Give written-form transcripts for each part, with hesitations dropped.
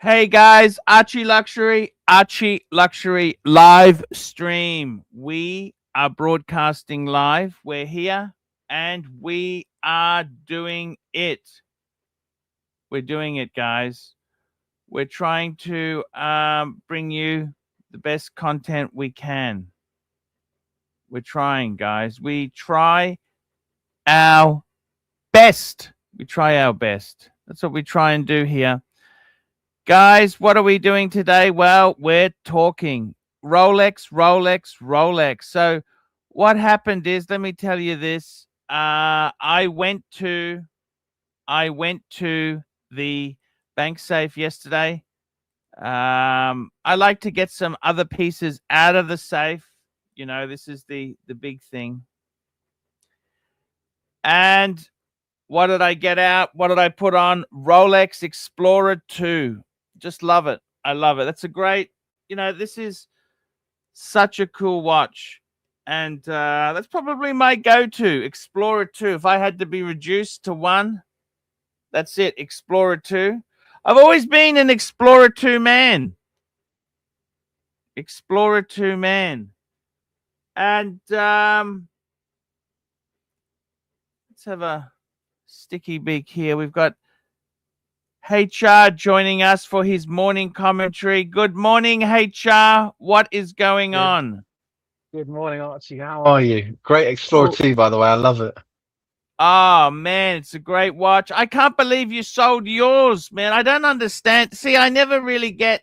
Hey guys, ArchieLuxury live stream. We are broadcasting live. We're here and we are doing it. We're doing it, guys. We're trying to bring you the best content we can. We're trying, guys. We try our best. We try our best. That's what we try and do here. Guys, what are we doing today? Well, we're talking Rolex. So what happened is, let me tell you this. I went to the bank safe yesterday. I like to get some other pieces out of the safe. You know, this is the big thing. And what did I get out? What did I put on? Rolex Explorer 2. Just love it. I love it. That's a great, you know, this is such a cool watch. And that's probably my go-to, Explorer 2. If I had to be reduced to one, that's it, Explorer 2. I've always been an Explorer 2 man. Explorer 2 man. And let's have a sticky beak here. We've got HR joining us for his morning commentary. Good morning, HR. What is going on? Good morning, Archie. How are you? Great Explorer 2, by the way. I love it. Oh, man, it's a great watch. I can't believe you sold yours, man. I don't understand. See, I never really get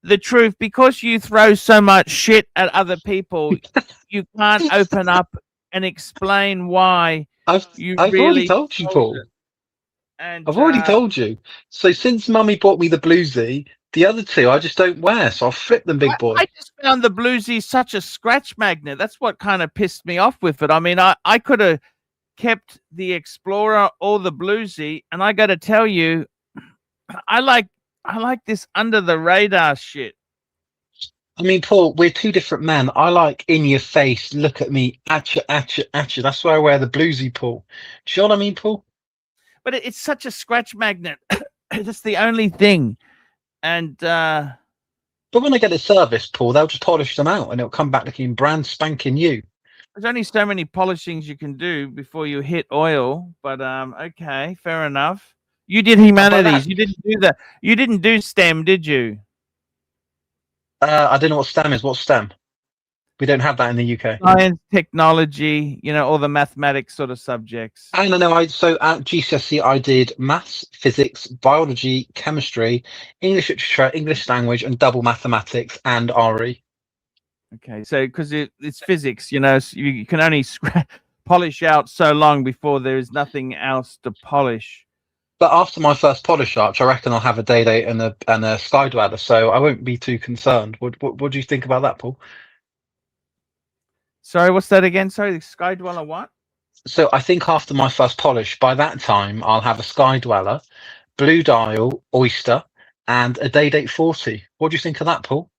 the truth. Because you throw so much shit at other people, you can't open up and explain why I've already told you, Paul. And I've already told you. So since Mummy bought me the bluesy, the other two I just don't wear, so I'll flip them, big boy. I just found the bluesy such a scratch magnet. That's what kind of pissed me off with it. I mean, I could have kept the Explorer or the bluesy, and I got to tell you, I like this under the radar shit. I mean, Paul, we're two different men. I like in your face, look at me, at you. That's why I wear the bluesy, Paul. Do you know what I mean, Paul? But it's such a scratch magnet. That's the only thing. And but when I get it serviced, Paul, they'll just polish them out and it'll come back looking brand spanking new. There's only so many polishings you can do before you hit oil. But okay, fair enough. You did humanities. You didn't do that. You didn't do STEM, did you? I don't know what STEM is. What's STEM? We don't have that in the UK. Science, technology, you know, all the mathematics sort of subjects. I don't know. So at GCSE, I did maths, physics, biology, chemistry, English literature, English language, and double mathematics and RE. Okay, so because it's physics, you know, so you can only polish out so long before there is nothing else to polish. But after my first polish arch, I reckon I'll have a day date and a sky dweller, so I won't be too concerned. What do you think about that, Paul? Sorry, what's that again? Sorry, the sky dweller what? So I think after my first polish, by that time, I'll have a sky dweller, blue dial, oyster, and a day date 40. What do you think of that, Paul?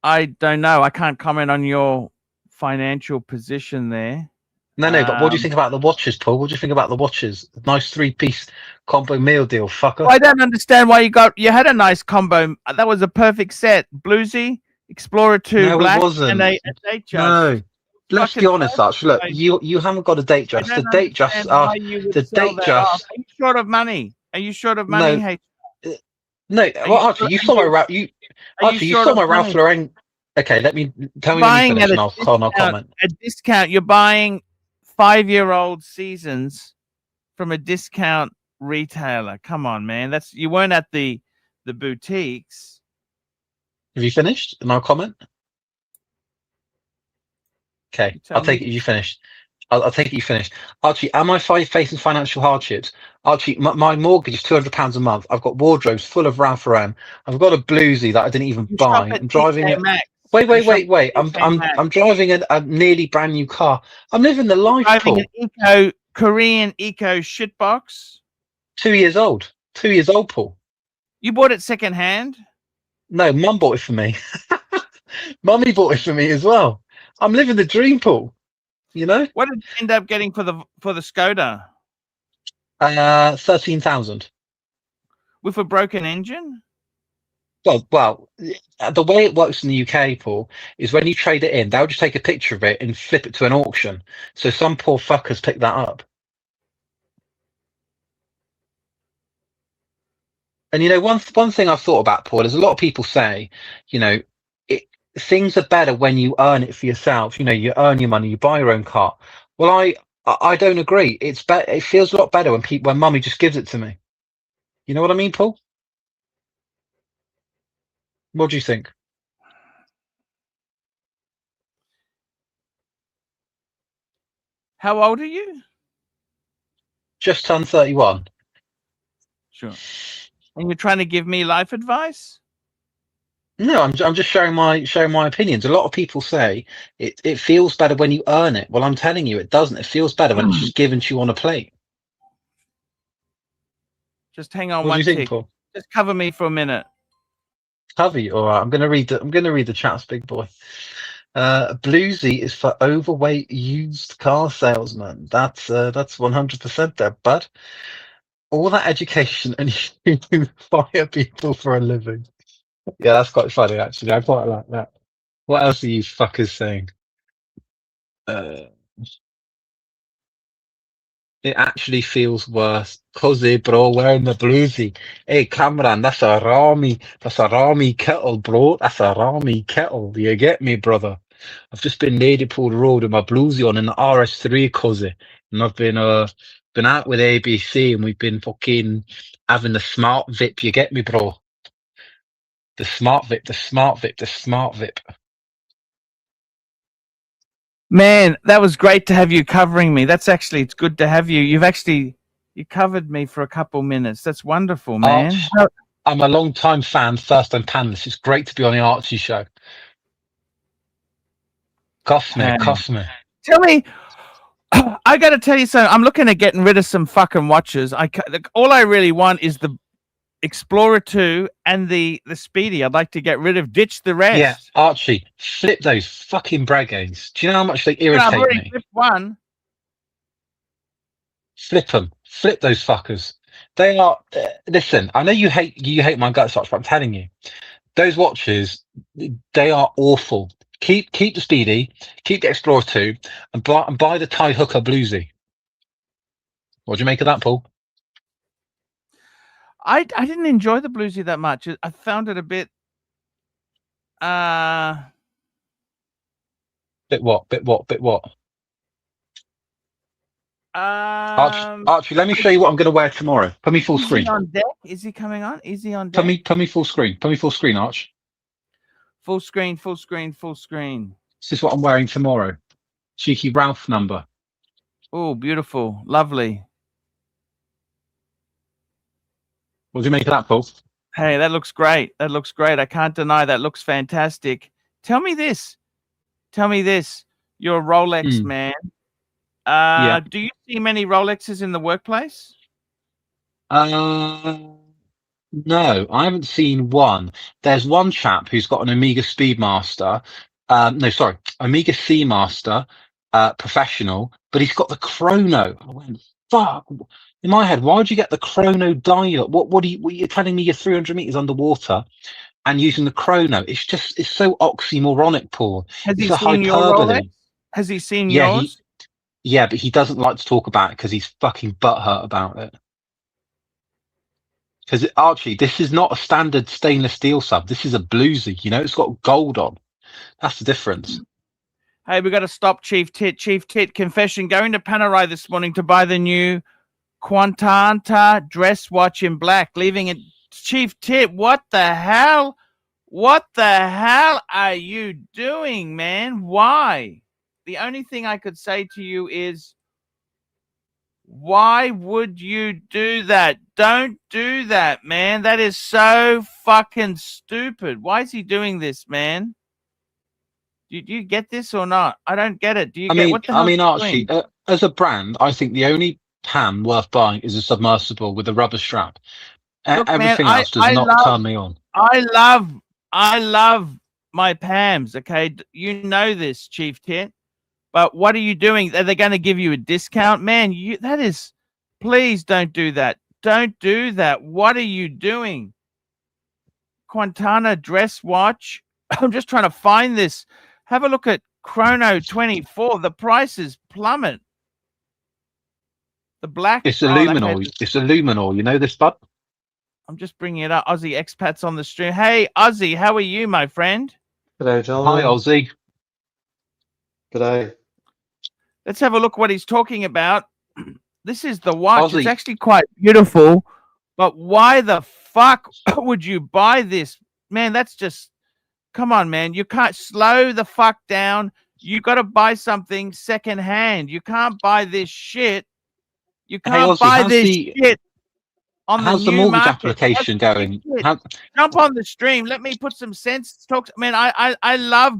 I don't know. I can't comment on your financial position there. No, but what do you think about the watches, Paul? What do you think about the watches? Nice 3-piece combo meal deal, fucker. Well, I don't understand why you had a nice combo. That was a perfect set. Bluesy, Explorer 2 no, black, it wasn't. and a date judge. No. Let's be honest, Arch. Look, you haven't got a date just. The date just. Are you short of money? Are you short of money? No. Well, Archie, you saw my Ralph. Archie, you saw my Ralph Lauren. Okay, tell me when you finish, and I'll comment. A discount. You're buying 5-year-old seasons from a discount retailer. Come on, man. You weren't at the boutiques. Have you finished? And I'll comment. Okay, I'll take it you finished. I'll take it you finished. Archie, am I facing financial hardships? Archie, my mortgage is £200 a month. I've got wardrobes full of Ralph Lauren. I've got a bluesy that I didn't even buy. I'm driving it. Wait. I'm driving a nearly brand new car. I'm living the life. Driving an Korean eco shitbox. 2 years old. 2 years old, Paul. You bought it secondhand? No, Mum bought it for me. Mummy bought it for me as well. I'm living the dream, Paul. You know. What did you end up getting for the Skoda? 13,000. with a broken engine? Well, the way it works in the UK, Paul, is when you trade it in, they'll just take a picture of it and flip it to an auction. So some poor fuckers pick that up. And you know, one thing I've thought about, Paul, is a lot of people say, you know, things are better when you earn it for yourself. You know, you earn your money, you buy your own car. Well, I don't agree. It's better. It feels a lot better when mummy just gives it to me. You know what I mean, Paul? What do you think? How old are you? Just turned 31. Sure. And you're trying to give me life advice? No, I'm just sharing my opinions. A lot of people say it feels better when you earn it. Well, I'm telling you, it doesn't. It feels better when it's just given to you on a plate. Just hang on What do one you think, tick. Paul? Just cover me for a minute. Cover you. All right. I'm gonna read the chats, big boy. Bluesy is for overweight used car salesman. That's 100% there, bud. All that education and you fire people for a living. Yeah, that's quite funny actually. I quite like that. What else are you fuckers saying? It actually feels worse. Cuzzy, bro, wearing the bluesy. Hey, Cameron, that's a Rami kettle, bro. That's a Rami kettle. Do you get me, brother? I've just been Ladypool Road with my bluesy on in the RS3, cuzzy. And I've been out with ABC and we've been fucking having the smart VIP. You get me, bro? The smart VIP, the smart VIP, the smart VIP. Man, that was great to have you covering me. It's good to have you. You covered me for a couple minutes. That's wonderful, man. I'm a long time fan, first time panelist. It's great to be on the Archie show. Cuff me. Tell me, I got to tell you something. I'm looking at getting rid of some fucking watches. All I really want is the Explorer 2 and the Speedy. I'd like to get rid of, ditch the rest. Yeah, Archie, flip those fucking Bragays. Do you know how much they irritate I've already me? flipped one. Flip them. Flip those fuckers. They are. Listen, I know you hate my guts, but I'm telling you, those watches, they are awful. Keep the Speedy, keep the Explorer 2, and buy the Tie Hooker Bluesy. What do you make of that, Paul? I didn't enjoy the Bluesy that much. I found it a bit. Bit what? Archie, let me show you what I'm going to wear tomorrow. Put me full screen. On deck? Is he coming on? Is he on deck? Put me full screen. Put me full screen, Arch. Full screen, full screen, full screen. This is what I'm wearing tomorrow. Cheeky Ralph number. Oh, beautiful. Lovely. What do you make of that, Paul? Hey, that looks great. That looks great. I can't deny that looks fantastic. Tell me this. You're a Rolex man. Yeah. Do you see many Rolexes in the workplace? No, I haven't seen one. There's one chap who's got an Omega Speedmaster. Omega Seamaster, professional, but he's got the chrono. I went, fuck. In my head, why'd you get the chrono dial? What are you telling me? You're 300 meters underwater and using the chrono. It's so oxymoronic, Paul. Has he seen your Rolex? Has he seen yours? Yeah, but he doesn't like to talk about it because he's fucking butthurt about it. Because Archie, this is not a standard stainless steel sub. This is a bluesy. You know, it's got gold on. That's the difference. Hey, we got to stop Chief Tit. Chief Tit, confession, going to Panerai this morning to buy the new Quantanta dress watch in black, leaving it. Chief Tit, what the hell? What the hell are you doing, man? Why? The only thing I could say to you is, why would you do that? Don't do that, man. That is so fucking stupid. Why is he doing this, man? Do you get this or not? I don't get it. Do you get what the hell? I mean, Archie, as a brand, I think the only PAM worth buying is a submersible with a rubber strap. Look, everything else does not turn me on. I love my PAMs, okay? You know this, Chief Tit. But what are you doing? Are they going to give you a discount? Man, that is... Please don't do that. don't do that. What are you doing? Quintana dress watch. I'm just trying to find this. Have a look at Chrono 24. The prices plummet. The black. It's oh, Illuminor. okay. It's Illuminor. You know this, bud? I'm just bringing it up. Aussie expats on the stream. Hey, Aussie, how are you, my friend? G'day, Hi, gentlemen. Aussie. G'day. Let's have a look what he's talking about. This is the watch. Aussie. It's actually quite beautiful, but why the fuck would you buy this? Man, that's just, come on, man. You can't slow the fuck down. You got to buy something secondhand. You can't buy this shit. You can't Aussie, buy this shit on the How's the new mortgage market. application going? Jump on the stream. Let me put some sense. Talk. Man, I love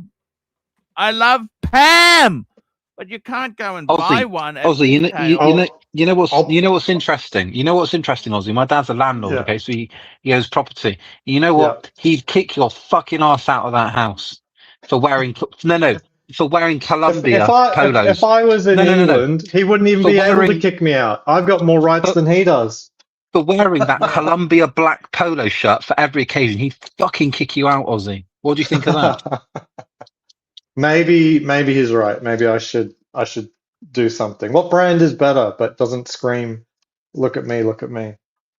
Pam, but you can't go and buy one. At Aussie, you know what's interesting. You know what's interesting, Aussie. My dad's a landlord. Yeah. Okay, so he owns property. You know what? He'd kick your fucking ass out of that house for wearing for wearing Columbia polos. If I was in England, he wouldn't even be able to kick me out. I've got more rights than he does. For wearing that Columbia black polo shirt for every occasion, he'd fucking kick you out, Aussie. What do you think of that? Maybe he's right. Maybe I should do something. What brand is better but doesn't scream, look at me, look at me?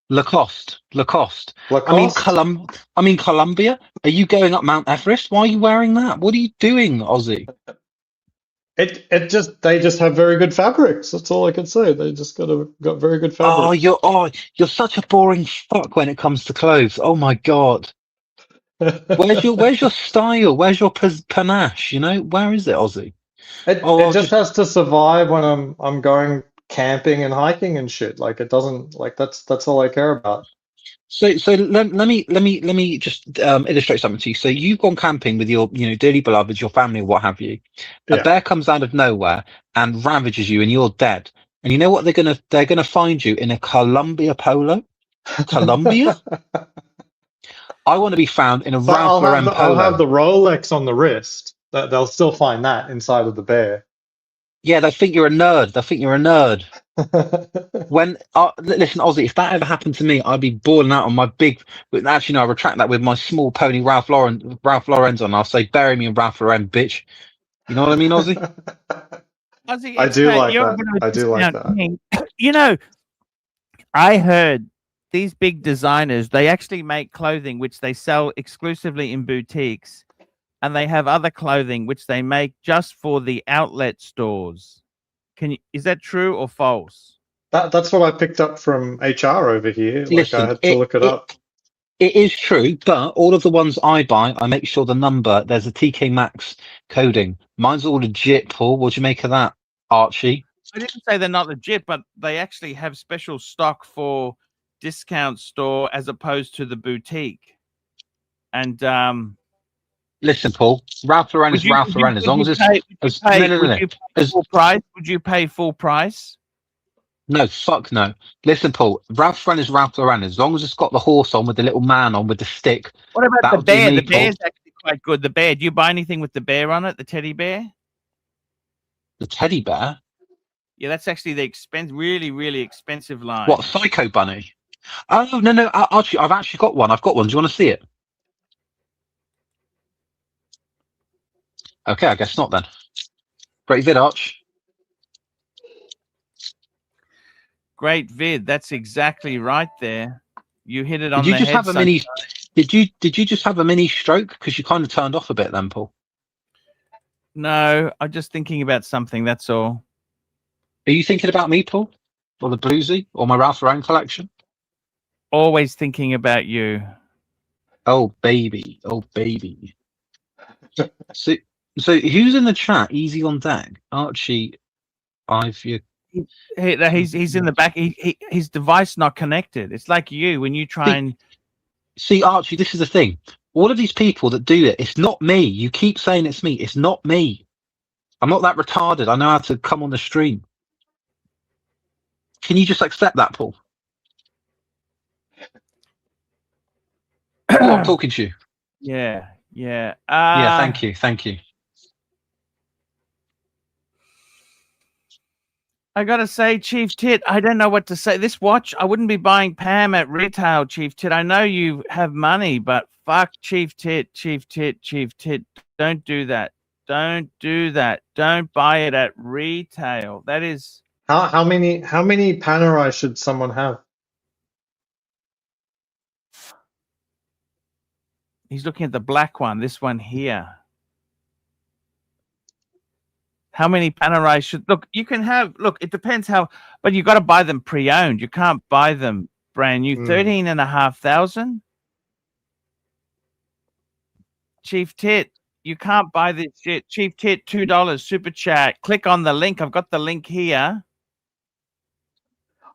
Lacoste. Lacoste? I mean Columbia. Are you going up Mount Everest? Why are you wearing that? What are you doing, Aussie? They just have very good fabrics. That's all I can say. They just got very good fabrics. You're such a boring fuck when it comes to clothes. Oh my god. Where's your style? Where's your panache? You know, where is it, Aussie? It just has to survive when I'm going camping and hiking and shit. Like it doesn't, like that's all I care about. So let me just illustrate something to you. So you've gone camping with your dearly beloved, your family, what have you. A bear comes out of nowhere and ravages you, and you're dead. And you know what they're gonna find you in a Columbia polo. Columbia. I want to be found in a Ralph Lauren polo. I'll have the Rolex on the wrist. They'll still find that inside of the bear. Yeah, they think you're a nerd. When listen, Aussie, if that ever happened to me, I'd be balling out on my big. Actually, no, I retract that with my small pony Ralph Lauren's on. I'll say, bury me in Ralph Lauren, bitch. You know what I mean, Aussie? Aussie, I do like that. I do like that. You know, I heard these big designers, they actually make clothing which they sell exclusively in boutiques, and they have other clothing which they make just for the outlet stores. Is that true or false? That's what I picked up from HR over here. Listen, I had to look it up. It is true, but all of the ones I buy, I make sure there's a TK Maxx coding. Mine's all legit, Paul. What do you make of that, Archie? I didn't say they're not legit, but they actually have special stock for discount store as opposed to the boutique. And listen, Paul, Ralph Lauren is Ralph Lauren. As long as it's full price, would you pay full price? No, fuck no. Listen, Paul, Ralph Lauren is Ralph Lauren. As long as it's got the horse on with the little man on with the stick. What about the bear? The Paul. bear's actually quite good. The bear. Do you buy anything with the bear on it? The teddy bear? The teddy bear? Yeah, that's actually the really, really expensive line. What, Psycho Bunny? Oh, no, Archie, I've actually got one. Do you want to see it? Okay, I guess not then. Great vid, Arch. Great vid. That's exactly right there. You hit it on the head. Did you just have a mini stroke? Because you kind of turned off a bit then, Paul. No, I'm just thinking about something, that's all. Are you thinking about me, Paul? Or the Bluesy? Or my Ralph Lauren collection? Always thinking about you. Oh, baby. Oh, baby. So who's in the chat? Easy on deck. Archie, he's in the back. His device not connected. It's like you when you try and... See, Archie, this is the thing. All of these people that do it, it's not me. You keep saying it's me. It's not me. I'm not that retarded. I know how to come on the stream. Can you just accept that, Paul? Oh, I'm talking to you. Yeah. Yeah, thank you. I gotta say, Chief Tit, I don't know what to say. This watch, I wouldn't be buying Pam at retail, Chief Tit. I know you have money, but fuck, Chief Tit, Chief Tit, Chief Tit. Don't do that. Don't do that. Don't buy it at retail. That is. How many Panerai should someone have? He's looking at the black one. This one here. How many Panerai should look? You can have. Look, it depends how, but you got to buy them pre-owned. You can't buy them brand new. 13,500. Chief Tit, you can't buy this shit. Chief Tit, $2 super chat. Click on the link. I've got the link here.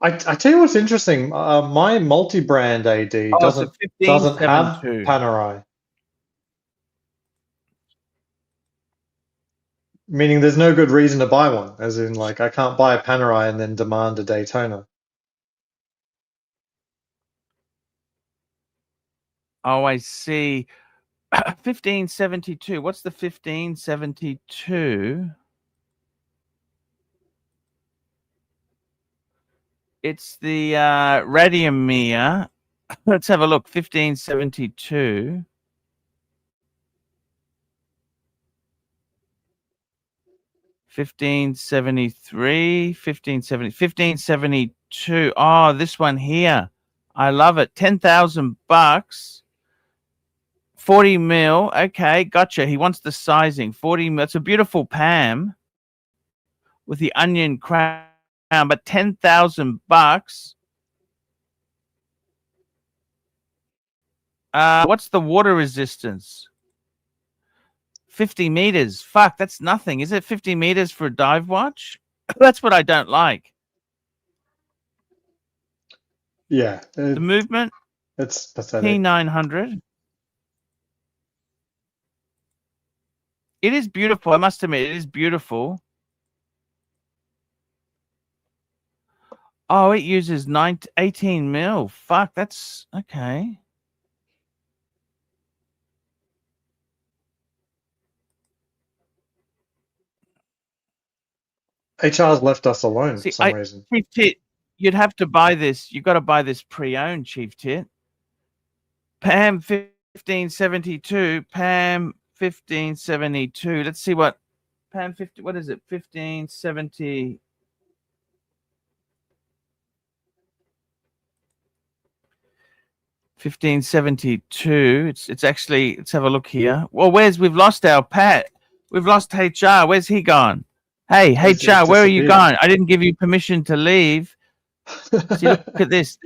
I tell you what's interesting. My multi-brand AD doesn't have Panerai. Meaning there's no good reason to buy one. As in, like, I can't buy a Panerai and then demand a Daytona. Oh, I see. 1572. What's the 1572? It's the Radiomir. Let's have a look. 1572. $1573, 1572. Oh, this one here. I love it. 10,000 bucks. 40 mil. Okay, gotcha. He wants the sizing. 40 mil. It's a beautiful Pam with the onion crown, but 10,000 bucks. What's the water resistance? 50 meters. Fuck, that's nothing. Is it 50 meters for a dive watch? That's what I don't like. Yeah. The movement. It's pathetic. P900. It is beautiful. I must admit, it is beautiful. Oh, it uses 18 mil. Fuck, that's okay. HR's left us alone for some reason. Chief Tit, you'd have to buy this. You've got to buy this pre-owned, Chief Tit. Pam 1572. Pam 1572. Let's see what Pam 50. What is it? 1570. 1572. It's actually. Let's have a look here. Well, we've lost our Pat. We've lost HR. Where's he gone? Hey, HR, where are you gone? I didn't give you permission to leave. See, look at this.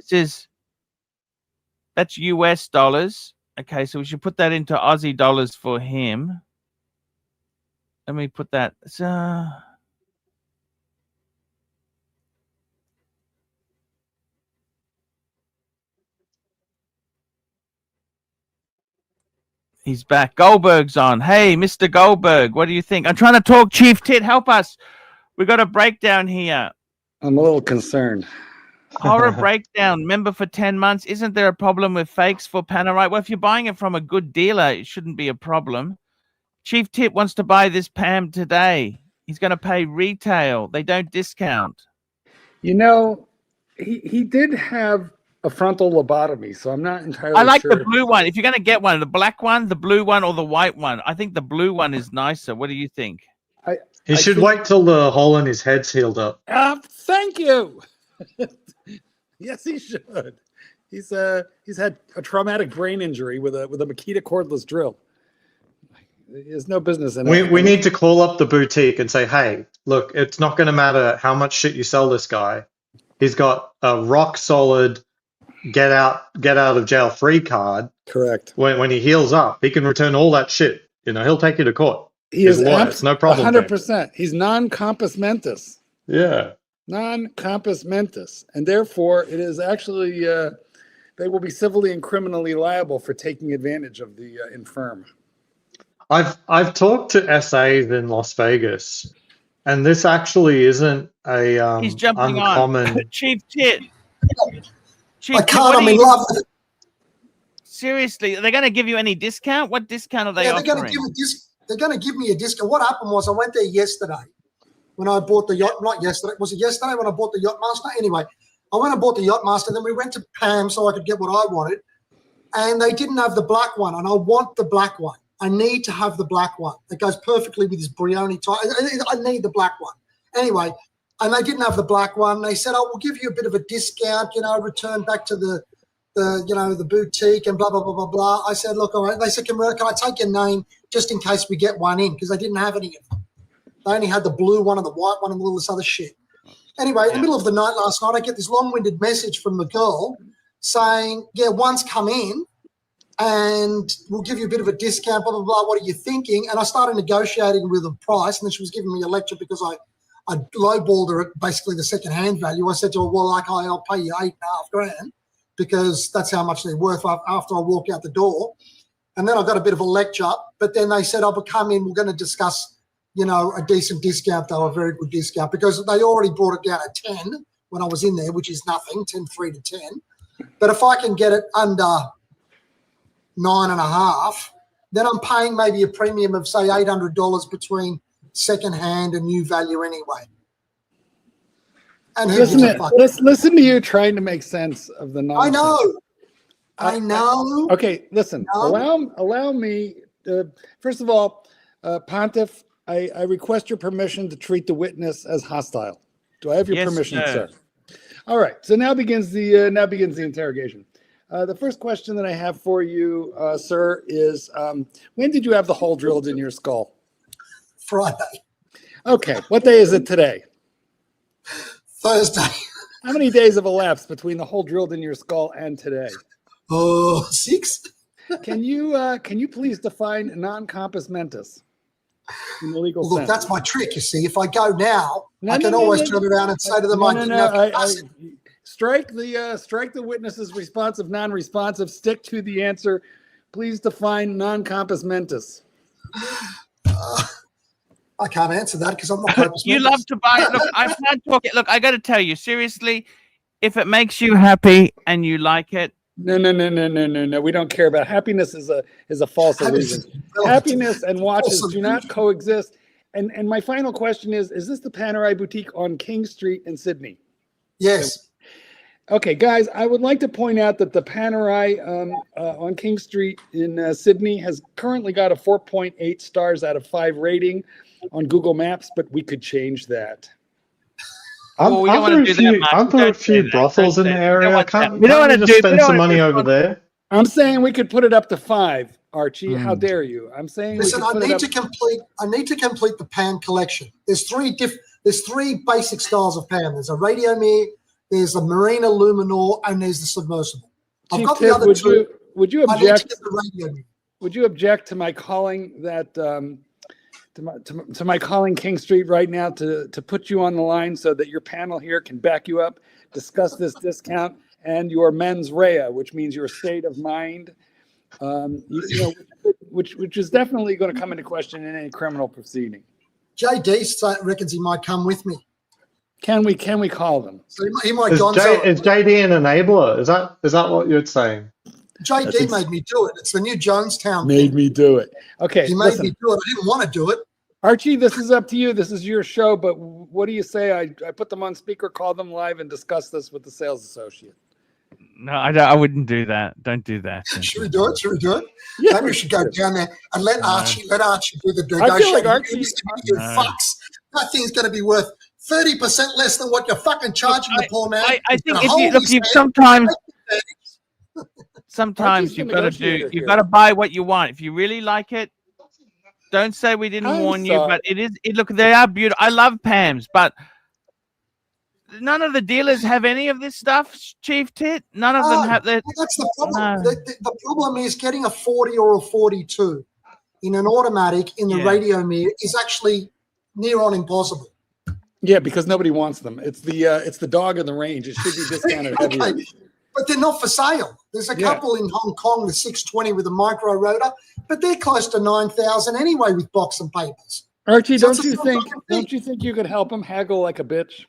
That's US dollars. Okay, so we should put that into Aussie dollars for him. Let me put that. He's back. Goldberg's on. Hey, Mr. Goldberg, what do you think? I'm trying to talk. Chief Tit, help us. We got a breakdown here. I'm a little concerned. Horror breakdown. Member for 10 months. Isn't there a problem with fakes for Panerai? Well, if you're buying it from a good dealer, it shouldn't be a problem. Chief Tit wants to buy this Pam today. He's going to pay retail. They don't discount. You know, he did have a frontal lobotomy, so I'm not entirely I like sure. the blue one. If you're going to get one, the black one, the blue one, or the white one. I think the blue one is nicer. What do you think? He should wait till the hole in his head's healed up. Thank you. Yes, he should. He's had a traumatic brain injury with a Makita cordless drill. There's no business in it. We need to call up the boutique and say, hey, look, it's not going to matter how much shit you sell this guy. He's got a rock solid get out of jail free card. Correct. When he heals up, he can return all that shit. You know, he'll take you to court. He is it's no problem. 100%. He's non-compos mentis. Yeah. Non-compos mentis, and therefore it is actually they will be civilly and criminally liable for taking advantage of the infirm. I've talked to SAs in Las Vegas, and this actually isn't a He's jumping uncommon. on. Chief Tit. I can't. I'm in love with it. Seriously, are they going to give you any discount? What discount are they offering? They're going to give me a discount. What happened was I went there yesterday, when I bought the yacht. Not yesterday. Was it yesterday when I bought the Yachtmaster? Anyway, I went and bought the Yachtmaster. Then we went to Pam so I could get what I wanted, and they didn't have the black one, and I want the black one. I need to have the black one. It goes perfectly with this Brioni tie. I need the black one. Anyway, and they didn't have the black one. They said, "Oh, we'll give you a bit of a discount, return back to the boutique and blah, blah, blah, blah, blah." I said, "Look, all right." They said, can I take your name just in case we get one in? Because they didn't have any of them. They only had the blue one and the white one and all this other shit. Anyway, in the middle of the night last night, I get this long-winded message from the girl saying, "Yeah, one's come in and we'll give you a bit of a discount, blah, blah, blah. What are you thinking?" And I started negotiating with a price, and then she was giving me a lecture because I lowballed her at basically the second-hand value. I said to her, "Well, I'll pay you $8,500 because that's how much they're worth after I walk out the door." And then I got a bit of a lecture, but then they said, "Oh, but come in, we're going to discuss, a decent discount, though, a very good discount," because they already brought it down at 10 when I was in there, which is nothing, 10.3 to 10. But if I can get it under 9.5, then I'm paying maybe a premium of, say, $800 between second-hand and new value anyway. And listen to you trying to make sense of the nonsense. I know. Okay, listen. No. Allow me. First of all, Pontiff, I request your permission to treat the witness as hostile. Do I have your permission, sir? All right. So now begins the interrogation. The first question that I have for you, sir, is when did you have the hole drilled in your skull? Friday. Okay. What day is it today? Thursday. How many days have elapsed between the hole drilled in your skull and today? 6. Can you please define non-compos mentis in the legal sense? Look, that's my trick, you see. If I go now, I can always turn around and say to them, strike the witness's responsive, non-responsive, stick to the answer. Please define non-compos mentis. I can't answer that because I'm not compos mentis. You love to buy. Look, I can't talk it. Look, I got to tell you, seriously, if it makes you happy and you like it. No. We don't care about happiness. Is a false illusion. Happiness and watches do not coexist. And my final question is this the Panerai Boutique on King Street in Sydney? Yes. Okay, guys, I would like to point out that the Panerai on King Street in Sydney has currently got a 4.8 stars out of 5 rating on Google Maps, but we could change that. Aren't there a few brothels in the area? Can't we just spend some money over there? I'm saying we could put it up to 5, Archie. How dare you? I'm saying. Listen, I need to complete the pan collection. There's three basic styles of pan. There's a Radiomir, there's a Marina Luminor, and there's the submersible. I've got the other two. Would you object? Would you object to my calling that? To my calling King Street right now to put you on the line so that your panel here can back you up, discuss this discount and your mens rea, which means your state of mind, which is definitely going to come into question in any criminal proceeding. JD reckons he might come with me. Can we call them? So he might is JD an enabler? Is that what you're saying? JD made me do it. It's the new Jonestown. Made me do it. Okay. He made me do it. I didn't want to do it. Archie, this is up to you. This is your show, but what do you say? I put them on speaker, call them live, and discuss this with the sales associate. No, I wouldn't do that. Don't do that. Should we do it? Yeah, maybe we should go down there and let Archie do the negotiation. I feel like Archie, fucks. That thing's going to be worth 30% less than what you're fucking charging the poor man. I think sometimes you've got to buy what you want. If you really like it, don't say we didn't warn you. But look, they are beautiful. I love Pams, but none of the dealers have any of this stuff, Chief Tit. None of them have that. That's the problem. The problem is getting a 40 or a 42 in an automatic in the Radiomir is actually near on impossible. Yeah, because nobody wants them. It's the dog in the range. It should be discounted heavier. But they're not for sale. There's a couple in Hong Kong, the 620 with a micro rotor, but they're close to 9,000 anyway with box and papers. Archie, don't you think you could help him haggle like a bitch?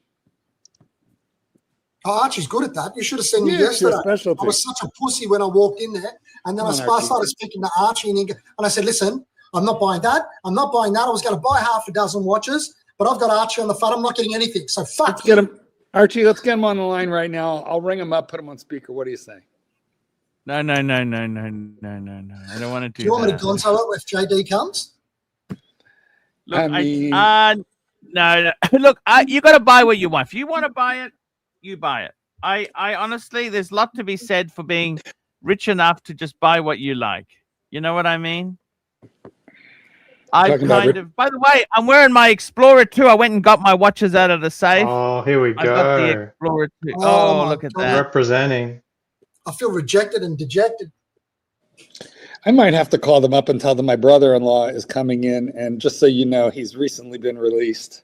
Oh, Archie's good at that. You should have seen me yesterday. I was such a pussy when I walked in there, and then I started speaking to Archie, and I said, "Listen, I'm not buying that. I'm not buying that. I was going to buy half a dozen watches, but I've got Archie on the phone. I'm not getting anything. So fuck. Let's get him, Archie. Let's get him on the line right now. I'll ring him up, put him on speaker. What do you say? No. I don't want to do Do you want me to that. gonzo it if JD comes? Look, I mean- no. Look, you got to buy what you want. If you want to buy it, you buy it. I honestly, there's a lot to be said for being rich enough to just buy what you like. You know what I mean? I Talking about kind of. By the way, I'm wearing my Explorer too. I went and got my watches out of the safe. Oh, here we I got the go. Explorer too. Oh, Oh, my look at God. that. Representing. I feel rejected and dejected. I might have to call them up and tell them my brother-in-law is coming in. And just so you know, he's recently been released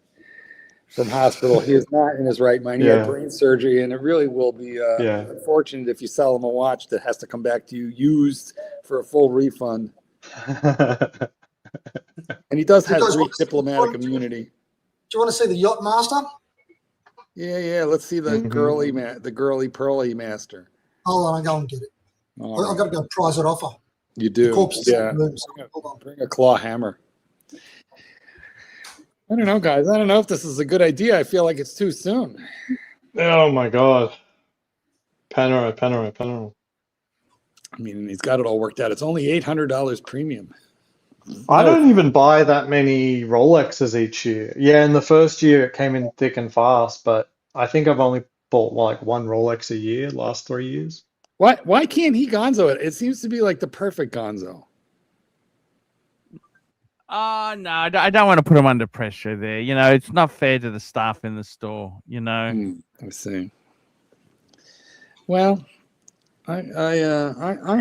from hospital. He is not in his right mind. He Yeah. had brain surgery, and it really will be unfortunate if you sell him a watch that has to come back to you used for a full refund. And he does have Because Greek what's- diplomatic immunity. Do you want to see the Yacht Master? Yeah. Let's see the Mhm. girly pearly master. Hold on, I'll go and get it. All I've right. got to go prize it off her. You The do, corpse is in yeah. the room, so hold on. Bring a claw hammer. I don't know, guys. I don't know if this is a good idea. I feel like it's too soon. Oh my God. Panerai. I mean, he's got it all worked out. It's only $800 premium. I No. don't even buy that many Rolexes each year. Yeah, in the first year it came in thick and fast, but I think I've only bought like one Rolex a year last 3 years. Why can't he gonzo it? It seems to be like the perfect gonzo. Oh, no, I don't want to put him under pressure there. You know, it's not fair to the staff in the store, you know. I see. Well, I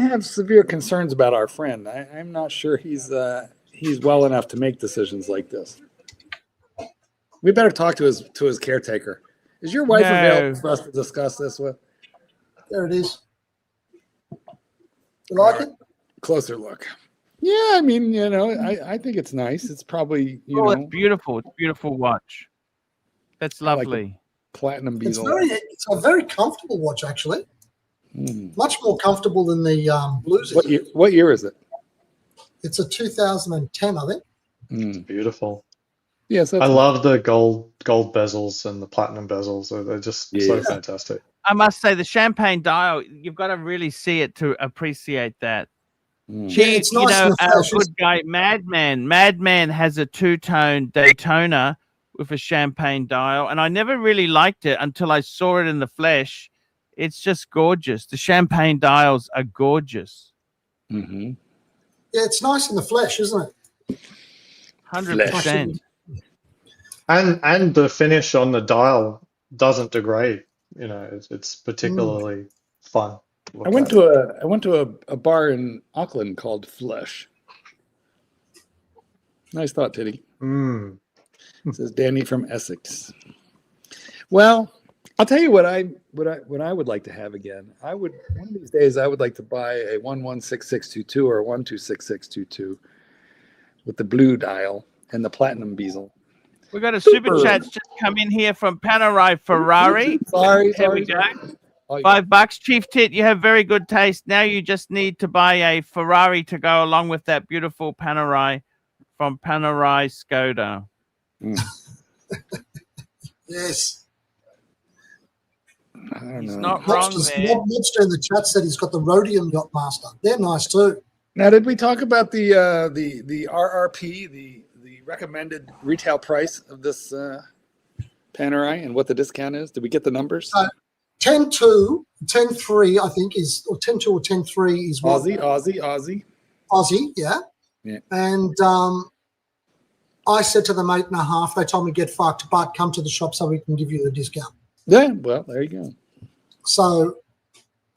have severe concerns about our friend. I'm not sure he's well enough to make decisions like this. We better talk to his caretaker. Is your wife available for us to discuss this with? There it is. You like it? Closer look. Yeah, I mean, you know, I think it's nice. It's probably, you know, It's beautiful. It's a beautiful watch. That's I like lovely. platinum It's beetle. it's a very comfortable watch, actually. Mm. Much more comfortable than the blues. What year is it? It's a 2010, I think. Mm. Beautiful. Yes, I love the gold bezels and the platinum bezels. They're just so Yeah. fantastic. I must say, the champagne dial, you've got to really see it to appreciate that. Mm. Yeah, it's nice in the flesh, Good guy, Madman has a two-tone Daytona with a champagne dial, and I never really liked it until I saw it in the flesh. It's just gorgeous. The champagne dials are gorgeous. Mm-hmm. Yeah, it's nice in the flesh, isn't it? 100%. And the finish on the dial doesn't degrade. You know, it's particularly fun. to look I went at. to a bar in Auckland called Flush. Nice thought, Titty. Says Danny from Essex. Well, I'll tell you what I would like to have again. One of these days I would like to buy a 116622 or a 126622 with the blue dial and the platinum bezel. We got a super chat just come in here from Panerai Ferrari. Sorry. Here we go. Oh, yeah. $5, Chief Tit. You have very good taste. Now you just need to buy a Ferrari to go along with that beautiful Panerai from Panerai Skoda. Yes. I don't He's know. not wrong there. Mobster in the chat said he's got the Rhodium Yacht Master. They're nice too. Now, did we talk about the RRP, the recommended retail price of this Panerai and what the discount is? Did we get the numbers? 10.2, 10.3, I think is, or 10.2 or 10.3 is what? Aussie. Yeah. Yeah. And I said to them 8.5. They told me get fucked, but come to the shop so we can give you the discount. Yeah. Well, there you go. So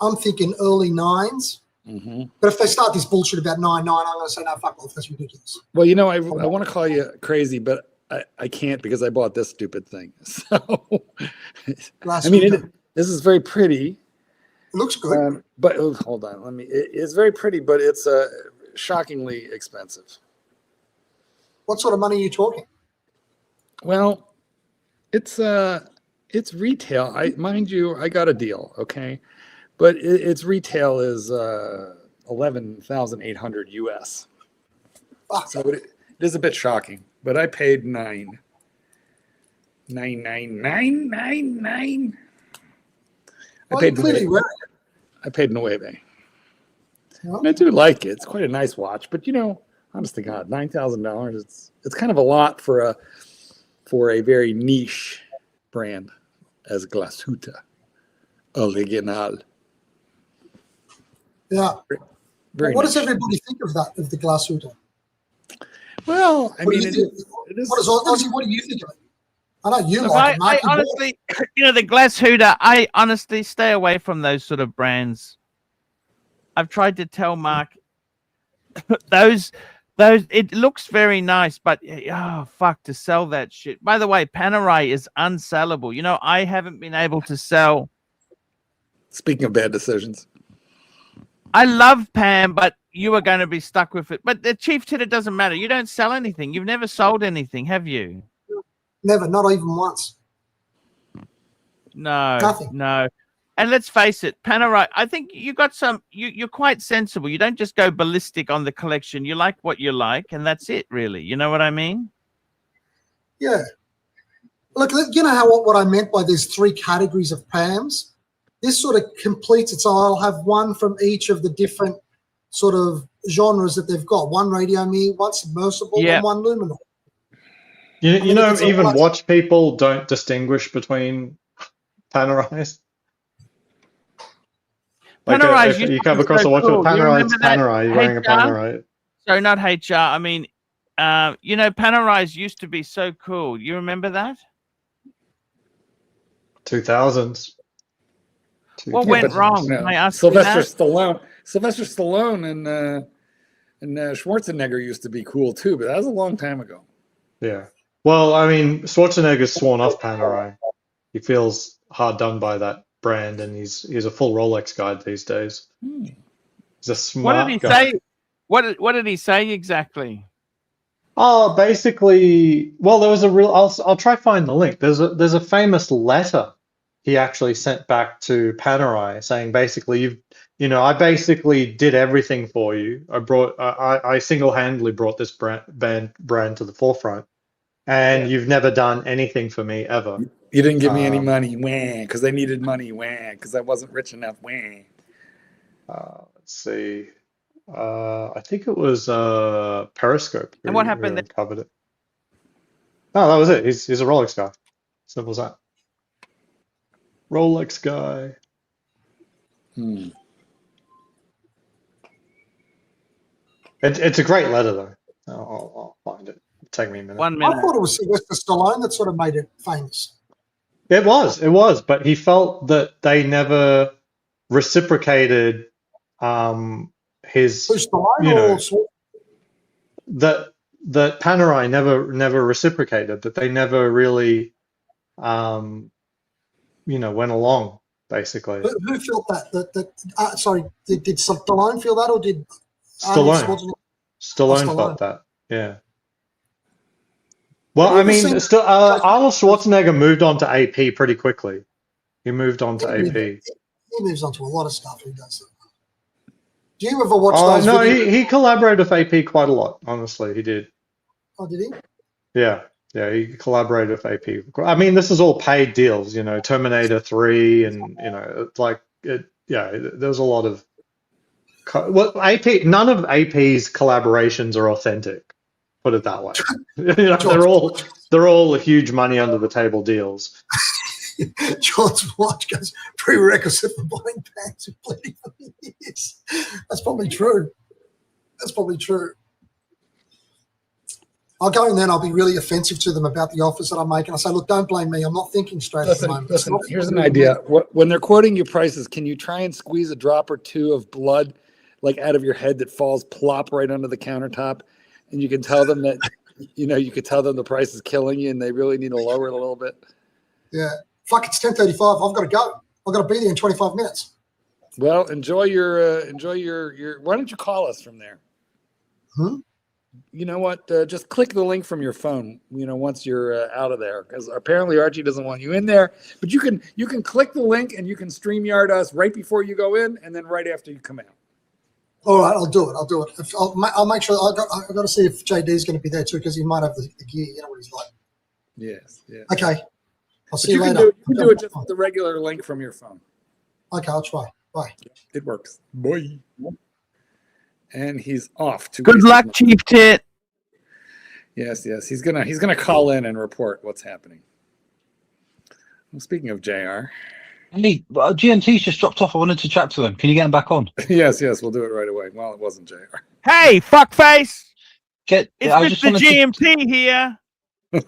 I'm thinking early 9s. Mm-hmm. But if they start this bullshit about 9.9, I'm going to say no, fuck off. That's ridiculous. Well, you know, I want to call you crazy, but I can't because I bought this stupid thing. So, I mean, this is very pretty. It looks good. But hold on, it's very pretty, but it's shockingly expensive. What sort of money are you talking? Well, it's retail. Mind you, I got a deal, okay, but its retail is $11,800 US. So it is a bit shocking, but I paid $9,000. $99999. Well, you clearly wear it. I paid Nueve. Yeah. And I do like it. It's quite a nice watch, but honest to God, $9,000. It's kind of a lot for a very niche brand as Glashütte Original. Yeah. Very What nice. does everybody think of that, of the Glashütte? Well, I What do mean, you it think? is. Ozzy, what do you think of it? I know you Look, like it, Mark. I You bought it. honestly, the Glashütte, I honestly stay away from those sort of brands. I've tried to tell Mark those it looks very nice, but oh fuck, to sell that shit. By the way, Panerai is unsellable. I haven't been able to sell. Speaking of bad decisions, I love Pam, but you are going to be stuck with it. But the Chief Titter doesn't matter. You don't sell anything. You've never sold anything, have you? Never, not even once. No, Nothing. no. And let's face it, Panerai, I think you got some. You're quite sensible. You don't just go ballistic on the collection. You like what you like, and that's it, really. You know what I mean? Yeah. Look, you know what I meant by there's 3 categories of Pams? This sort of completes it. So I'll have one from each of the different sort of genres that they've got. One Radiomi, one Submersible, Yeah. and one Luminor. You know, it's a even watch. watch people don't distinguish between Panerais. Like Panerais if used you to come be across so a watch cool. with Do you Panerai, it's remember that? Panerai. You're wearing a HR? Panerai. So not HR. I mean, Panerais used to be so cool. You remember that? 2000s. What Yeah, went but, wrong? you know, Can I ask you Sylvester that? Stallone and Schwarzenegger used to be cool too, but that was a long time ago. Yeah. Well, I mean, Schwarzenegger's sworn off Panerai. He feels hard done by that brand, and he's a full Rolex guy these days. He's a What smart did he guy. say? What did he say exactly? Oh, basically, well, there was a real. I'll try find the link. There's a famous letter he actually sent back to Panerai saying basically I basically did everything for you. I single-handedly brought this brand to the forefront, and you've never done anything for me ever. You didn't give me any money, because they needed money, because I wasn't rich enough, Let's see. I think it was Periscope And what who happened then? uncovered it. No, that was it. He's a Rolex guy. Simple as that. Rolex guy. It's a great letter though. I'll find it. It'll take me a minute. 1 I minute. thought it was Sylvester Stallone that sort of made it famous. It was, but he felt that they never reciprocated his, Who's Stallone you know, or Schwarzenegger? that Panerai never reciprocated, that they never really went along, basically. Who felt that? Sorry, did Stallone feel that, or did Stallone Stallone felt that, yeah. Well, Have you I ever mean, seen- Arnold Schwarzenegger moved on to AP pretty quickly. He moved on to AP. He moves on to a lot of stuff. He does. Do you ever watch Oh those no, videos? he collaborated with AP quite a lot. Honestly, he did. Oh, did he? Yeah, he collaborated with AP. I mean, this is all paid deals, Terminator 3, and there's a lot of. AP. None of AP's collaborations are authentic. Put it that way. They're all huge money under the table deals. George Watch goes prerequisite for buying pants and bleeding for years. That's probably true. I'll go in there and I'll be really offensive to them about the offers that I'm making. I say, look, don't blame me. I'm not thinking straight at the moment. Listen, here's an idea. When they're quoting your prices, can you try and squeeze a drop or two of blood like out of your head that falls plop right under the countertop? And you can tell them that, you could tell them the price is killing you and they really need to lower it a little bit. Yeah. Fuck, it's 10:35. I've got to go. I've got to be there in 25 minutes. Well, enjoy your why don't you call us from there? You know what? Just click the link from your phone, once you're out of there, because apparently Archie doesn't want you in there. But you can click the link and you can StreamYard us right before you go in and then right after you come out. All right, I'll do it. I'll make sure. I've got to see if JD's going to be there too, because he might have the gear. You know what he's like. Yes. Yeah. Okay. I'll see You you can later. you can do it just with the regular link from your phone. Okay, I'll try. Bye. It works. Boy. And he's off to Good waste his luck, money. Chief Tit. Yes. He's gonna call in and report what's happening. Well, speaking of JR. Hey, GMT's just dropped off. I wanted to chat to them. Can you get him back on? Yes, we'll do it right away. Well, it wasn't JR. Hey, fuckface! It's I just Mr. wanted GMT here.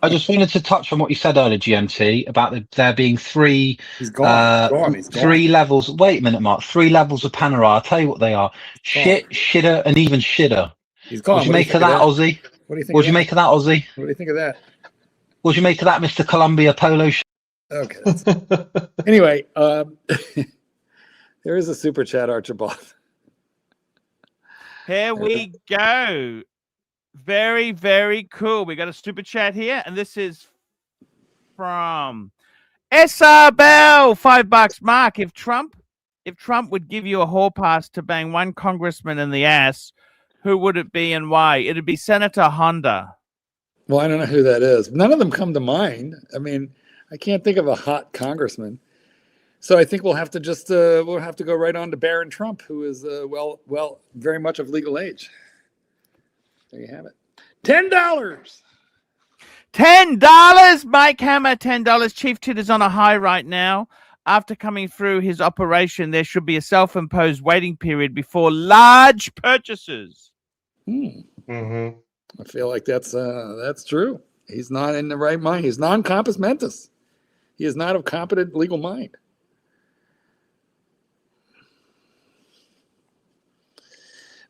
I just wanted to touch on what you said earlier, GMT, about there being three He's gone. He's gone. three levels. Wait a minute, Mark. 3 levels of Panerai. I'll tell you what they are: shit, shitter, and even shitter. He's gone. What do you make of that, Aussie? What do you think? What do you make of that, Aussie? What do you think of that? What do you make of that, Mr. Columbia Polo? Okay. Anyway, there is a super chat, Archibald. Here we go. Very, very cool. We got a super chat here, and this is from SR Bell. $5. Mark, if Trump would give you a hall pass to bang one congressman in the ass, who would it be and why? It'd be Senator Honda. Well, I don't know who that is. None of them come to mind. I mean, I can't think of a hot congressman. So I think we'll have to just we'll have to go right on to Barron Trump, who is well, very much of legal age. There you have it. $10. $10, Mike Hammer, $10. Chief Tit is on a high right now. After coming through his operation, there should be a self-imposed waiting period before large purchases. Mm-hmm. I feel like that's true. He's not in the right mind. He's non-compos mentis. He is not of competent legal mind.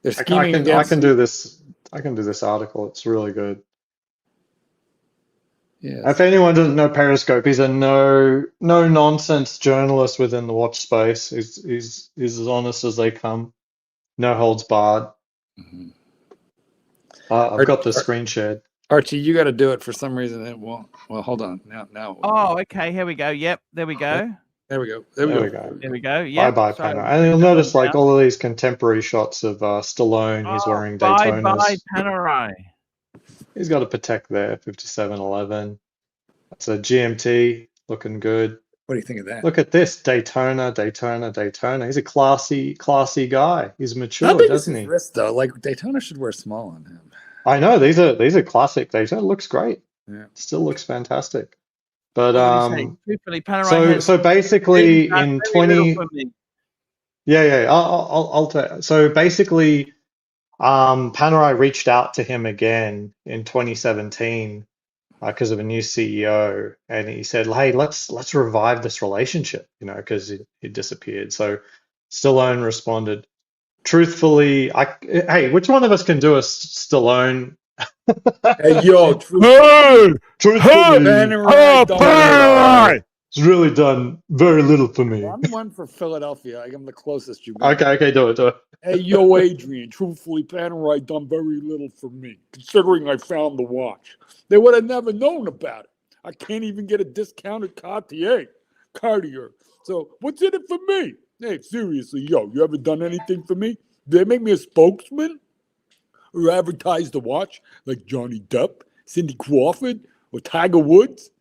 They're scheming I can do this. I can do this article. It's really good. Yeah. If anyone doesn't know Periscope, he's a no nonsense journalist within the watch space. He's as honest as they come. No holds barred. Mm-hmm. I've got the screen shared. Archie, you got to do it for some reason. Well, hold on. Now. Oh, okay. Here we go. Yep. There we go. There we go. There we go. There we go. Yeah. Bye, Panerai. And you'll notice like all of these contemporary shots of Stallone. He's wearing Daytonas. Bye, Panerai. He's got a Patek there, 5711. That's a GMT, looking good. What do you think of that? Look at this, Daytona. He's a classy guy. He's mature, How big doesn't is his he? wrist, though? Like Daytona should wear small on him. I know these are classic Daytona. Looks great. Yeah. Still looks fantastic. But Truthfully, Panerai so basically in 20. Yeah. I'll tell. So basically, Panerai reached out to him again in 2017 because of a new CEO, and he said, "Hey, let's revive this relationship," because it disappeared. So Stallone responded, "Truthfully, hey, which one of us can do a Stallone?" Hey, yo, truthfully, Panerai. It's really done very little for me. Well, I'm one for Philadelphia. I'm the closest you got. Okay, do it. Hey, yo, Adrian, truthfully, Panerai done very little for me, considering I found the watch. They would have never known about it. I can't even get a discounted Cartier. So what's in it for me? Hey, seriously, yo, you ever done anything for me? Did they make me a spokesman? Or advertise the watch like Johnny Depp, Cindy Crawford, or Tiger Woods?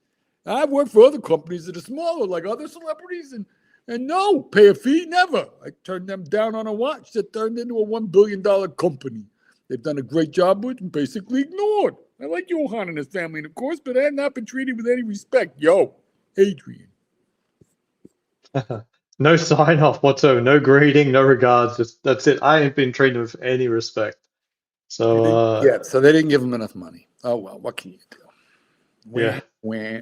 I've worked for other companies that are smaller, like other celebrities, and no, pay a fee, never. I turned them down on a watch that turned into a $1 billion company. They've done a great job with and basically ignored. I like Johan and his family, of course, but I have not been treated with any respect. Yo, Adrian. No sign off whatsoever, no greeting, no regards. Just that's it. I ain't been treated with any respect. So so they didn't give him enough money. Oh well, what can you do? Yeah. Wah.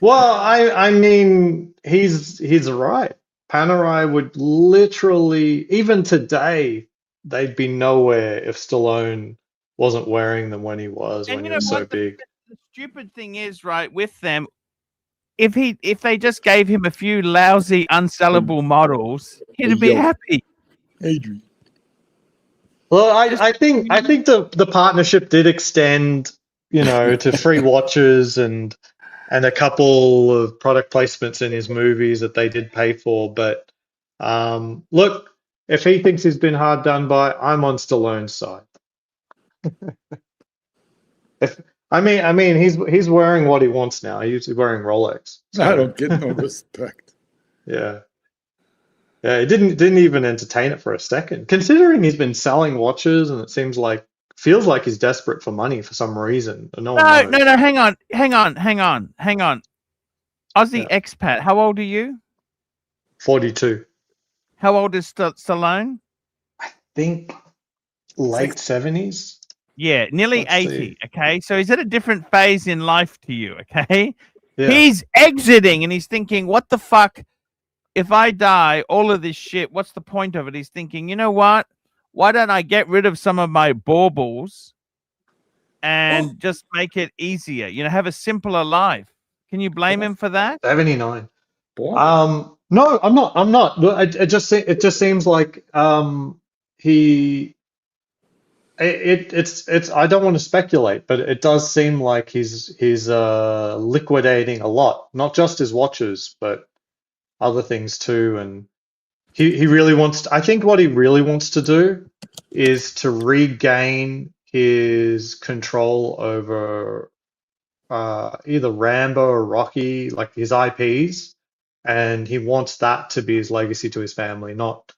Well, I mean, he's right. Panerai would literally, even today, they'd be nowhere if Stallone wasn't wearing them when he was, when he was so big. The stupid thing is, right, with them, if they just gave him a few lousy, unsellable models, he'd be happy. Adrian. Well, I think the partnership did extend, to free watches and a couple of product placements in his movies that they did pay for. But look, if he thinks he's been hard done by, I'm on Stallone's side. I mean, he's wearing what he wants now. He's wearing Rolex, I don't get no respect. Yeah. Yeah, he didn't even entertain it for a second. Considering he's been selling watches and it feels like he's desperate for money for some reason. No one knows. No, hang on. Aussie Yeah. expat, how old are you? 42. How old is Stallone? Think late 70s. Yeah, nearly Let's 80. see. Okay, so he's at a different phase in life to you. Okay, Yeah. he's exiting and he's thinking, what the fuck? If I die, all of this shit, what's the point of it? He's thinking, you know what? Why don't I get rid of some of my baubles and just make it easier? You know, have a simpler life. Can you blame him for that? 79. Boy. No, I'm not. It just seems like it's I don't want to speculate, but it does seem like he's liquidating a lot, not just his watches, but other things too. And he really wants to, I think what he really wants to do is to regain his control over either Rambo or Rocky, like his IPs, and he wants that to be his legacy to his family, not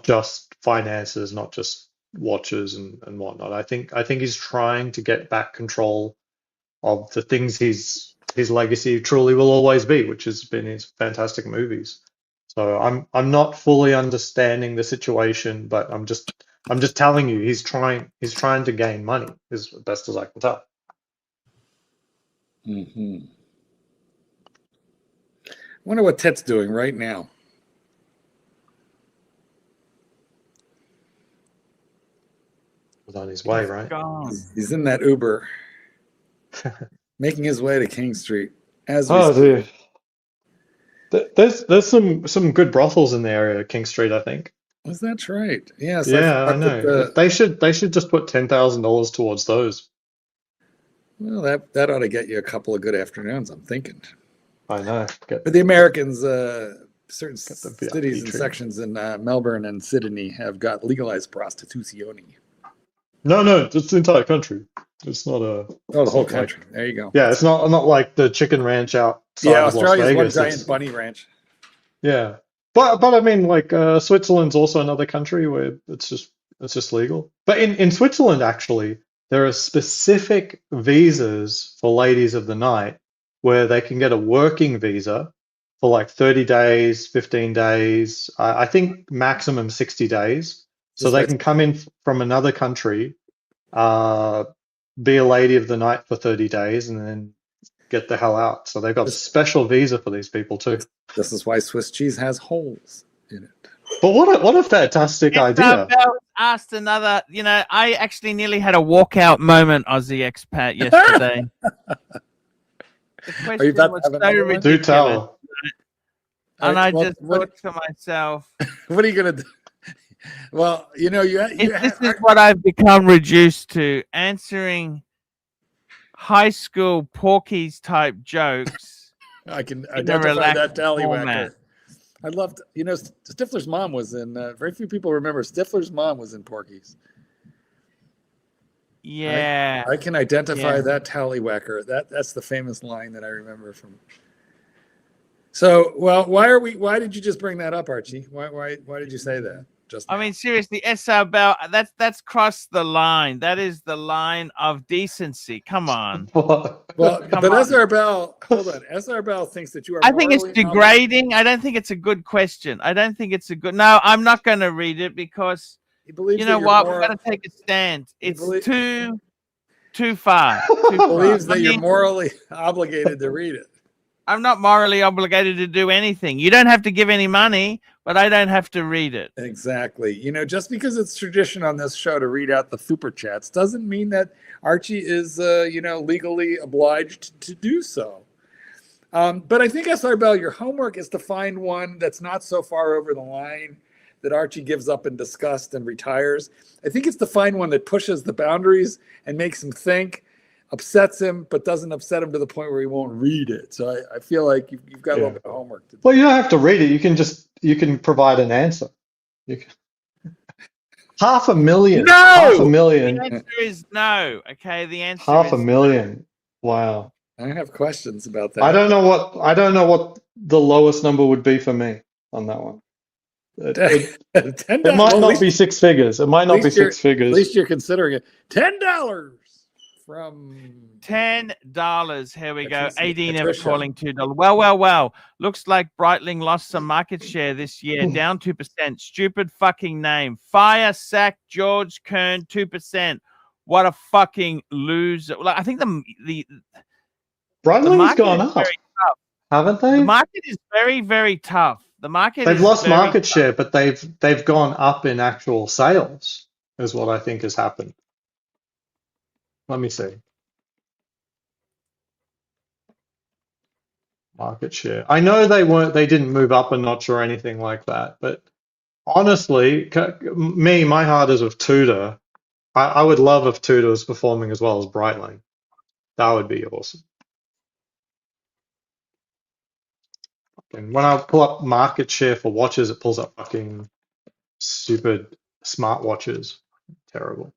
just finances, not just watches and whatnot. I think he's trying to get back control of the things his legacy truly will always be, which has been his fantastic movies. So I'm not fully understanding the situation, but I'm just telling you he's trying to gain money as best as I can tell. Mm-hmm. I wonder what Ted's doing right now. Was on his way, right? He's in that Uber, making his way to King Street. As we dude. There's some good brothels in the area of King Street, I think. Was that right? Yes. Yeah, I know. They should just put $10,000 towards those. Well, that ought to get you a couple of good afternoons, I'm thinking. I know. But the Americans, certain VIP cities and treatment. sections in Melbourne and Sydney have got legalized prostitution. No, it's the entire country. It's not a. Oh, the whole country. There you go. Yeah, it's not like the chicken ranch outside of Las Australia's one Vegas. giant bunny ranch. Yeah, but I mean, like Switzerland's also another country where it's just legal. But in Switzerland, actually, there are specific visas for ladies of the night where they can get a working visa for like 30 days, 15 days, I think maximum 60 days. So they can come in from another country, be a lady of the night for 30 days, and then get the hell out. So they've got a special visa for these people too. This is why Swiss cheese has holes in it. But what a fantastic idea! Asked another. You know, I actually nearly had a walkout moment, Aussie expat, yesterday. The question was so ridiculous. Do tell. And I just thought to myself, "What are you gonna do?" Well, you know, this is what I've become reduced to: answering high school Porky's type jokes. I can identify that tallywhacker. I loved, Stifler's mom was in. Very few people remember Stifler's mom was in Porky's. Yeah, I can identify that tallywhacker. That's the famous line that I remember from. So, well, why did you just bring that up, Archie? Why did you say that? I mean, seriously, SR Bell, that's crossed the line. That is the line of decency. Come on. Well, but SR Bell, hold on. SR Bell thinks that you are. I think it's degrading. I don't think it's a good question. I don't think it's a good. No, I'm not going to read it because you know what? We're going to take a stand. It's too far. He believes that you're morally obligated to read it. I'm not morally obligated to do anything. You don't have to give any money, but I don't have to read it. Exactly. Just because it's tradition on this show to read out the super chats doesn't mean that Archie is, legally obliged to do so. But I think, SR Bell, your homework is to find one that's not so far over the line that Archie gives up in disgust and retires. I think it's to find one that pushes the boundaries and makes him think, upsets him, but doesn't upset him to the point where he won't read it. So I feel like you've got a little bit of homework to do. Well, you don't have to read it. You can provide an answer. $500,000. No! $500,000. The answer is no. Okay, the answer Half is a million. Wow. I have questions about that. I don't know what the lowest number would be for me on that one. It $10. might Well, not be six figures. It might not be six At figures. least you're considering it. $10 from $10. Here we go. Patricia. 18 ever calling $2. Well. Looks like Breitling lost some market share this year, down 2%. Stupid fucking name. Fire sack George Kern 2%. What a fucking loser. Like, I think the Breitling's gone up, haven't they? The market is very, very tough. The market They've lost market tough. share, but they've gone up in actual sales, is what I think has happened. Let me see. Market share. I know they didn't move up a notch or anything like that, but honestly, my heart is with Tudor. I would love if Tudor was performing as well as Breitling. That would be awesome. And when I pull up market share for watches, it pulls up fucking stupid smartwatches. Terrible.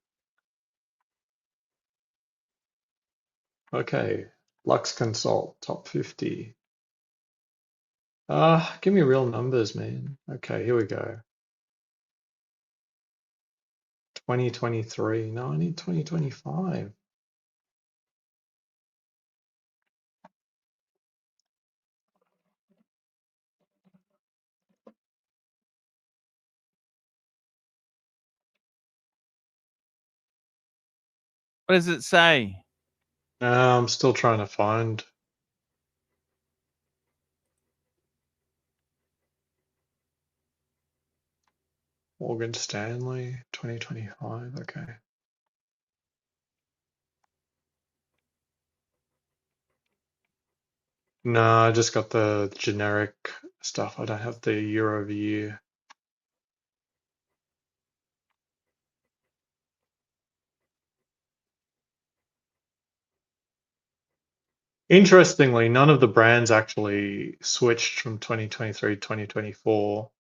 Okay, Lux Consult, top 50. Give me real numbers, man. Okay, here we go. 2023. No, I need 2025. What does it say? I'm still trying to find. Morgan Stanley, 2025. Okay. No, I just got the generic stuff. I don't have the year over year. Interestingly, none of the brands actually switched from 2023 to 2024.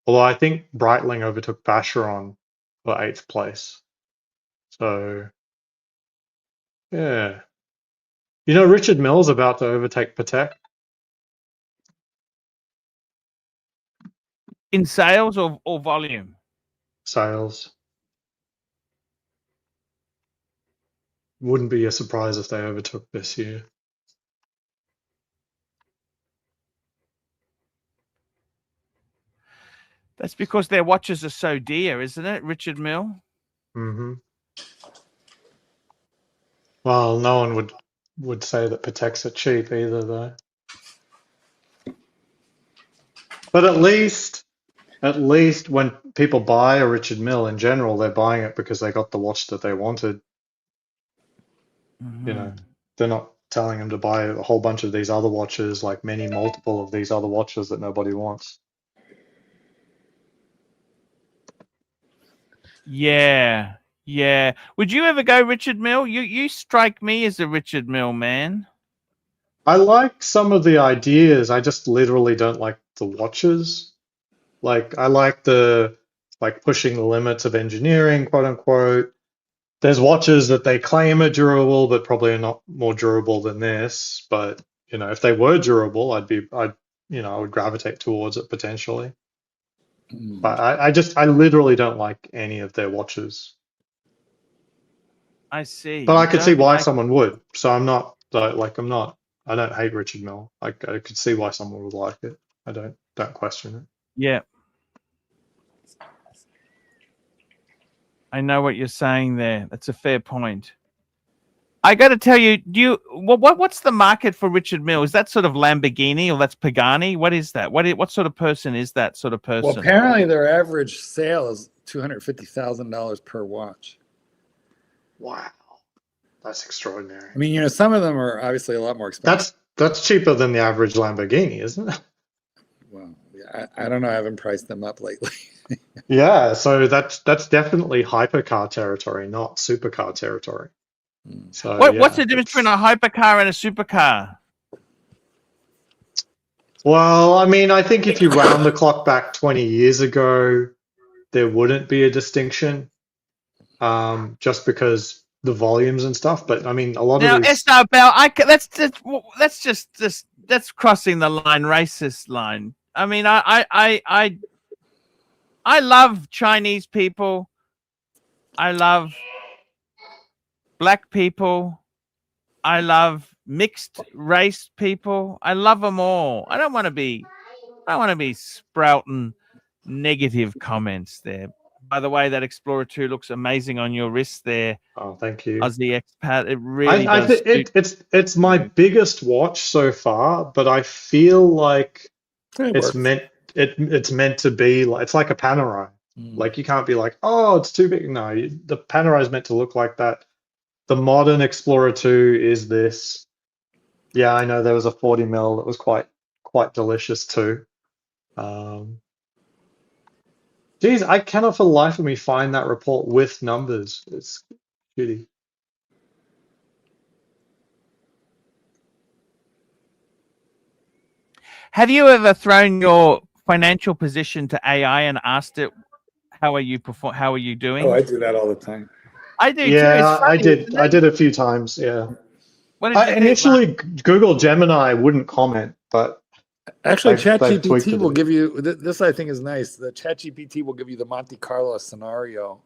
Although I think Breitling overtook Vacheron for 8th place. So, yeah. You know, Richard Mill's about to overtake Patek. In sales or volume? Sales. Wouldn't be a surprise if they overtook this year. That's because their watches are so dear, isn't it, Richard Mill? Mm-hmm. Well, no one would say that Pateks are cheap either, though. But at least when people buy a Richard Mill in general, they're buying it because they got the watch that they wanted. Mm-hmm. You know, they're not telling them to buy a whole bunch of these other watches, like multiple of these other watches that nobody wants. Yeah. Would you ever go Richard Mill? You strike me as a Richard Mill man. I like some of the ideas. I just literally don't like the watches. Like, I like pushing the limits of engineering, quote unquote. There's watches that they claim are durable, but probably are not more durable than this. But, you know, if they were durable, I would gravitate towards it potentially. But I literally don't like any of their watches. I see. But I could see why someone would. So I don't hate Richard Mill. I could see why someone would like it. I don't question it. Yeah. I know what you're saying there. That's a fair point. I got to tell you, what's the market for Richard Mill? Is that sort of Lamborghini or that's Pagani? What is that? What sort of person is that sort of person? Well, apparently their average sale is $250,000 per watch. Wow, that's extraordinary. I mean, you know, some of them are obviously a lot more expensive. That's cheaper than the average Lamborghini, isn't it? Well, I don't know. I haven't priced them up lately. Yeah, so that's definitely hypercar territory, not supercar territory. So what's the difference between a hypercar and a supercar? Well, I mean, I think if you round the clock back 20 years ago, there wouldn't be a distinction, just because the volumes and stuff. But I mean, a lot Now, of these. Esther Bell, that's just that's crossing the line, racist line. I mean, I love Chinese people. I love black people. I love mixed race people. I love them all. I don't want to be sprouting negative comments there. By the way, that Explorer 2 looks amazing on your wrist there, Oh, thank you. Aussie expat. It really I does. think it's my biggest watch so far, but I feel like it's meant to be like, it's like a Panerai. Like you can't be like, oh, it's too big. No, the Panerai is meant to look like that. The modern Explorer 2 is this. Yeah, I know there was a 40 mil that was quite delicious too. Geez, I cannot for the life of me find that report with numbers. It's shitty. Have you ever thrown your financial position to AI and asked it, how are you doing? Oh, I do that all the time. I do too. Yeah, It's funny, I did a few times. Yeah. What did you think, Initially, Mark? Google Gemini wouldn't comment, but Actually, they've tweaked ChatGPT it. will give you this. I think is nice. The ChatGPT will give you the Monte Carlo scenario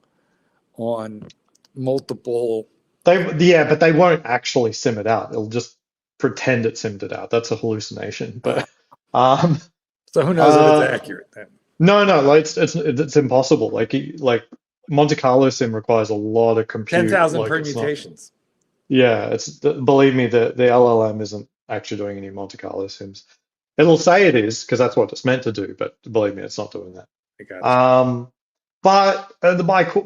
on multiple. But they won't actually sim it out. It'll just pretend it simmed it out. That's a hallucination. But so who knows if it's accurate then? No, like it's impossible. Like Monte Carlo sim requires a lot of compute. 10,000 like, permutations. Believe me, the LLM isn't actually doing any Monte Carlo sims. It'll say it is because that's what it's meant to do, but believe me, it's not doing that. I got you. But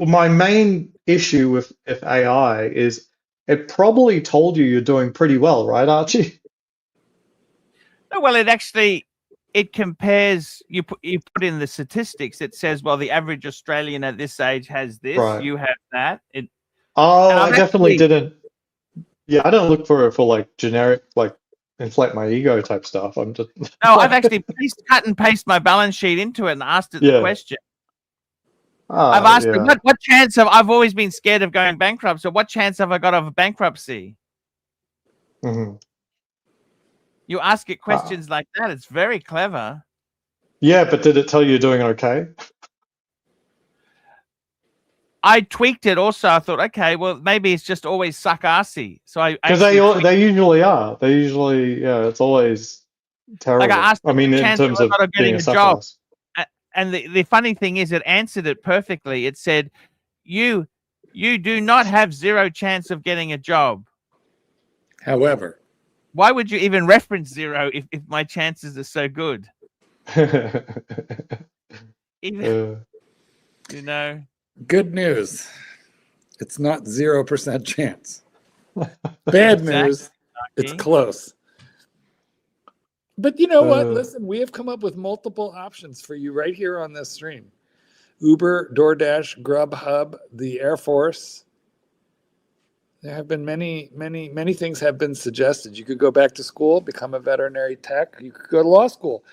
my main issue with AI is it probably told you're doing pretty well, right, Archie? No, well, it compares. You put in the statistics. It says, well, the average Australian at this age has this. Right. You have that. I definitely didn't. Yeah, I don't look for like generic, like inflate my ego type stuff. I'm just no. I've actually cut and paste my balance sheet into it and asked it the question. I've asked it, what chance have I've always been scared of going bankrupt. So what chance have I got of bankruptcy? Mm-hmm. You ask it questions like that. It's very clever. Yeah, but did it tell you you're doing okay? I tweaked it also. I thought, okay, well, maybe it's just always suck arsey. So because they usually are. They usually, it's always terrible. Like I asked in terms of getting being a job. ass. And the funny thing is, it answered it perfectly. It said, you do not have 0 chance of getting a job. However, why would you even reference 0 if my chances are so good? Even, Good news. It's not 0% chance. Bad news. It's close. But you know what? Listen, we have come up with multiple options for you right here on this stream. Uber, DoorDash, Grubhub, the Air Force. There have been many things have been suggested. You could go back to school, become a veterinary tech. You could go to law school.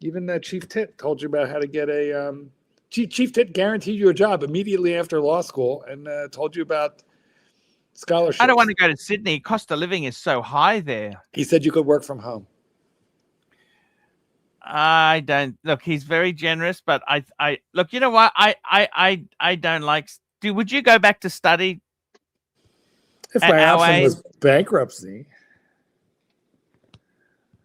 Even Chief Tit told you about how to get a Chief Tit guaranteed you a job immediately after law school and told you about scholarships. I don't want to go to Sydney. Cost of living is so high there. He said you could work from home. I don't look. He's very generous, but I look. You know what? I don't like. Would you go back to study? If my option was bankruptcy.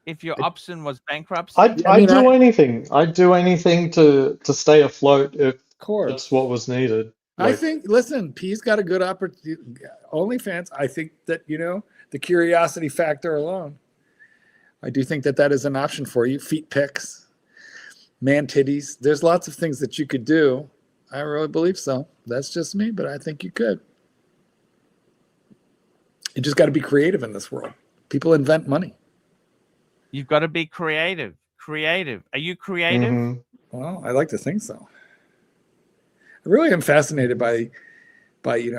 If your option was bankruptcy, I'd do anything. I'd do anything to stay afloat if that's what was needed. I think. Listen, P's got a good opportunity. OnlyFans. I think that the curiosity factor alone. I do think that is an option for you. Feet pics, man titties. There's lots of things that you could do. I really believe so. That's just me, but I think you could. You just got to be creative in this world. People invent money. You've got to be creative. Creative. Are you creative? Mm-hmm. Well, I like to think so. I really am fascinated by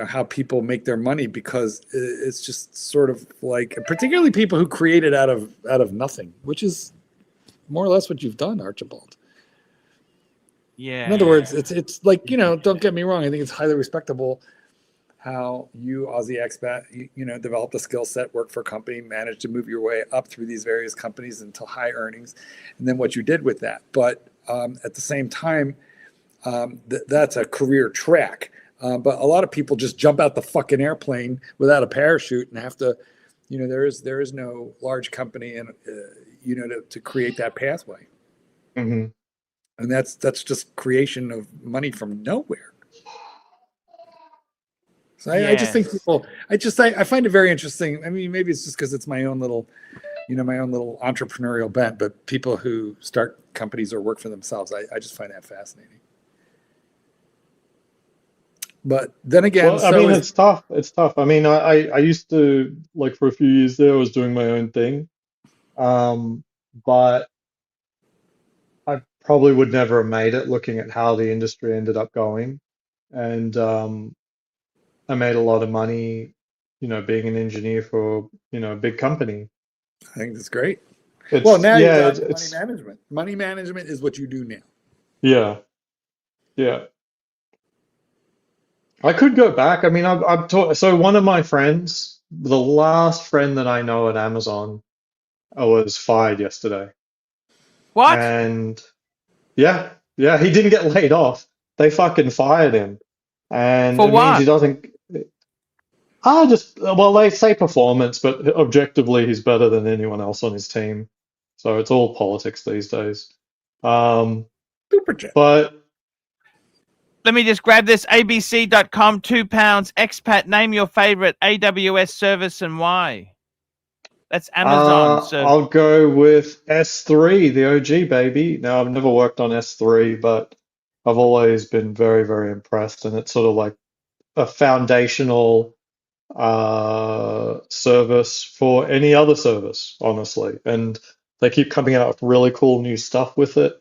how people make their money because it's just sort of like, particularly people who create it out of nothing, which is more or less what you've done, Archibald. Yeah. In other words, it's like, don't get me wrong. I think it's highly respectable how you, Aussie expat, you know, developed a skill set, worked for a company, managed to move your way up through these various companies until high earnings, and then what you did with that. But at the same time, that's a career track. But a lot of people just jump out the fucking airplane without a parachute and have to, you know, there is no large company and you know, to create that pathway. Mm-hmm. And that's just creation of money from nowhere. So I just think people, I find it very interesting. I mean, maybe it's just because it's my own little, you know, my own little entrepreneurial bent, but people who start companies or work for themselves, I just find that fascinating. But then again, well, I mean, it's tough. It's tough. I mean, I used to, like, for a few years there, I was doing my own thing. But I probably would never have made it looking at how the industry ended up going. And I made a lot of money, you know, being an engineer for, you know, a big company. I think that's great. It's, well, now yeah, you're down to money management. Money management is what you do now. Yeah. Yeah. I could go back. I mean, I've taught, so one of my friends, the last friend that I know at Amazon, was fired yesterday. What? And yeah, he didn't get laid off. They fucking fired him. And For it what? means he doesn't, well, they say performance, but objectively he's better than anyone else on his team. So it's all politics these days. Super chat. But Let me just grab this. ABC.com, £2. Expat, name your favorite AWS service and why. That's Amazon service. I'll go with S3, the OG, baby. Now, I've never worked on S3, but I've always been very, very impressed. And it's sort of like a foundational service for any other service, honestly. And they keep coming out with really cool new stuff with it.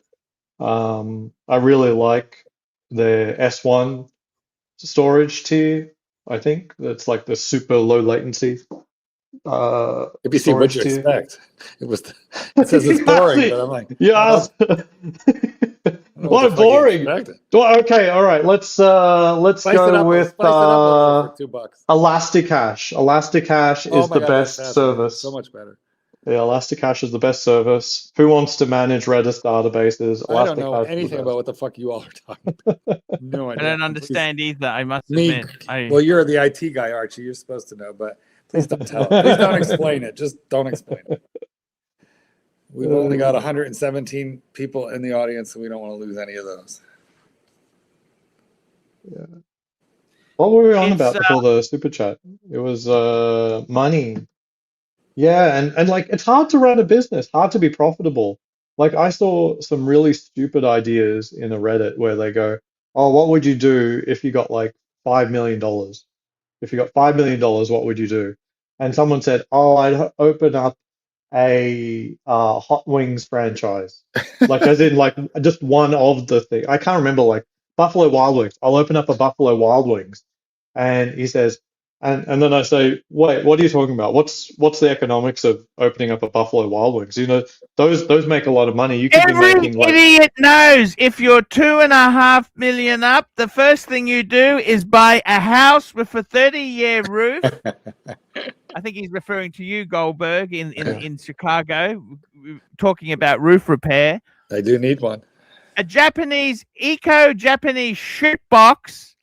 I really like their S1 storage tier, I think. That's like the super low latency. If you see what you expect, it says it's boring, but I'm like, yeah. What boring. Okay, all right. Let's go with Elasticache. Elasticache is the best service. So much better. Yeah, Elasticache is the best service. Who wants to manage Redis databases? I don't know anything about what the fuck you all are talking about. No idea. I don't understand either, I must admit. Well, you're the IT guy, Archie. You're supposed to know, but please don't tell. Please don't explain it. Just don't explain it. We've only got 117 people in the audience, so we don't want to lose any of those. Yeah. What were we on about before the super chat? It was money. Yeah, and like it's hard to run a business, hard to be profitable. Like I saw some really stupid ideas in a Reddit where they go, "Oh, what would you do if you got like $5 million? If you got $5 million, what would you do?" And someone said, "Oh, I'd open up a Hot Wings franchise." Like as in like just one of the thing. I can't remember, like Buffalo Wild Wings. I'll open up a Buffalo Wild Wings. And he says, and then I say, wait, what are you talking about? What's the economics of opening up a Buffalo Wild Wings? You know, those make a lot of money. You could be making like, idiot knows if you're $2.5 million up, the first thing you do is buy a house with a 30-year roof. I think he's referring to you, Goldberg, in Chicago, talking about roof repair. I do need one. A Japanese Japanese shit box,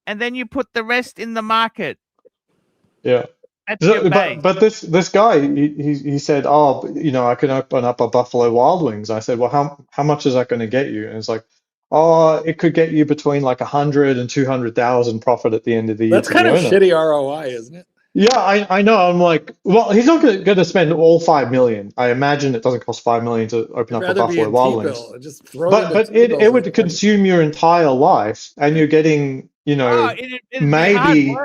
and then you put the rest in the market. Yeah. That's your base. But this guy, he said, "Oh, you know, I can open up a Buffalo Wild Wings." I said, "Well, how much is that going to get you?" And it's like, "Oh, it could get you between like 100 and 200,000 profit at the end of the year." That's kind of shitty ROI, isn't it? Yeah, I know. I'm like, well, he's not going to spend all 5 million. I imagine it doesn't cost 5 million to open up a Buffalo Wild Wings. Just but it would consume your entire life, and you're getting, you know, maybe.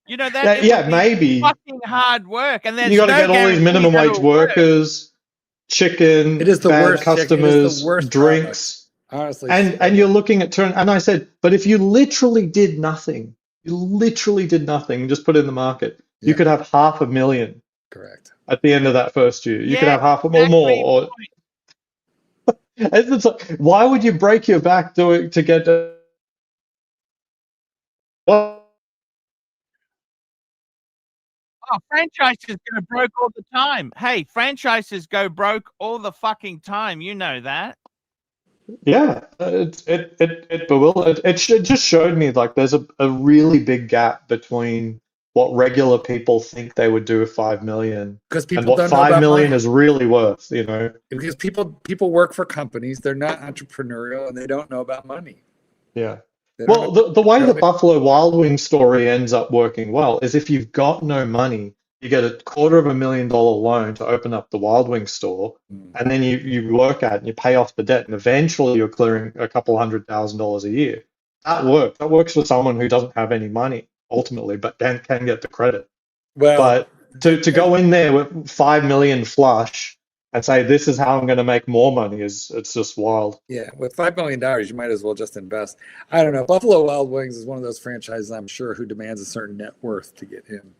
You know that. Maybe. Fucking hard work, and then you got to get all these minimum wage workers, chicken, it is the bad worst customers, drinks, honestly. And you're looking at and I said, but if you literally did nothing, just put it in the market, you could have 500,000. Correct. At the end of that first year, you could have half or more. Or it's like, why would you break your back to get? Oh, franchises go broke all the time. Hey, franchises go broke all the fucking time. You know that. Yeah, it just showed me like there's a really big gap between what regular people think they would do with 5 million Because and people what don't know 5 about million money. is really worth, you know? Because people work for companies, they're not entrepreneurial, and they don't know about money. Yeah. They don't Well, know. the way the Buffalo Wild Wings story ends up working well is if you've got no money, you get a $250,000 loan to open up the Wild Wings store, and then you work at it and you pay off the debt, and eventually you're clearing a couple $100,000 a year. That works. That works for someone who doesn't have any money ultimately, but then can get the credit. Well, But to go in there with 5 million flush and say this is how I'm going to make more money it's just wild. yeah, with $5 million, you might as well just invest. I don't know. Buffalo Wild Wings is one of those franchises, I'm sure, who demands a certain net worth to get in.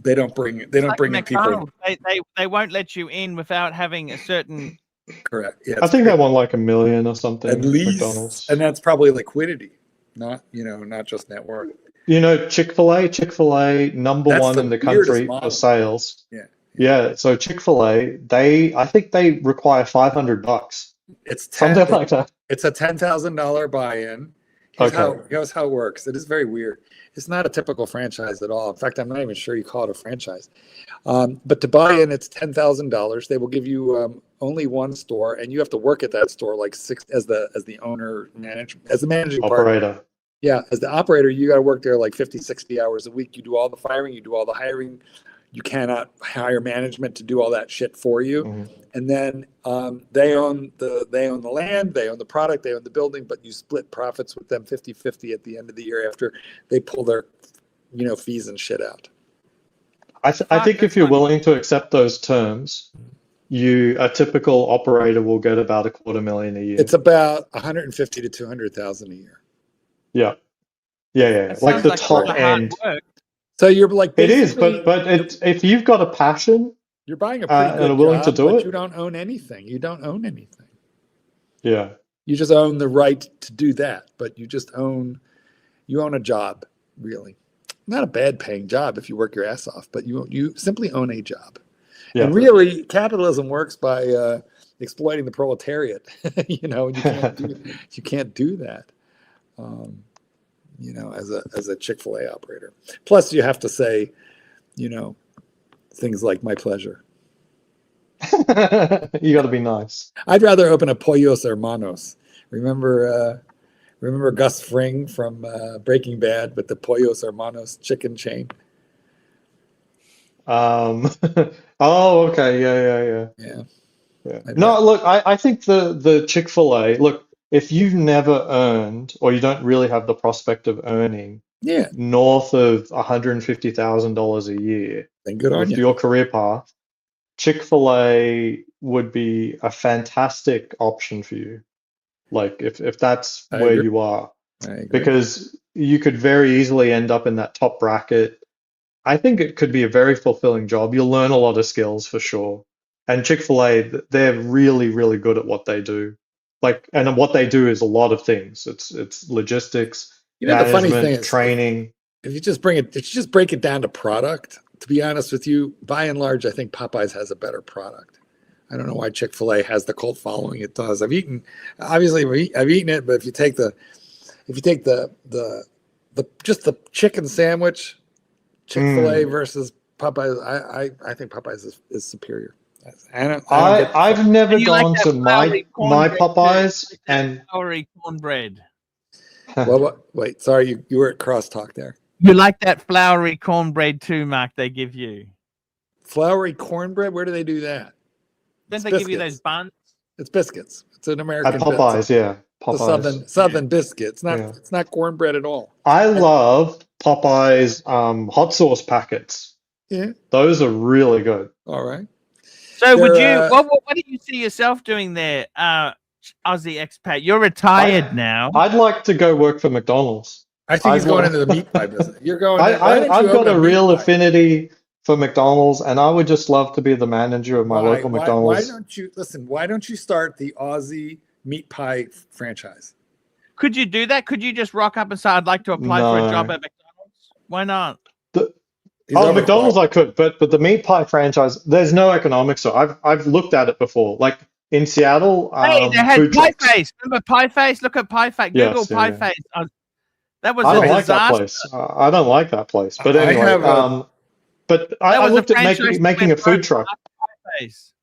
They don't bring in people. McDonald's. They won't let you in without having a certain. Correct. Yeah, I think they want like $1 million or something. at least, McDonald's. and that's probably liquidity, not just net worth. You know, Chick-fil-A, number That's one the in the weirdest country model. for sales. Yeah. Yeah, so Chick-fil-A, I think they require $500. It's Something like that. It's a $10,000 buy-in. Here's how it works. It is very weird. It's not a typical franchise at all. In fact, I'm not even sure you call it a franchise. But to buy in, it's $10,000. They will give you only one store, and you have to work at that store like six as the owner, as the managing Operator. partner. Yeah, as the operator, you got to work there like 50, 60 hours a week. You do all the firing, you do all the hiring. You cannot hire management to do all that shit for you. Mm-hmm. And then they own the land, they own the product, they own the building, but you split profits with them 50-50 at the end of the year after they pull their fees and shit out. I think if you're willing to accept those terms, a typical operator will get about $250,000 a year. It's about $150,000 to $200,000 a year. Yeah. Like the top end. So you're like, it is, but if you've got a passion, you're buying a pretty good and are willing job, to do but it, you don't own anything. You don't own anything. Yeah. You just own the right to do that, but you own a job, really. Not a bad paying job if you work your ass off, but you simply own a job. Yeah. And really, capitalism works by exploiting the proletariat. You can't do that. As a Chick-fil-A operator. Plus, you have to say, things like my pleasure. You got to be nice. I'd rather open a Pollos Hermanos. Remember Gus Fring from Breaking Bad with the Pollos Hermanos chicken chain? Oh, okay. Yeah. No, look, I think the Chick-fil-A, look, if you've never earned or you don't really have the prospect of earning north of $150,000 a year with your career path, Chick-fil-A would be a fantastic option for you. Like if that's where you are, because you could very easily end up in that top bracket. I think it could be a very fulfilling job. You'll learn a lot of skills for sure. And Chick-fil-A, they're really, really good at what they do. And what they do is a lot of things. It's logistics, management, the funny thing is, training. If you just break it down to product, to be honest with you, by and large, I think Popeyes has a better product. I don't know why Chick-fil-A has the cult following it does. I've eaten it, but if you take the just the chicken sandwich, Chick-fil-A versus Popeyes, I think Popeyes is superior. I've never gone to my Popeyes and floury cornbread. Well, wait, sorry, you were at crosstalk there. You like that floury cornbread too, Mark? They give you floury cornbread. Where do they do that? Don't they give you those buns? It's biscuits. It's an American at Popeyes, yeah. Popeyes. The southern biscuit. It's not cornbread at all. I love Popeyes hot sauce packets. Yeah, those are really good. All right. So would you? What do you see yourself doing there, Aussie expat? You're retired now. I'd like to go work for McDonald's. I think he's going into the meat pie business. You're going. I've got a real affinity for McDonald's, and I would just love to be the manager of my local McDonald's. Why don't you start the Aussie meat pie franchise? Could you do that? Could you just rock up and say, "I'd like to apply for a job at McDonald's"? Why not? Oh, McDonald's I could, but the meat pie franchise, there's no economics. So I've looked at it before. Like in Seattle, Hey, they had food Pie trucks. Face. Remember Pie Face? Look at Pie Face. Google Yes, yeah, Pie yeah. Face. That was I a don't like that disaster. place. I don't like that place. But I anyway, have a- but That I was a looked at franchise that making a went food broke. truck. Pie Face.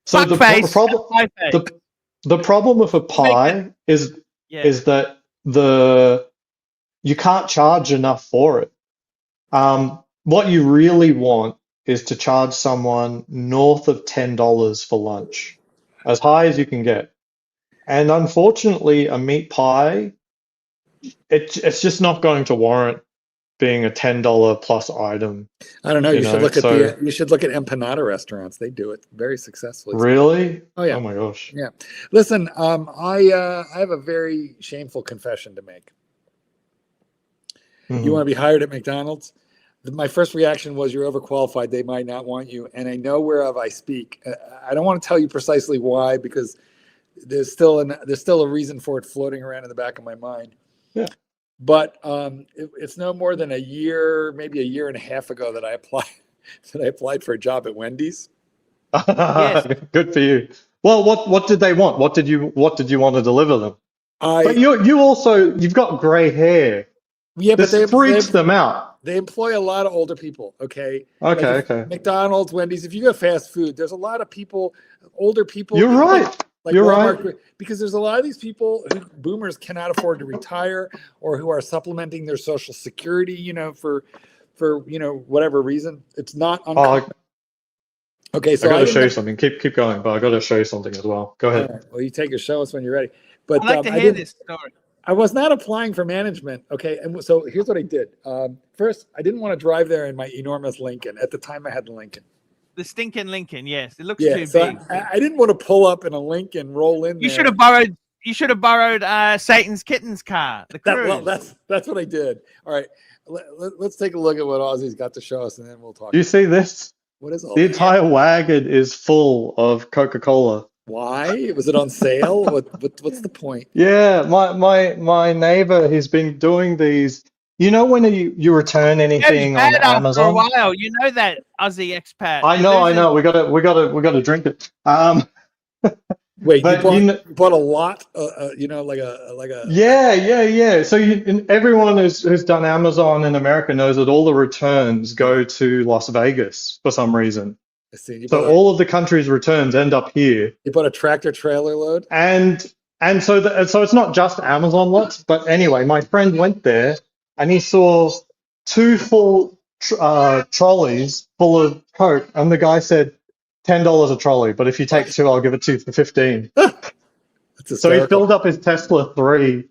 So Fuck the face. problem Pie Face. the problem with a pie is that you can't charge enough for it. What you really want is to charge someone north of $10 for lunch, as high as you can get. And unfortunately, a meat pie, it's just not going to warrant being a $10 plus item. I don't know. You should look at so you should look at empanada restaurants. They do it very successfully. really. Oh yeah. Oh my gosh. Yeah. Listen, I have a very shameful confession to make. You want to be hired at McDonald's? My first reaction was you're overqualified. They might not want you. And I know whereof I speak. I don't want to tell you precisely why, because there's still a reason for it floating around in the back of my mind. Yeah. But it's no more than a year, maybe a year and a half ago that I applied for a job at Wendy's. Yes. Good for you. Well, what did they want? What did you want to deliver them? But you've got gray hair. Yeah, but this freaks them out. They employ a lot of older people. Okay. Okay. McDonald's, Wendy's. If you go fast food, there's a lot of people, older people. You're right. You're Walmart, right. Because there's a lot of these people who boomers cannot afford to retire, or who are supplementing their Social Security, for whatever reason. It's not uncommon. Okay, so I got to show you something. Keep going, but I got to show you something as well. Go ahead. Right. Well, you take a show us when you're ready. But I'd like to hear this story. I was not applying for management. Okay. And so here's what I did. First, I didn't want to drive there in my enormous Lincoln. At the time I had the Lincoln. The stinking Lincoln, yes. It looks too big. I didn't want to pull up in a Lincoln, roll in You there. should have borrowed Satan's Kitten's car. The Cruise. That's what I did. All right. Let's take a look at what Aussie's got to show us, and then we'll talk. Do you see this? What is all the that? entire wagon is full of Coca-Cola. Why? Was it on sale? What's the point? Yeah, my neighbor, he's been doing these. You know when you return anything on Amazon? For a while, you know that Aussie expat. I know. We gotta drink it. Wait, but you bought a lot. Like a. Yeah. So everyone who's done Amazon in America knows that all the returns go to Las Vegas for some reason. I see. So all of the country's returns end up here. You bought a tractor trailer load, and so it's not just Amazon lots, but anyway, my friend went there and he saw 2 full trolleys full of Coke, and the guy said $10 a trolley, but if you take 2, I'll give it to you for 15. So he filled up his Tesla 3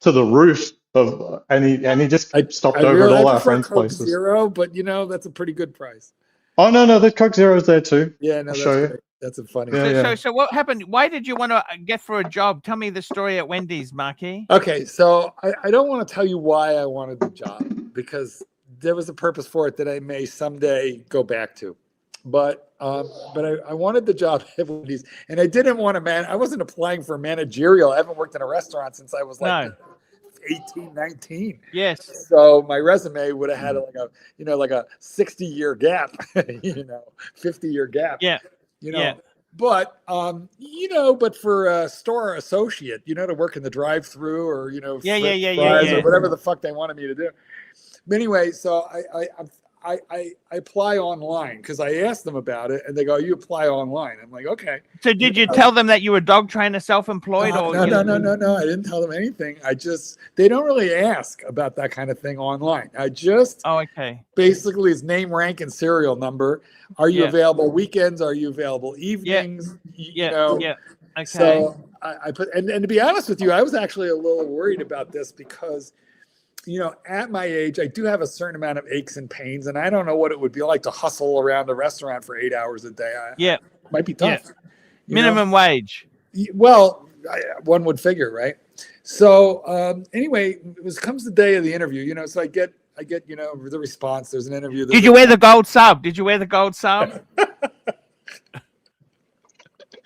to the roof and he just stopped over at all our friends' Coke places. Zero, but that's a pretty good price. Oh no, the Coke Zero's there too. Yeah, no, I'll show you. That's a funny. Yeah, So what happened? Why did you want to get for a job? Tell me the story at Wendy's, Marky. Okay, so I don't want to tell you why I wanted the job, because there was a purpose for it that I may someday go back to. But I wanted the job at Wendy's, and I didn't want to I wasn't applying for managerial. I haven't worked in a restaurant since I was 18, 19. Yes. So my resume would have had like a 60-year gap, 50-year gap. Yeah. But but for a store associate, to work in the drive-through or or whatever the fuck they wanted me to do. But anyway, so I apply online because I asked them about it, and they go, "You apply online." I'm like, "Okay." So did you tell them that you were dog trainer, self-employed, or no? I didn't tell them anything. They don't really ask about that kind of thing online. Basically, it's name, rank, and serial number. Are you available weekends? Are you available evenings? Okay. So I put, and to be honest with you, I was actually a little worried about this because, at my age, I do have a certain amount of aches and pains, and I don't know what it would be like to hustle around a restaurant for 8 hours a day. It might be tough. Yeah. Minimum wage. Well, one would figure, right? So anyway, it comes the day of the interview, so I get the response. There's an interview. Did you wear the gold sub?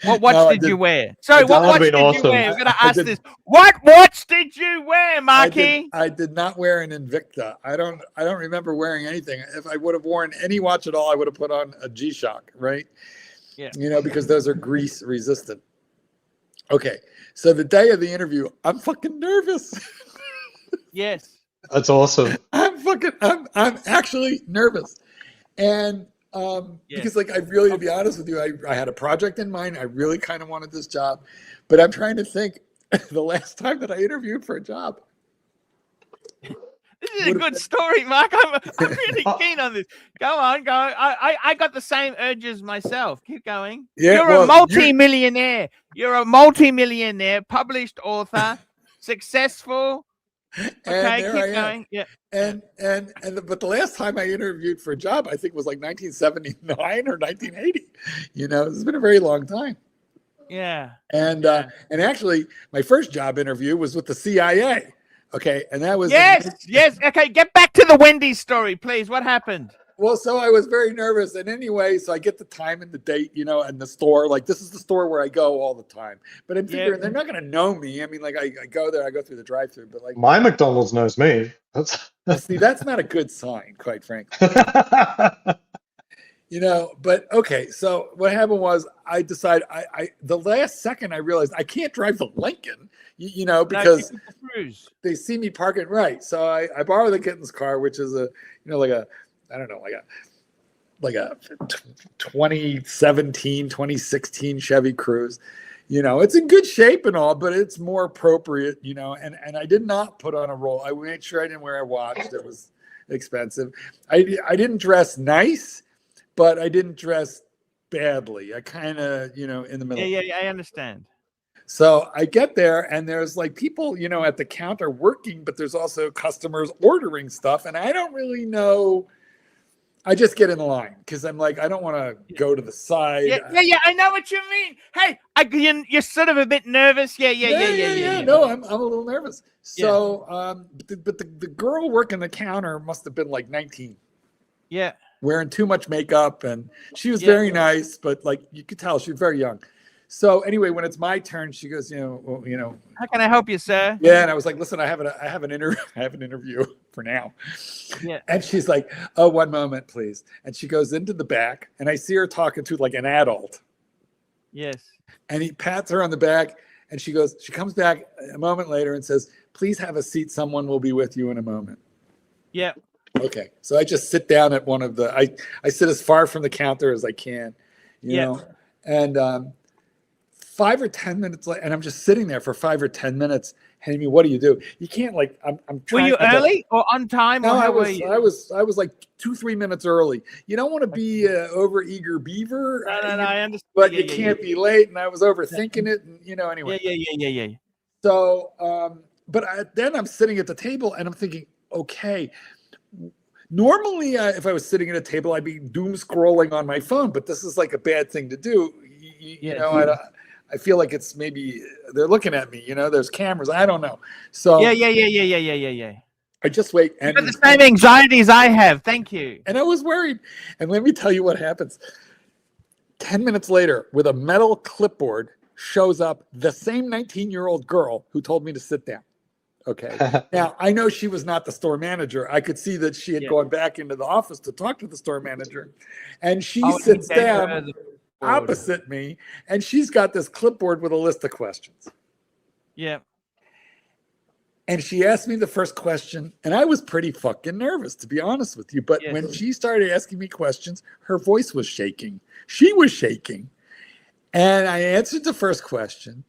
What watch No, I did you didn't. wear? Sorry, That what would've watch been did you awesome. wear? I'm gonna I ask did- this. What watch did you wear, Marky? I did not wear an Invicta. I don't remember wearing anything. If I would have worn any watch at all, I would have put on a G-Shock, right? Yeah. You know, because those are grease resistant. Okay, so the day of the interview, I'm fucking nervous. Yes. That's awesome. I'm actually nervous. And Yes. because like I really, to be honest with you, I had a project in mind. I really kind of wanted this job, but I'm trying to think the last time that I interviewed for a job. This is a good story, Mark. I'm really keen on this. Go on, go. I got the same urges myself. Keep going. Yeah, You're well, a multi-millionaire. You're a multi-millionaire, published author, successful. Okay, there keep I am. going. Yeah. But the last time I interviewed for a job, I think was like 1979 or 1980. You know, it's been a very long time. Yeah. And actually, my first job interview was with the CIA. Okay, and that was yes. Okay, get back to the Wendy's story, please. What happened? Well, so I was very nervous, and anyway, so I get the time and the date, you know, and the store. Like, this is the store where I go all the time. But I'm figuring they're not going to know me. I mean, like, I go there, I go through the drive-through, but like, My McDonald's knows me. see, that's not a good sign, quite frankly. You know, but okay. So what happened was I decided the last second I realized I can't drive the Lincoln, you know, because they see me parking right. So I borrow the kitten's car, which is like a 2017, 2016 Chevy Cruze. You know, it's in good shape and all, but it's more appropriate, you know, and I did not put on a roll. I made sure I didn't wear a watch that was expensive. I didn't dress nice, but I didn't dress badly. I kind of, you know, in the middle. Yeah, I understand. So I get there and there's like people, you know, at the counter working, but there's also customers ordering stuff. And I don't really know. I just get in the line because I'm like, I don't want to go to the side. Yeah. I know what you mean. Hey, you're sort of a bit nervous. Yeah. No, I'm a little nervous. So, but the girl working the counter must have been like 19. Yeah. Wearing too much makeup, and she was very nice, but like you could tell she was very young. So anyway, when it's my turn, she goes, how can I help you, sir? Yeah, and I was like, listen, I have an interview for now. Yeah. And she's like, oh, one moment, please. And she goes into the back, and I see her talking to like an adult. Yes. And he pats her on the back, and she comes back a moment later and says, please have a seat. Someone will be with you in a moment. Yeah. Okay, so I just sit down at one of the. I sit as far from the counter as I can, you know, and 5 or 10 minutes later, and I'm just sitting there for 5 or 10 minutes. And I mean, what do? You can't like. I'm trying. Were you early or on time? No, or how were you? I was like 2-3 minutes early. You don't want to be over eager beaver. No, I understand. But you can't be late, and I was overthinking it, and anyway. Yeah. So, but then I'm sitting at the table, and I'm thinking, okay. Normally, if I was sitting at a table, I'd be doom scrolling on my phone, but this is like a bad thing to do. You know, I feel like it's maybe they're looking at me. You know, there's cameras. I don't know. So Yeah. I just wait. And the same anxieties I have. Thank you. And I was worried. And let me tell you what happens. 10 minutes later, with a metal clipboard, shows up the same 19-year-old girl who told me to sit down. Okay. Now, I know she was not the store manager. I could see that she had gone back into the office to talk to the store manager. And she sits down opposite me, and she's got this clipboard with a list of questions. Yeah. And she asked me the first question, and I was pretty fucking nervous, to be honest with you. But when she started asking me questions, her voice was shaking. She was shaking. And I answered the first question.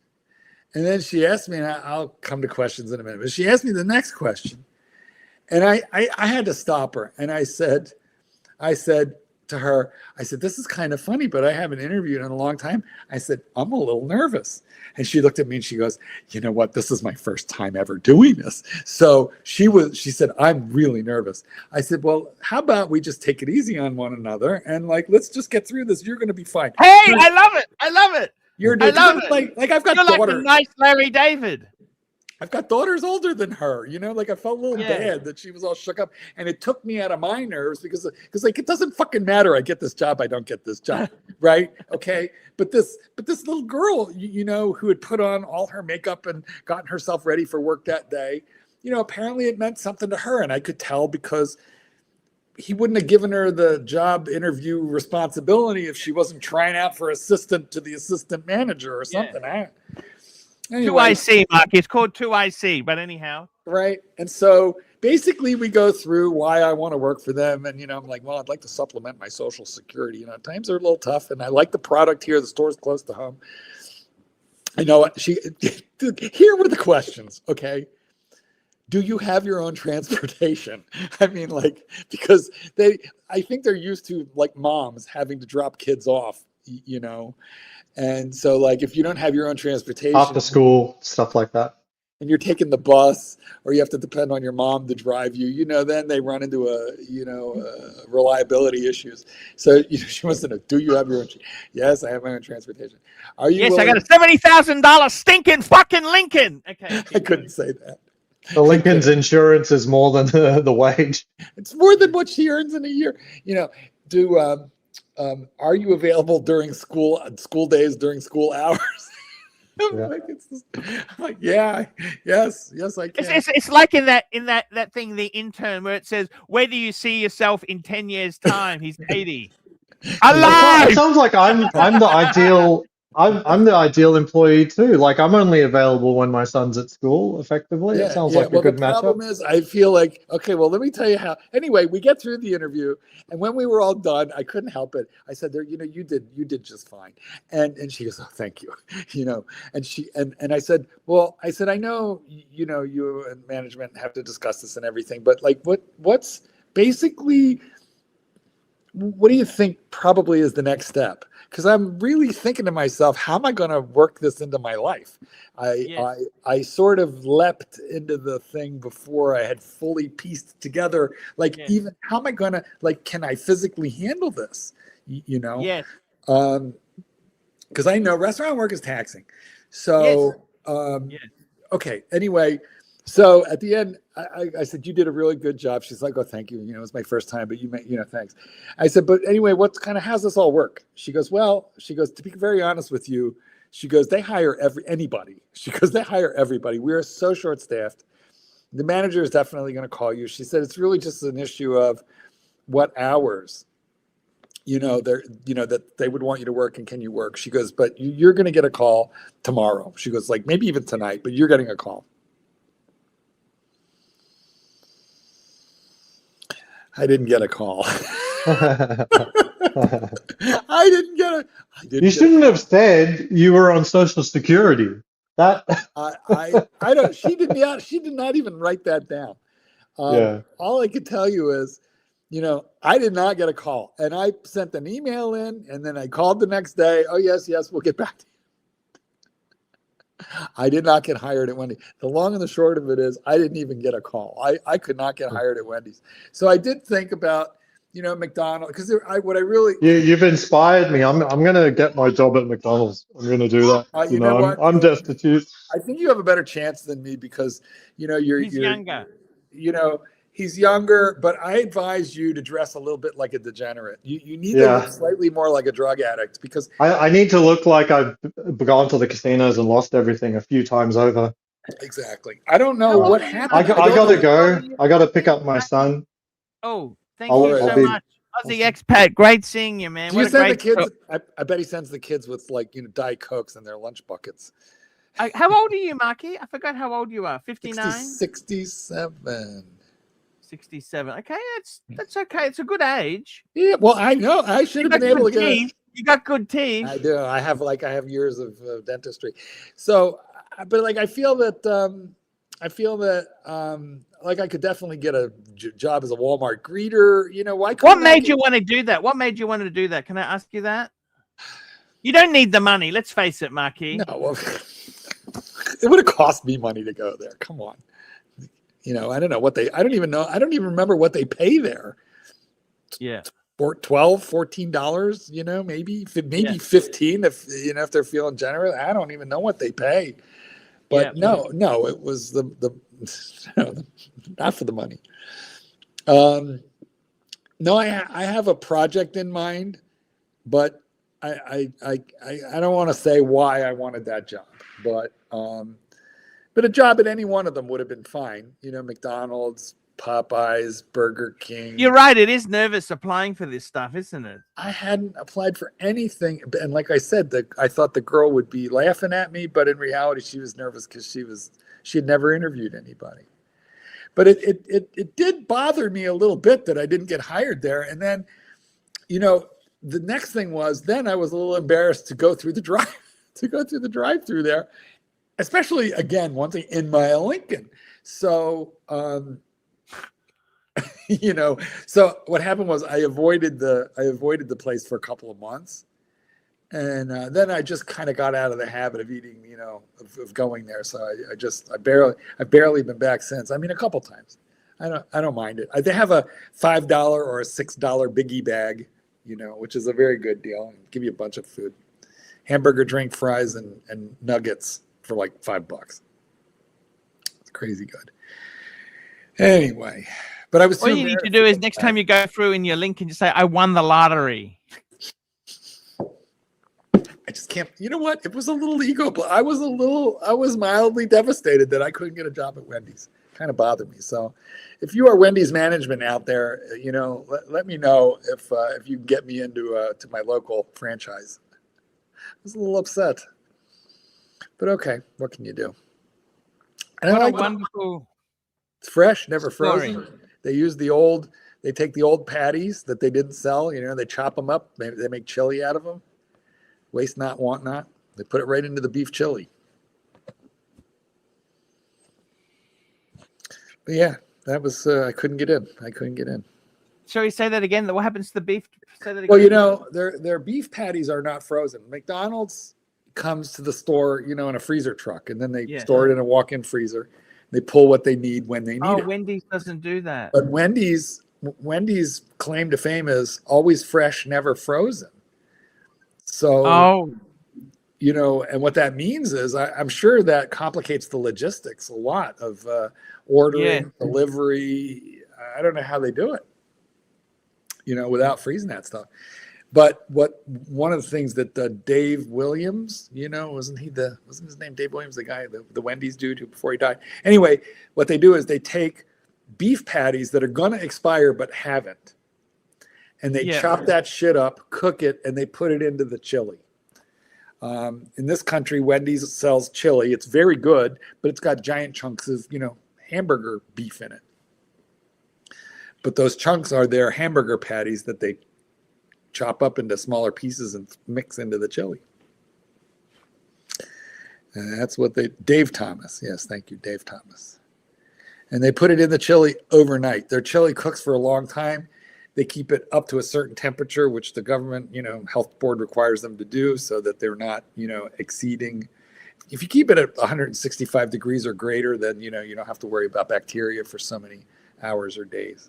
And then she asked me, and I'll come to questions in a minute, but she asked me the next question. And I had to stop her. And I said to her, this is kind of funny, but I haven't interviewed in a long time. I said, I'm a little nervous. And she looked at me and she goes, you know what? This is my first time ever doing this. So she said, I'm really nervous. I said, well, how about we just take it easy on one another and like, let's just get through this. You're going to be fine. Hey, I love it. I love it. Like I've got You're daughter. like a nice Larry David. I've got daughters older than her, you know, like I felt a little bad that she was all shook up, and it took me out of my nerves because like, it doesn't fucking matter. I get this job, I don't get this job. Right. Okay. But this little girl, you know, who had put on all her makeup and gotten herself ready for work that day, you know, apparently it meant something to her. And I could tell because he wouldn't have given her the job interview responsibility if she wasn't trying out for assistant to the assistant manager or something. Anyway, 2IC, Mark. It's called 2IC, but anyhow. Right. And so basically we go through why I want to work for them. And, you know, I'm like, well, I'd like to supplement my Social Security. You know, times are a little tough and I like the product here. The store's close to home. I know what here were the questions. Okay. Do you have your own transportation? I mean, like, because I think they're used to like moms having to drop kids off, you know? And so like, if you don't have your own transportation after school, stuff like that, and you're taking the bus or you have to depend on your mom to drive you, you know, then they run into reliability issues. So she wants to know, do you have your own? Yes, I have my own transportation. Are you? Yes, I got a $70,000 stinking fucking Lincoln. Okay. I couldn't say that. The Lincoln's insurance is more than the wage. It's more than what she earns in a year. You know, are you available during school days, during school hours? Yes, I can. It's like in that thing, The Intern, where it says, where do you see yourself in 10 years' time? He's 80. Alive! It sounds like I'm the ideal. I'm the ideal employee too. Like I'm only available when my son's at school. Effectively, it sounds like a good matchup. The problem is, I feel like well, let me tell you how. Anyway, we get through the interview, and when we were all done, I couldn't help it. I said, "There, you know, you did just fine." And she goes, "Oh, thank you," you know. And she and I said, "Well, I know, you know, you and management have to discuss this and everything, but like, what's basically, what do you think probably is the next step?" Because I'm really thinking to myself, how am I going to work this into my life? I sort of leapt into the thing before I had fully pieced together. Like, even how am I going to, like, can I physically handle this? You know? Yes. Because I know restaurant work is taxing. So, okay. Anyway, so at the end, I said, you did a really good job. She's like, oh, thank you. You know, it's my first time, but thanks. I said, but anyway, how's this all work? She goes, to be very honest with you, she goes, they hire anybody. She goes, they hire everybody. We are so short-staffed. The manager is definitely going to call you. She said, it's really just an issue of what hours, that they would want you to work and can you work? She goes, but you're going to get a call tomorrow. She goes, like, maybe even tonight, but you're getting a call. I didn't get a call. You shouldn't have said you were on Social Security. That I don't. She did not even write that down. All I could tell you is, I did not get a call, and I sent an email in, and then I called the next day. Oh yes, we'll get back to you. I did not get hired at Wendy's. The long and the short of it is, I didn't even get a call. I could not get hired at Wendy's. So I did think about, McDonald's, because you've inspired me. I'm gonna get my job at McDonald's. I'm gonna do that. I'm destitute. I think you have a better chance than me because you're younger. He's younger, but I advise you to dress a little bit like a degenerate. You need to look slightly more like a drug addict because I need to look like I've gone to the casinos and lost everything a few times over. Exactly. I don't know what happened. I gotta go. I gotta pick up my son. Oh, thank you so much. Aussie expat, great seeing you, man. Do you send the kids? I bet he sends the kids with Diet Cokes in their lunch buckets. How old are you, Marky? I forgot how old you are. 59? 67. 67. Okay, that's okay. It's a good age. Yeah, well, I know. I should have been able to get it. You got good teeth. I do. I have years of dentistry. So, but I feel that I could definitely get a job as a Walmart greeter. What made you want to do that? What made you want to do that? Can I ask you that? You don't need the money. Let's face it, Marky. No, well, it would have cost me money to go there. Come on. I don't know what I don't even know. I don't even remember what they pay there. Yeah. $12, $14, maybe 15 if they're feeling generous. I don't even know what they pay. But no, it was the not for the money. No, I have a project in mind, but I don't want to say why I wanted that job, but a job at any one of them would have been fine. You know, McDonald's, Popeyes, Burger King. You're right. It is nervous applying for this stuff, isn't it? I hadn't applied for anything, and like I said, I thought the girl would be laughing at me, but in reality, she was nervous because she had never interviewed anybody. But it did bother me a little bit that I didn't get hired there. And then, you know, the next thing was then I was a little embarrassed to go through the drive-through there, especially again one thing in my Lincoln. So you know, so what happened was I avoided the place for a couple of months. And then I just kind of got out of the habit of eating, you know, of going there. So I've barely been back since. I mean, a couple times. I don't mind it. They have a $5 or a $6 biggie bag, you know, which is a very good deal. Give you a bunch of food, hamburger, drink, fries, and nuggets for like $5. It's crazy good. Anyway, but I was. All you need to do is next time you go through in your link and just say, "I won the lottery." I just can't. You know what? It was a little ego. I was mildly devastated that I couldn't get a job at Wendy's. Kind of bothered me. So, if you are Wendy's management out there, you know, let me know if you can get me into to my local franchise. I was a little upset, but okay, what can you do? And What a wonderful. It's fresh, never frozen. Sorry. They take the old patties that they didn't sell. You know, they chop them up. They make chili out of them. Waste not, want not. They put it right into the beef chili. But yeah, that was, I couldn't get in. Shall we say that again? What happens to the beef? Say that again. Well, you know, their beef patties are not frozen. McDonald's comes to the store, you know, in a freezer truck, and then they store it in a walk-in freezer. They pull what they need when they need it. Oh, Wendy's doesn't do that. But Wendy's claim to fame is always fresh, never frozen. So, you know, and what that means is I'm sure that complicates the logistics a lot of ordering, delivery. I don't know how they do it, you know, without freezing that stuff. But one of the things that Dave Williams, you know, wasn't his name Dave Williams, the guy, the Wendy's dude who before he died. Anyway, what they do is they take beef patties that are going to expire but haven't. And they chop that shit up, cook it, and they put it into the chili. In this country, Wendy's sells chili. It's very good, but it's got giant chunks of, you know, hamburger beef in it. But those chunks are their hamburger patties that they chop up into smaller pieces and mix into the chili. And that's what Dave Thomas. Yes, thank you, Dave Thomas. And they put it in the chili overnight. Their chili cooks for a long time. They keep it up to a certain temperature, which the government, you know, health board requires them to do so that they're not, you know, exceeding. If you keep it at 165 degrees or greater, then, you know, you don't have to worry about bacteria for so many hours or days.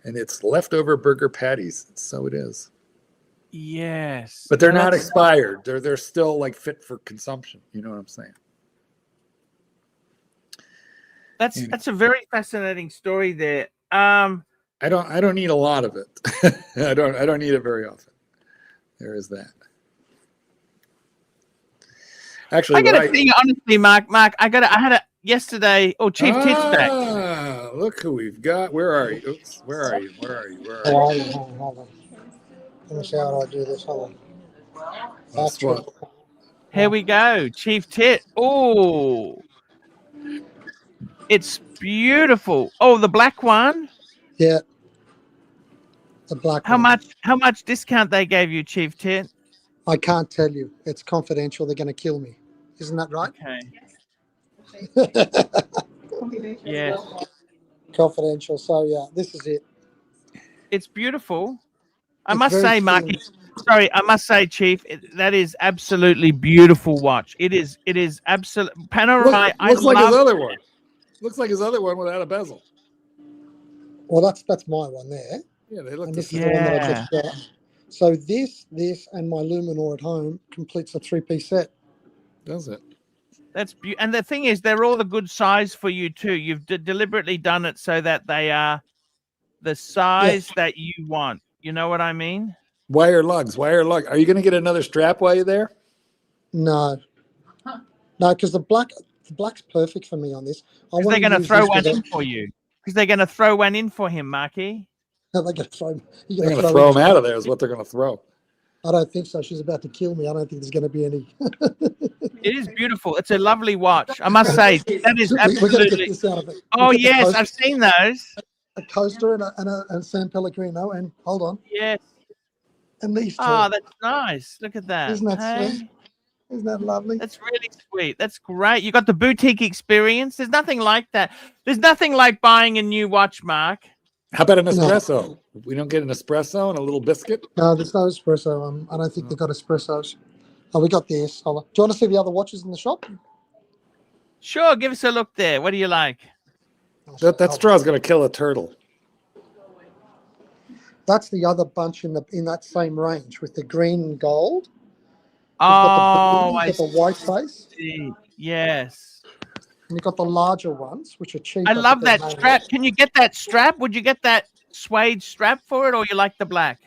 And it's leftover burger patties. So it is. Yes. But they're not expired. They're still like fit for consumption. You know what I'm saying? That's a very fascinating story there. I don't need a lot of it. I don't need it very often. There is that. Actually, I gotta tell you honestly, Mark, I had a yesterday. Oh, Chief Tit's back. Look who we've got. Where are you? Oops, where are you? Hold on. Let me see how I do this. Hold on. Here we go, Chief Tit. Oh, it's beautiful. Oh, the black one. Yeah. The black one. How much discount they gave you, Chief Tit? I can't tell you. It's confidential. They're going to kill me. Isn't that right? Okay. Yeah. Confidential. So yeah, this is it. It's beautiful. I must say, Mark. Sorry, I must say, Chief, that is absolutely beautiful watch. It is absolute panorama. Looks like his other one. Looks like his other one without a bezel. Well, that's my one there. Yeah, they look and the this same. is the one that I just got. So this, and my Luminor at home completes a 3-piece set. Does it? That's and the thing is, they're all the good size for you too. You've deliberately done it so that they are the size that you want. You know what I mean? Wire lugs, wire lug. Are you going to get another strap while you're there? No, no, because the black's perfect for me on this. Because they're going to throw one in for you. Because they're going to throw one in for him, Marky. They're going to throw. They're going to throw him out of there. Is what they're going to throw. I don't think so. She's about to kill me. I don't think there's going to be any. It is beautiful. It's a lovely watch. I must say that is absolutely. We're going to get this out of it. Oh yes, I've seen those. A coaster and San Pellegrino, and hold on. Yes. And these two. Oh, that's nice. Look at that. Isn't that sweet? Isn't that lovely? That's really sweet. That's great. You got the boutique experience. There's nothing like that. There's nothing like buying a new watch, Mark. How about an espresso? No. We don't get an espresso and a little biscuit? No, there's no espresso. I don't think they've got espressos. Oh, we got this. Do you want to see the other watches in the shop? Sure. Give us a look there. What do you like? That straw is going to kill a turtle. That's the other bunch in that same range with the green and gold. Oh, I see. The white face. Yes. And you've got the larger ones, which are cheaper. I love that strap. Can you get that strap? Would you get that suede strap for it, or you like the black?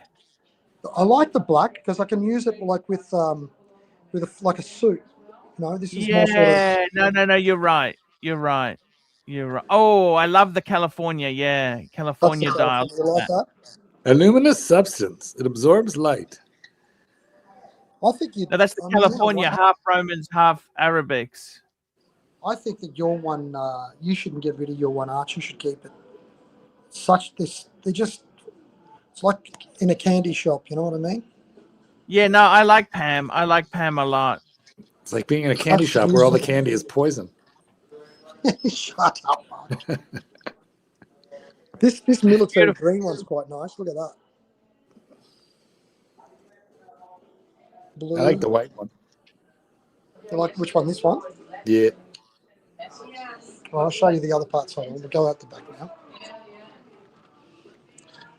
I like the black because I can use it like with like a suit. No, this is more sort of... No. You're right. Oh, I love the California. Yeah, California dial. You like that? A luminous substance. It absorbs light. I think you. No, that's the California, half Romans, half Arabics. I think that your one, you shouldn't get rid of your one, Archie. You should keep it. It's like in a candy shop. You know what I mean? Yeah, no, I like Pam. I like Pam a lot. It's like being in a candy shop where all the candy is poison. Shut up, Mark. This military green one's quite nice. Look at that. Blue. I like the white one. You like which one? This one? Yeah. Well, I'll show you the other parts. So we'll go out the back now.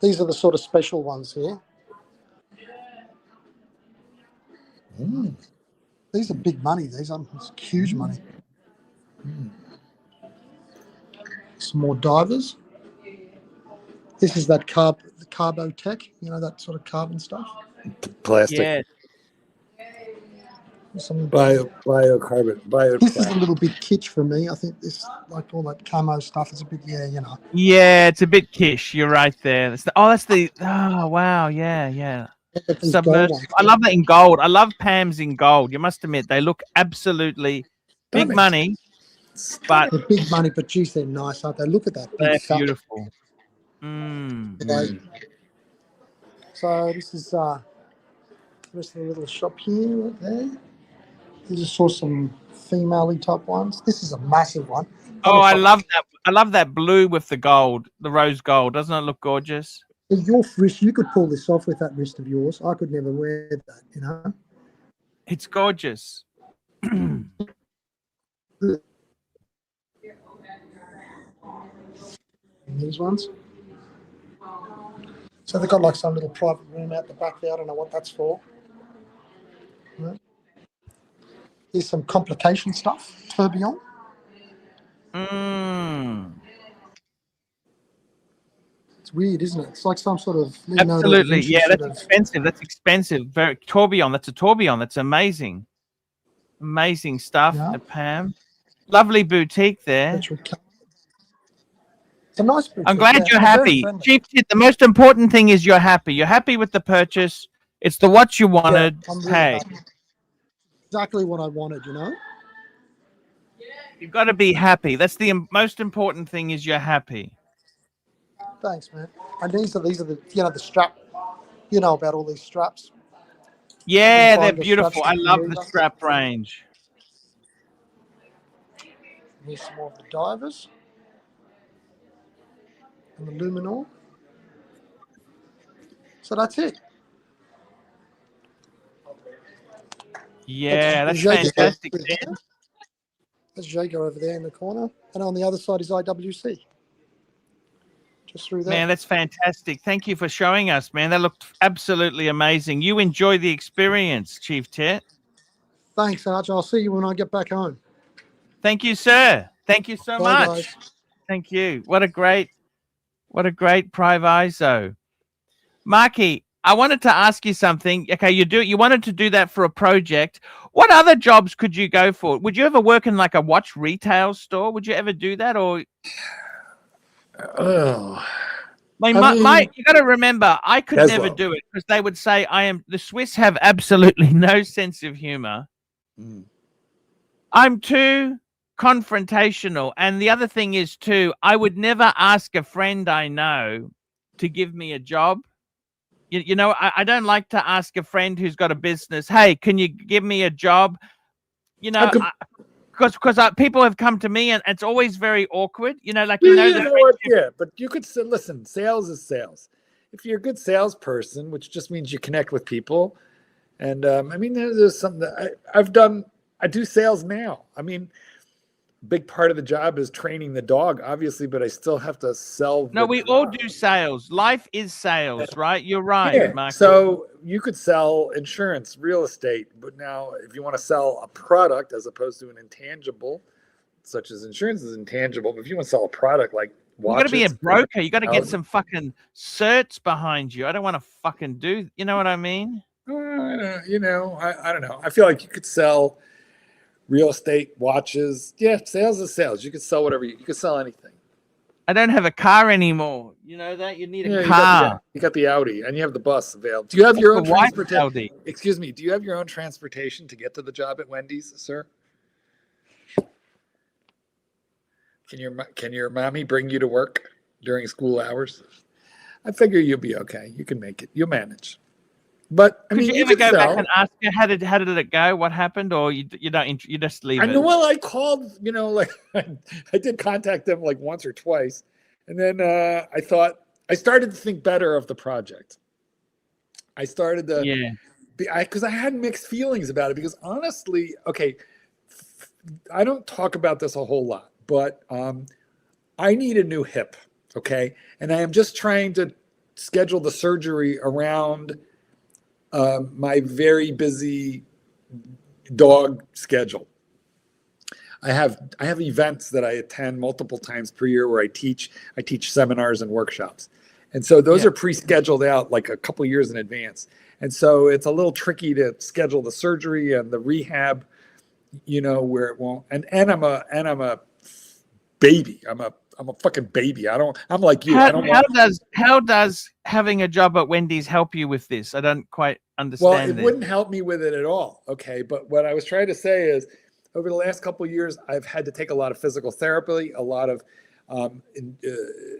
These are the sort of special ones here. These are big money. These are huge money. Some more divers. This is that carbo tech, you know, that sort of carbon stuff. Plastic. Yeah. Some biocarbon. This is a little bit kitsch for me. I think this, like all that camo stuff, is a bit, you know. Yeah, it's a bit kitsch. You're right there. Oh, wow. Yeah. Submersible. I love that in gold. I love Pam's in gold. You must admit, they look absolutely big money. But they're big money, but geez, they're nice, aren't they? Look at that. They're beautiful. So this is the rest of the little shop here, right there. You just saw some female-y type ones. This is a massive one. Oh, I love that. I love that blue with the gold, the rose gold. Doesn't it look gorgeous? Your wrist, you could pull this off with that wrist of yours. I could never wear that, you know. It's gorgeous. These ones. So they've got like some little private room out the back there. I don't know what that's for. Here's some complication stuff. Tourbillon. It's weird, isn't it? It's like some sort of... Absolutely. Yeah, that's expensive. That's expensive. Very tourbillon. That's a tourbillon. That's amazing. Amazing stuff at Pam. Lovely boutique there. It's a nice boutique. I'm glad you're happy. Chief, the most important thing is you're happy. You're happy with the purchase. It's the what you wanted. Hey. Exactly what I wanted, you know? You've got to be happy. That's the most important thing is you're happy. Thanks, man. And these are the, you know, the strap. You know about all these straps. Yeah, they're beautiful. I love the strap range. Here's some more of the divers. And the luminol. So that's it. Yeah, that's fantastic. There's Jago over there in the corner. And on the other side is IWC. Just through there. Man, that's fantastic. Thank you for showing us, man. That looked absolutely amazing. You enjoy the experience, Chief Tet. Thanks, Arch. I'll see you when I get back home. Thank you, sir. Thank you so Bye, much. guys. Thank you. What a great proviso. Marky, I wanted to ask you something. Okay, you wanted to do that for a project. What other jobs could you go for? Would you ever work in like a watch retail store? Would you ever do that? Or Oh, you got to remember, I could never Tesla. do it because they would say the Swiss have absolutely no sense of humor. Mm. I'm too confrontational. And the other thing is too, I would never ask a friend I know to give me a job. You know, I don't like to ask a friend who's got a business, hey, can you give me a job? You know, because people have come to me and it's always very awkward. You know, like, Yeah, but you could say, listen, sales is sales. If you're a good salesperson, which just means you connect with people. And I mean, there's something that I've done. I do sales now. I mean, big part of the job is training the dog, obviously, but I still have to sell. No, we all do sales. Life is sales, right? You're right, Yeah. Mark. So you could sell insurance, real estate, but now if you want to sell a product as opposed to an intangible, such as insurance is intangible, but if you want to sell a product like watches, you got to be a broker. You got to get some fucking certs behind you. I don't want to fucking do. You know what I mean? I don't know. I feel like you could sell real estate, watches. Yeah, sales is sales. You could sell whatever. You could sell anything. I don't have a car anymore. You know that? You need a car. You got the Audi and you have the bus available. Do you have your own transportation? Excuse me. Do you have your own transportation to get to the job at Wendy's, sir? Can your mommy bring you to work during school hours? I figure you'll be okay. You can make it. You'll manage. But I mean, you ever go back and ask her how did it go? What happened, or you don't? You just leave it. Well, I called. You know, like I did contact them like once or twice, and then I started to think better of the project. I started to because I had mixed feelings about it. Because honestly, okay, I don't talk about this a whole lot, but I need a new hip. Okay, and I am just trying to schedule the surgery around my very busy dog schedule. I have events that I attend multiple times per year where I teach seminars and workshops. And so those are pre-scheduled out like a couple of years in advance. And so it's a little tricky to schedule the surgery and the rehab, you know, where it won't. And I'm a baby. I'm a fucking baby. I'm like you. How does having a job at Wendy's help you with this? I don't quite understand. Well, it wouldn't help me with it at all. Okay. But what I was trying to say is over the last couple of years, I've had to take a lot of physical therapy, a lot of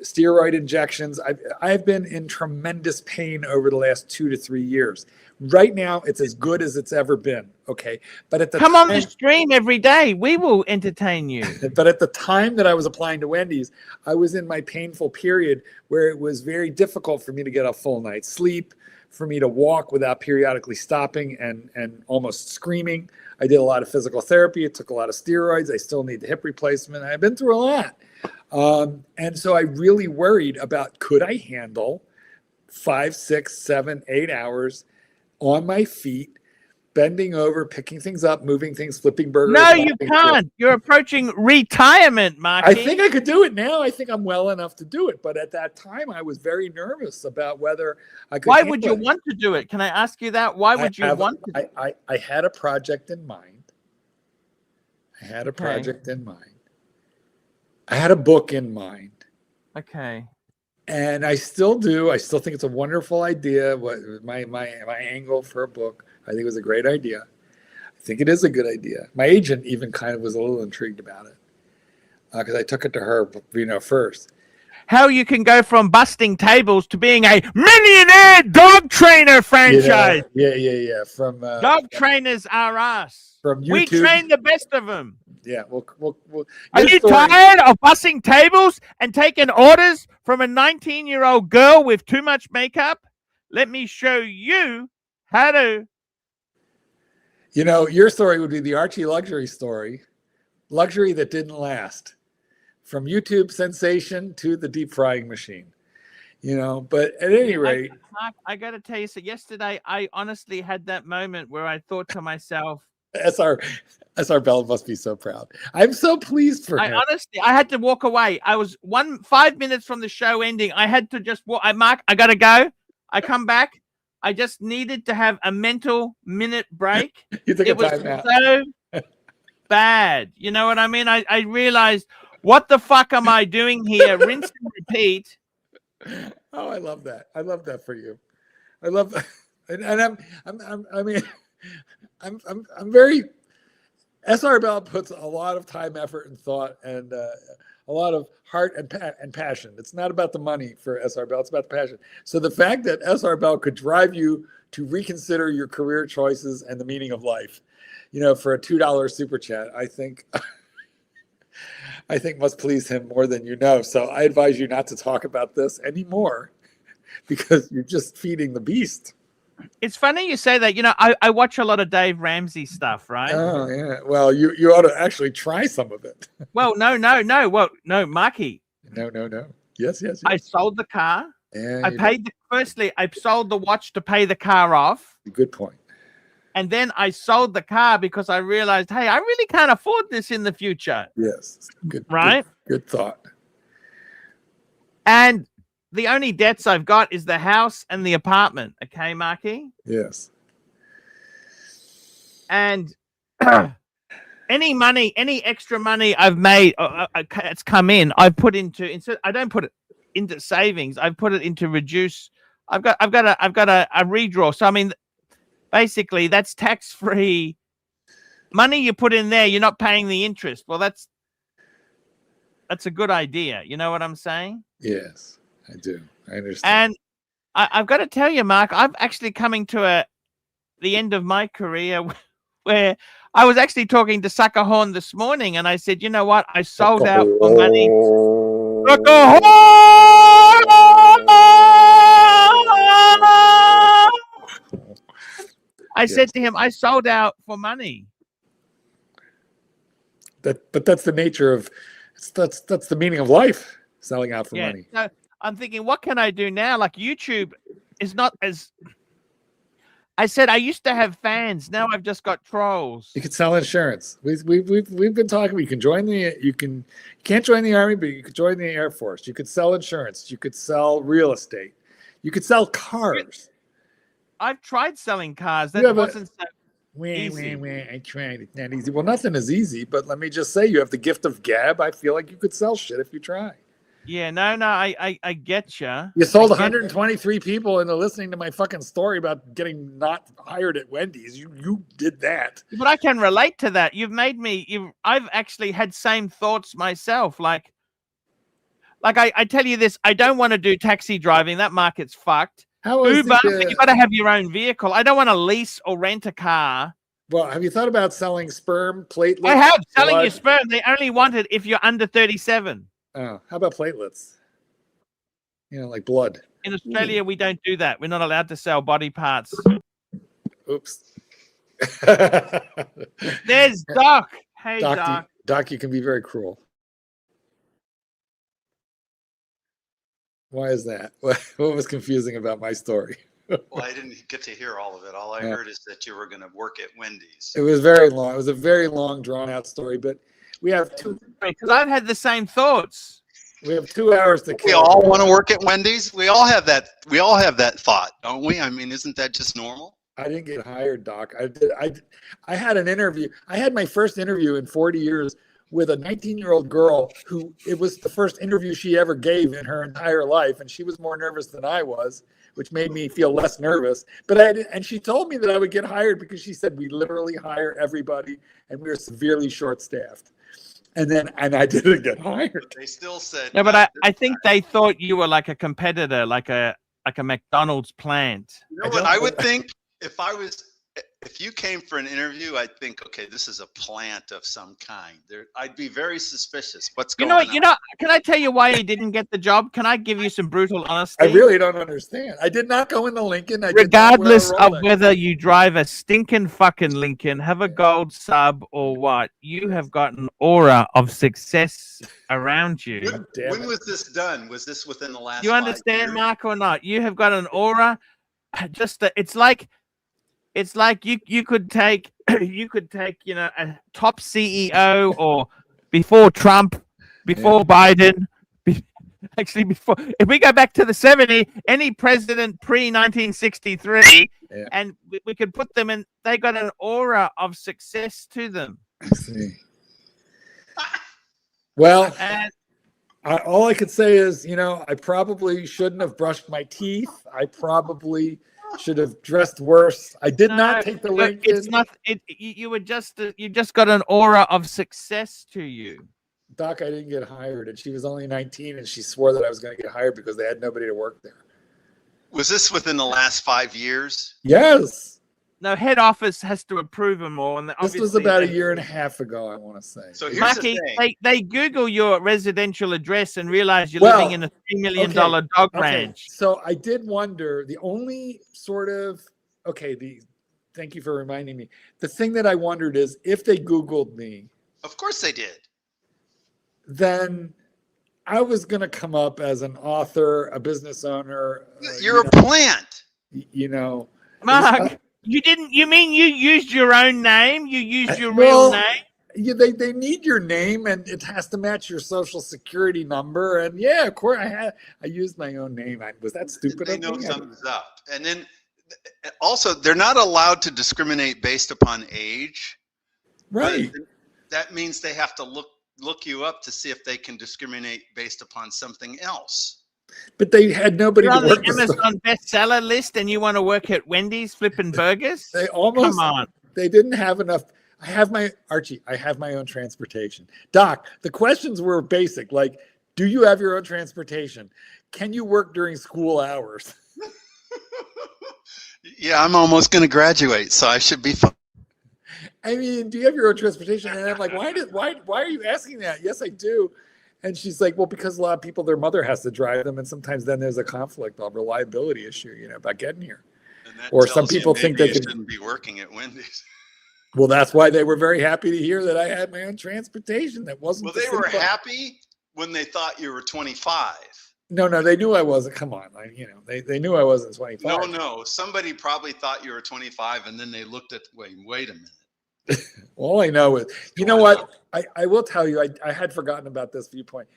steroid injections. I've been in tremendous pain over the last 2 to 3 years. Right now, it's as good as it's ever been. Okay, but come on the stream every day. We will entertain you. But at the time that I was applying to Wendy's, I was in my painful period where it was very difficult for me to get a full night's sleep, for me to walk without periodically stopping and almost screaming. I did a lot of physical therapy. It took a lot of steroids. I still need the hip replacement. I've been through a lot. And so I really worried about, could I handle 5, 6, 7, 8 hours on my feet, bending over, picking things up, moving things, flipping burgers? No, you can't. You're approaching retirement, Mark. I think I could do it now. I think I'm well enough to do it. But at that time, I was very nervous about whether I could. Why would you want to do it? Can I ask you that? Why would you want to? I had a project in mind. I had a project in mind. I had a book in mind. Okay. And I still do. I still think it's a wonderful idea. My angle for a book, I think it was a great idea. I think it is a good idea. My agent even kind of was a little intrigued about it because I took it to her, first. How you can go from busting tables to being a millionaire dog trainer franchise. Yeah. From dog trainers are us. From YouTube. We train the best of them. Yeah, we'll Are you tired of bussing tables and taking orders from a 19-year-old girl with too much makeup? Let me show you how to. Your story would be the ArchieLuxury story. Luxury that didn't last. From YouTube sensation to the deep frying machine. But at any rate. Mark, I got to tell you, so yesterday I honestly had that moment where I thought to myself, SR Bell must be so proud. I'm so pleased for him. Honestly, I had to walk away. I was 5 minutes from the show ending. I had to just walk. Mark, I gotta go. I come back. I just needed to have a mental minute break. You took It a was time out. so bad. You know what I mean? I realized, what the fuck am I doing here? Rinse and repeat. Oh, I love that. I love that for you. I love that. And I'm very. SR Bell puts a lot of time, effort, and thought, and a lot of heart and passion. It's not about the money for SR Bell; it's about the passion. So the fact that SR Bell could drive you to reconsider your career choices and the meaning of life, for a $2 super chat, I think must please him more than you know. So I advise you not to talk about this anymore, because you're just feeding the beast. It's funny you say that. I watch a lot of Dave Ramsey stuff, right? Oh, yeah. Well, you ought to actually try some of it. Well, no. Well, no, Marky. No. Yes. I sold the car. Yeah, Firstly, I sold the watch to pay the car off. Good point. And then I sold the car because I realized, hey, I really can't afford this in the future. Yes. Good. Right? Good thought. And the only debts I've got is the house and the apartment. Okay, Marky? Yes. And any extra money I've made, it's come in, I've put into, I don't put it into savings. I've put it into reduce. I've got a redraw. So, I mean, basically that's tax-free money you put in there. You're not paying the interest. Well, that's a good idea. You know what I'm saying? Yes. I do. I understand. And I've got to tell you, Mark, I'm actually coming to the end of my career where I was actually talking to Sucker Horn this morning, and I said, you know what? I sold out for money. Sucker Horn! I said to him, I sold out for money. But that's the nature of that's the meaning of life, selling out for money. So I'm thinking, what can I do now? Like, YouTube is not as. I said I used to have fans. Now I've just got trolls. You could sell insurance. We've been talking. You can't join the Army, but you could join the Air Force. You could sell insurance. You could sell real estate. You could sell cars. I've tried selling cars. That wasn't so easy. I tried. It's not easy. Well, nothing is easy. But let me just say, you have the gift of gab. I feel like you could sell shit if you try. Yeah, no, I get you. You sold 123 people into listening to my fucking story about getting not hired at Wendy's. You did that. But I can relate to that. You've made me. I've actually had same thoughts myself. Like I tell you this. I don't want to do taxi driving. That market's fucked. Uber, you got to have your own vehicle. I don't want to lease or rent a car. Well, have you thought about selling sperm, platelets? I have. Selling your sperm. They only want it if you're under 37. Oh, how about platelets? Like blood. In Australia, we don't do that. We're not allowed to sell body parts. Oops. There's Doc. Hey, Doc. Doc, you can be very cruel. Why is that? What was confusing about my story? Well, I didn't get to hear all of it. All I heard is that you were going to work at Wendy's. It was very long. It was a very long, drawn-out story, but we have because I've had the same thoughts. We have 2 hours to kill. We all want to work at Wendy's. We all have that. We all have that thought, don't we? I mean, isn't that just normal? I didn't get hired, Doc. I had an interview. I had my first interview in 40 years with a 19-year-old girl who it was the first interview she ever gave in her entire life, and she was more nervous than I was, which made me feel less nervous. And she told me that I would get hired because she said we literally hire everybody, and we are severely short-staffed. And I didn't get hired. They still said no, but I think they thought you were like a competitor, like a McDonald's plant. You know what I would think if you came for an interview, I'd think, okay, this is a plant of some kind. I'd be very suspicious. What's going on? Can I tell you why you didn't get the job? Can I give you some brutal honesty? I really don't understand. I did not go into Lincoln. Regardless of whether you drive a stinking fucking Lincoln, have a gold sub or what, you have got an aura of success around you. When was this done? Was this within the last? You understand, Mark, or not? You have got an aura. It's like It's like you could take you know, a top CEO or before Trump, before Biden, actually before, if we go back to the 70s, any president pre 1963, and we could put them in, they got an aura of success to them. I see. Well, And all I could say is, you know, I probably shouldn't have brushed my teeth. I probably should have dressed worse. I did not take the LinkedIn. It's not. You just got an aura of success to you. Doc, I didn't get hired, and she was only 19, and she swore that I was going to get hired because they had nobody to work there. Was this within the last 5 years? Yes. No, head office has to approve them all. And This was about a year and a half ago, I want to say. So here's Marky, the thing. they Google your residential address and realize you're living in a $3 million dog ranch. So I did wonder, the only sort of, thank you for reminding me. The thing that I wondered is if they Googled me. Of course they did. Then I was going to come up as an author, a business owner. You're a plant. You know. Mark, you mean you used your own name? You used your real name? Yeah, they need your name, and it has to match your social security number. And yeah, of course, I used my own name. Was that stupid? They know something's up. And then also, they're not allowed to discriminate based upon age. Right. That means they have to look you up to see if they can discriminate based upon something else. But they had nobody You're to on work the Amazon bestseller list, and you want to work at Wendy's flipping burgers? They almost. Come on. They didn't have enough. I have my own transportation. Doc, the questions were basic, like, do you have your own transportation? Can you work during school hours? Yeah, I'm almost going to graduate, so I should be fine. I mean, do you have your own transportation? And I'm like, why are you asking that? Yes, I do. And she's like, well, because a lot of people, their mother has to drive them, and sometimes then there's a conflict, a reliability issue, about getting here. Or some people think they shouldn't be working at Wendy's. Well, that's why they were very happy to hear that I had my own transportation. That wasn't. Well, they were happy when they thought you were 25. No, they knew I wasn't. Come on, they knew I wasn't 25. No, somebody probably thought you were 25, and then they looked at wait a minute. All I know is, you know what? I will tell you, I had forgotten about this viewpoint.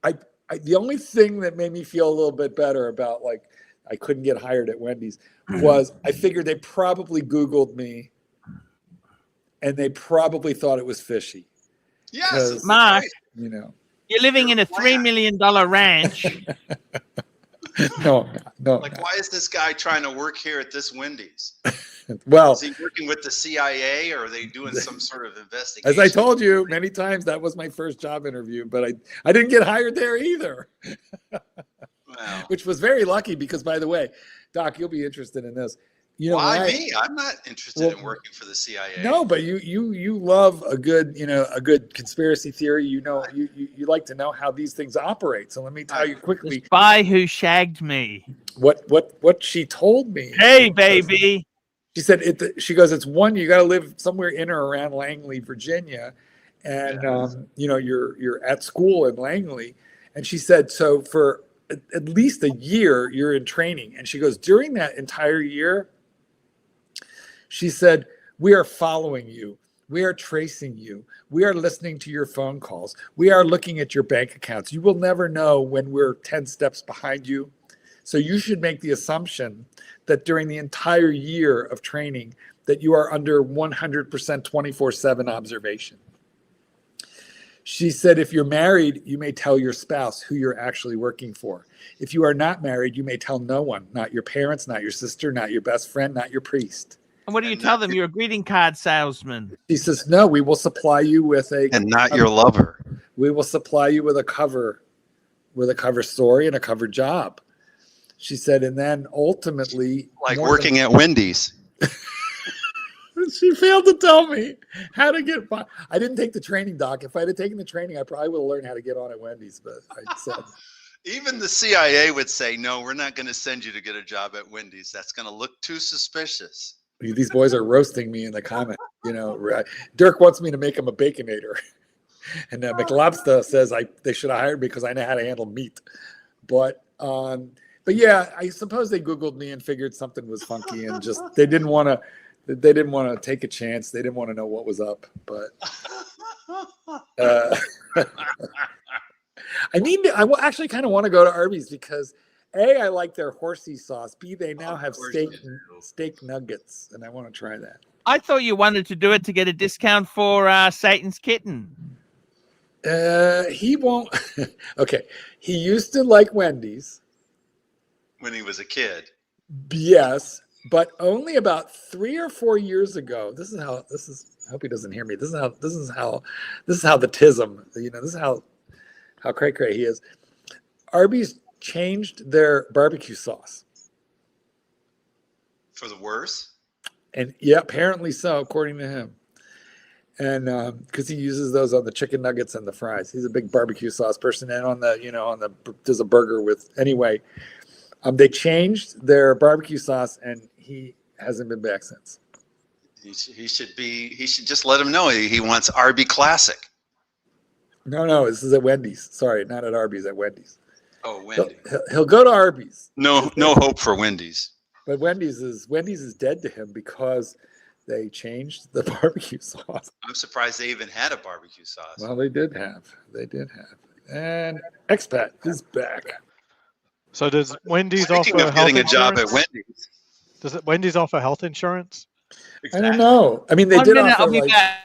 The only thing that made me feel a little bit better about I couldn't get hired at Wendy's was I figured they probably Googled me, and they probably thought it was fishy. Yes, Mark. Right. You're living in a $3 million ranch. No. Why is this guy trying to work here at this Wendy's? Well, is he working with the CIA, or are they doing some sort of investigation? As I told you many times, that was my first job interview, but I didn't get hired there either. Wow. Which was very lucky because, by the way, Doc, you'll be interested in this. Why me? I'm not interested in working for the CIA. No, but you love a good conspiracy theory. You like to know how these things operate. So let me tell you quickly. The spy who shagged me. What she told me. Hey, baby. She said she goes, it's one, you got to live somewhere in or around Langley, Virginia, and you're at school in Langley. And she said, so for at least a year you're in training. And she goes, during that entire year, she said, we are following you. We are tracing you. We are listening to your phone calls. We are looking at your bank accounts. You will never know when we're 10 steps behind you. So you should make the assumption that during the entire year of training that you are under 100% 24/7 observation. She said, if you're married, you may tell your spouse who you're actually working for. If you are not married, you may tell no one, not your parents, not your sister, not your best friend, not your priest. And what do you tell them? You're a greeting card salesman. She says, no, we will supply you with and not your lover. We will supply you with a cover story and a cover job. She said, and then ultimately, working at Wendy's. She failed to tell me how to get. I didn't take the training, Doc. If I had taken the training, I probably would have learned how to get on at Wendy's. But I said, even the CIA would say, no, we're not going to send you to get a job at Wendy's. That's going to look too suspicious. These boys are roasting me in the comments. Dirk wants me to make him a Baconator, and McLobster says they should have hired me because I know how to handle meat. But yeah, I suppose they Googled me and figured something was funky, and just they didn't want to. They didn't want to take a chance. They didn't want to know what was up. But I actually kind of want to go to Arby's because A, I like their horsey sauce. B, they now have steak nuggets, and I want to try that. I thought you wanted to do it to get a discount for Satan's Kitten. He won't. Okay, he used to like Wendy's when he was a kid. Yes, but only about 3 or 4 years ago. I hope he doesn't hear me. This is how the tism. This is how cray cray he is. Arby's changed their barbecue sauce For the worse? And yeah, apparently so, according to him. And because he uses those on the chicken nuggets and the fries. He's a big barbecue sauce person. And on the there's a burger with, anyway, they changed their barbecue sauce and he hasn't been back since. He should just let him know he wants Arby Classic. No, this is at Wendy's. Sorry, not at Arby's, at Wendy's. Oh, Wendy's. He'll go to Arby's. No hope for Wendy's. But Wendy's is dead to him because they changed the barbecue sauce. I'm surprised they even had a barbecue sauce. Well, they did have. And Expat is back. So does Wendy's offer Speaking of health getting a insurance? job at Wendy's. Does Wendy's offer health insurance? I don't know. I mean, they did offer I'll be back.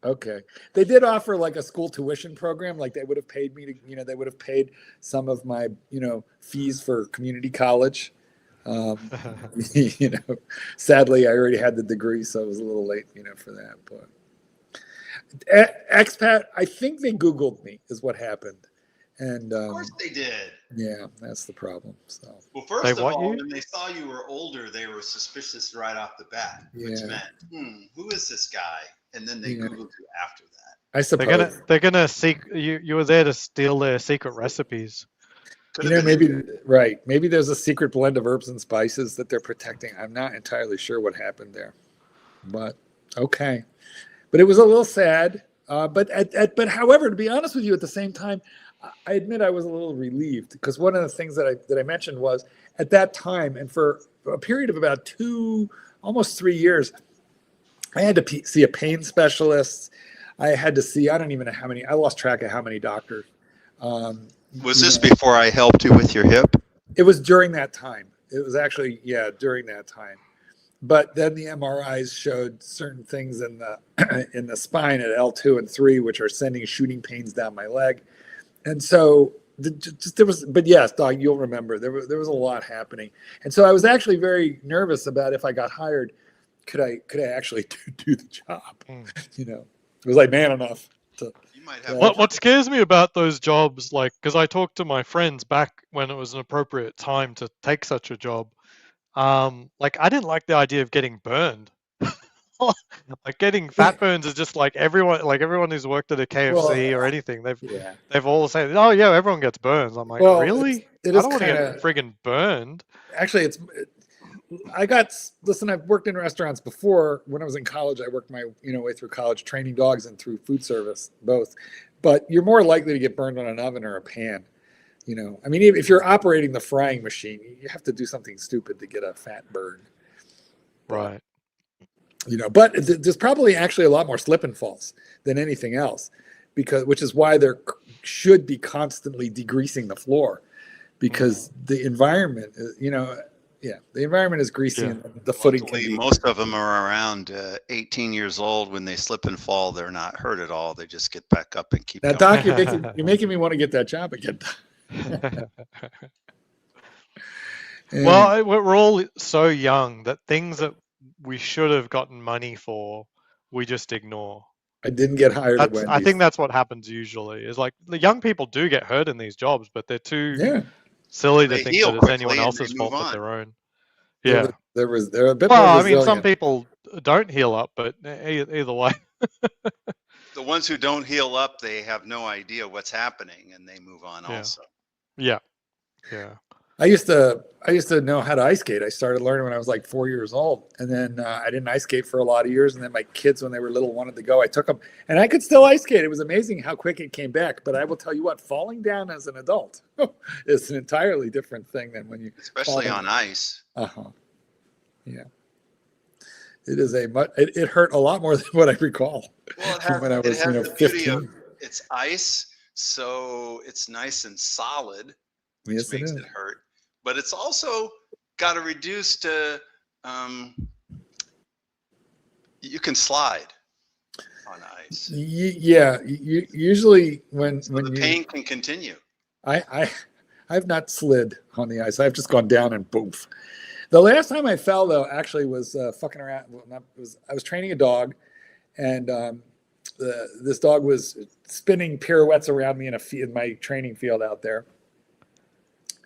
Okay. They did offer like a school tuition program. Like they would have paid me to, they would have paid some of my, fees for community college. Sadly, I already had the degree, so it was a little late, for that. But expat, I think they Googled me is what happened. And of course they did. Yeah, that's the problem. So well, first of all, when they saw you were older, they were suspicious right off the bat, which meant, who is this guy? And then they Googled you after that. I suppose they're gonna seek you. You were there to steal their secret recipes. Maybe there's a secret blend of herbs and spices that they're protecting. I'm not entirely sure what happened there, but okay. But it was a little sad. But however, to be honest with you, at the same time, I admit I was a little relieved because one of the things that I mentioned was at that time and for a period of about almost 3 years, I had to see a pain specialist. I had to see, I don't even know how many, I lost track of how many doctors. Was this before I helped you with your hip? It was during that time. It was actually, during that time. But then the MRIs showed certain things in the spine at L2 and 3, which are sending shooting pains down my leg. And so there was, but yes, Doc, you'll remember there was a lot happening. And so I was actually very nervous about if I got hired, could I actually do the job? Was I man enough to? You might have. What scares me about those jobs, because I talked to my friends back when it was an appropriate time to take such a job. I didn't like the idea of getting burned. Getting fat burns is just everyone who's worked at a KFC or anything. They've all said, "Oh yeah, everyone gets burns." I'm like, really? I don't want to get friggin' burned. Actually, I've worked in restaurants before. When I was in college, I worked my way through college training dogs and through food service, both. But you're more likely to get burned on an oven or a pan. I mean, if you're operating the frying machine, you have to do something stupid to get a fat burn. Right. But there's probably actually a lot more slip and falls than anything else, which is why there should be constantly degreasing the floor, because the environment, the environment is greasy and the footing can be. Most of them are around 18 years old. When they slip and fall, they're not hurt at all. They just get back up and keep going. Doc, you're making me want to get that job again. Well, we're all so young that things that we should have gotten money for, we just ignore. I didn't get hired at Wendy's. I think that's what happens usually. Is the young people do get hurt in these jobs, but they're too silly to think that it's anyone else's fault but their own. Yeah, they're a bit more resilient. I mean, some people don't heal up, but either way. The ones who don't heal up, they have no idea what's happening, and they move on also. Yeah. I used to know how to ice skate. I started learning when I was like 4 years old, and then I didn't ice skate for a lot of years. And then my kids, when they were little, wanted to go. I took them, and I could still ice skate. It was amazing how quick it came back. But I will tell you what, falling down as an adult is an entirely different thing than when you, especially on ice. Yeah. It is it hurt a lot more than what I recall Well, from when I was, the beauty 15. of it's ice, so it's nice and solid, which Yes, makes it hurt. But it's also got a reduced. You can slide on ice. Yeah, usually when The pain can continue. I've not slid on the ice. I've just gone down and boof. The last time I fell, though, actually was fucking around. Well, I was training a dog, and this dog was spinning pirouettes around me in my training field out there.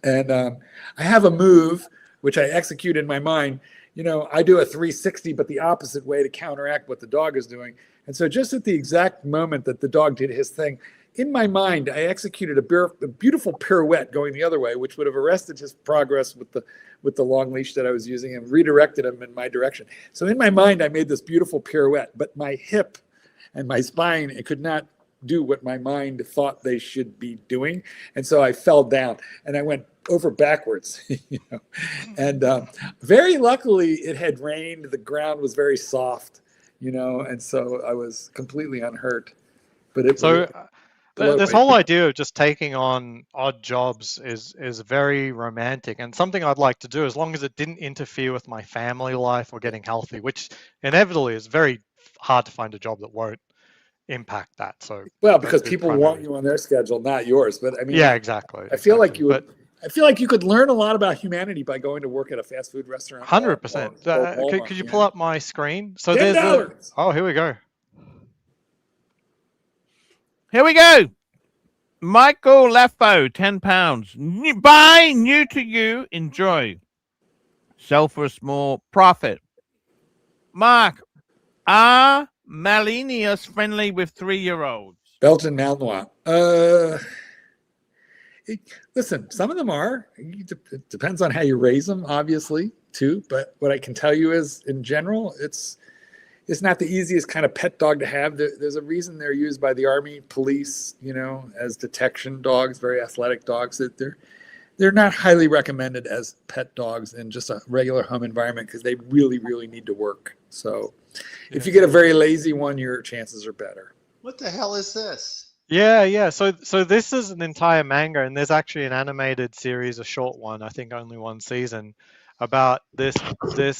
And I have a move which I execute in my mind. I do a 360, but the opposite way to counteract what the dog is doing. And so just at the exact moment that the dog did his thing, in my mind, I executed a beautiful pirouette going the other way, which would have arrested his progress with the long leash that I was using and redirected him in my direction. So in my mind, I made this beautiful pirouette, but my hip and my spine, it could not do what my mind thought they should be doing. And so I fell down and I went over backwards, and very luckily it had rained. The ground was very soft, and so I was completely unhurt. But this whole idea of just taking on odd jobs is very romantic and something I'd like to do as long as it didn't interfere with my family life or getting healthy, which inevitably is very hard to find a job that won't impact that. So because people want you on their schedule, not yours. But I mean, yeah, exactly. I feel like you would. I feel like you could learn a lot about humanity by going to work at a fast food restaurant. 100%. Could you pull up my screen? So $10. Oh, here we go. Here we go. Michael Leffo, £10. Buy, new to you, enjoy. Sell for a small profit. Mark, are Malinius friendly with 3-year-olds? Belgian Malinois. Listen, some of them are. It depends on how you raise them, obviously, too. But what I can tell you is, in general, it's not the easiest kind of pet dog to have. There's a reason they're used by the Army, police, as detection dogs, very athletic dogs. That they're not highly recommended as pet dogs in just a regular home environment because they really, really need to work. So if you get a very lazy one, your chances are better. What the hell is this? Yeah. So this is an entire manga, and there's actually an animated series, a short one, I think only one season, about this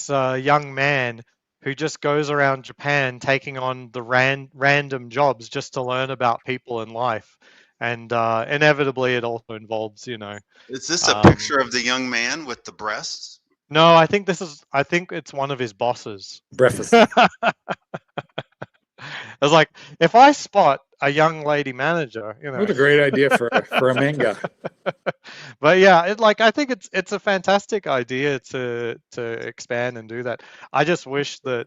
young man who just goes around Japan taking on the random jobs just to learn about people in life. And inevitably it also involves, Is this a picture of the young man with the breasts? No, I think it's one of his bosses. Breakfast. I was like, if I spot a young lady manager, What a great idea for a manga. But yeah, I think it's a fantastic idea to expand and do that. I just wish that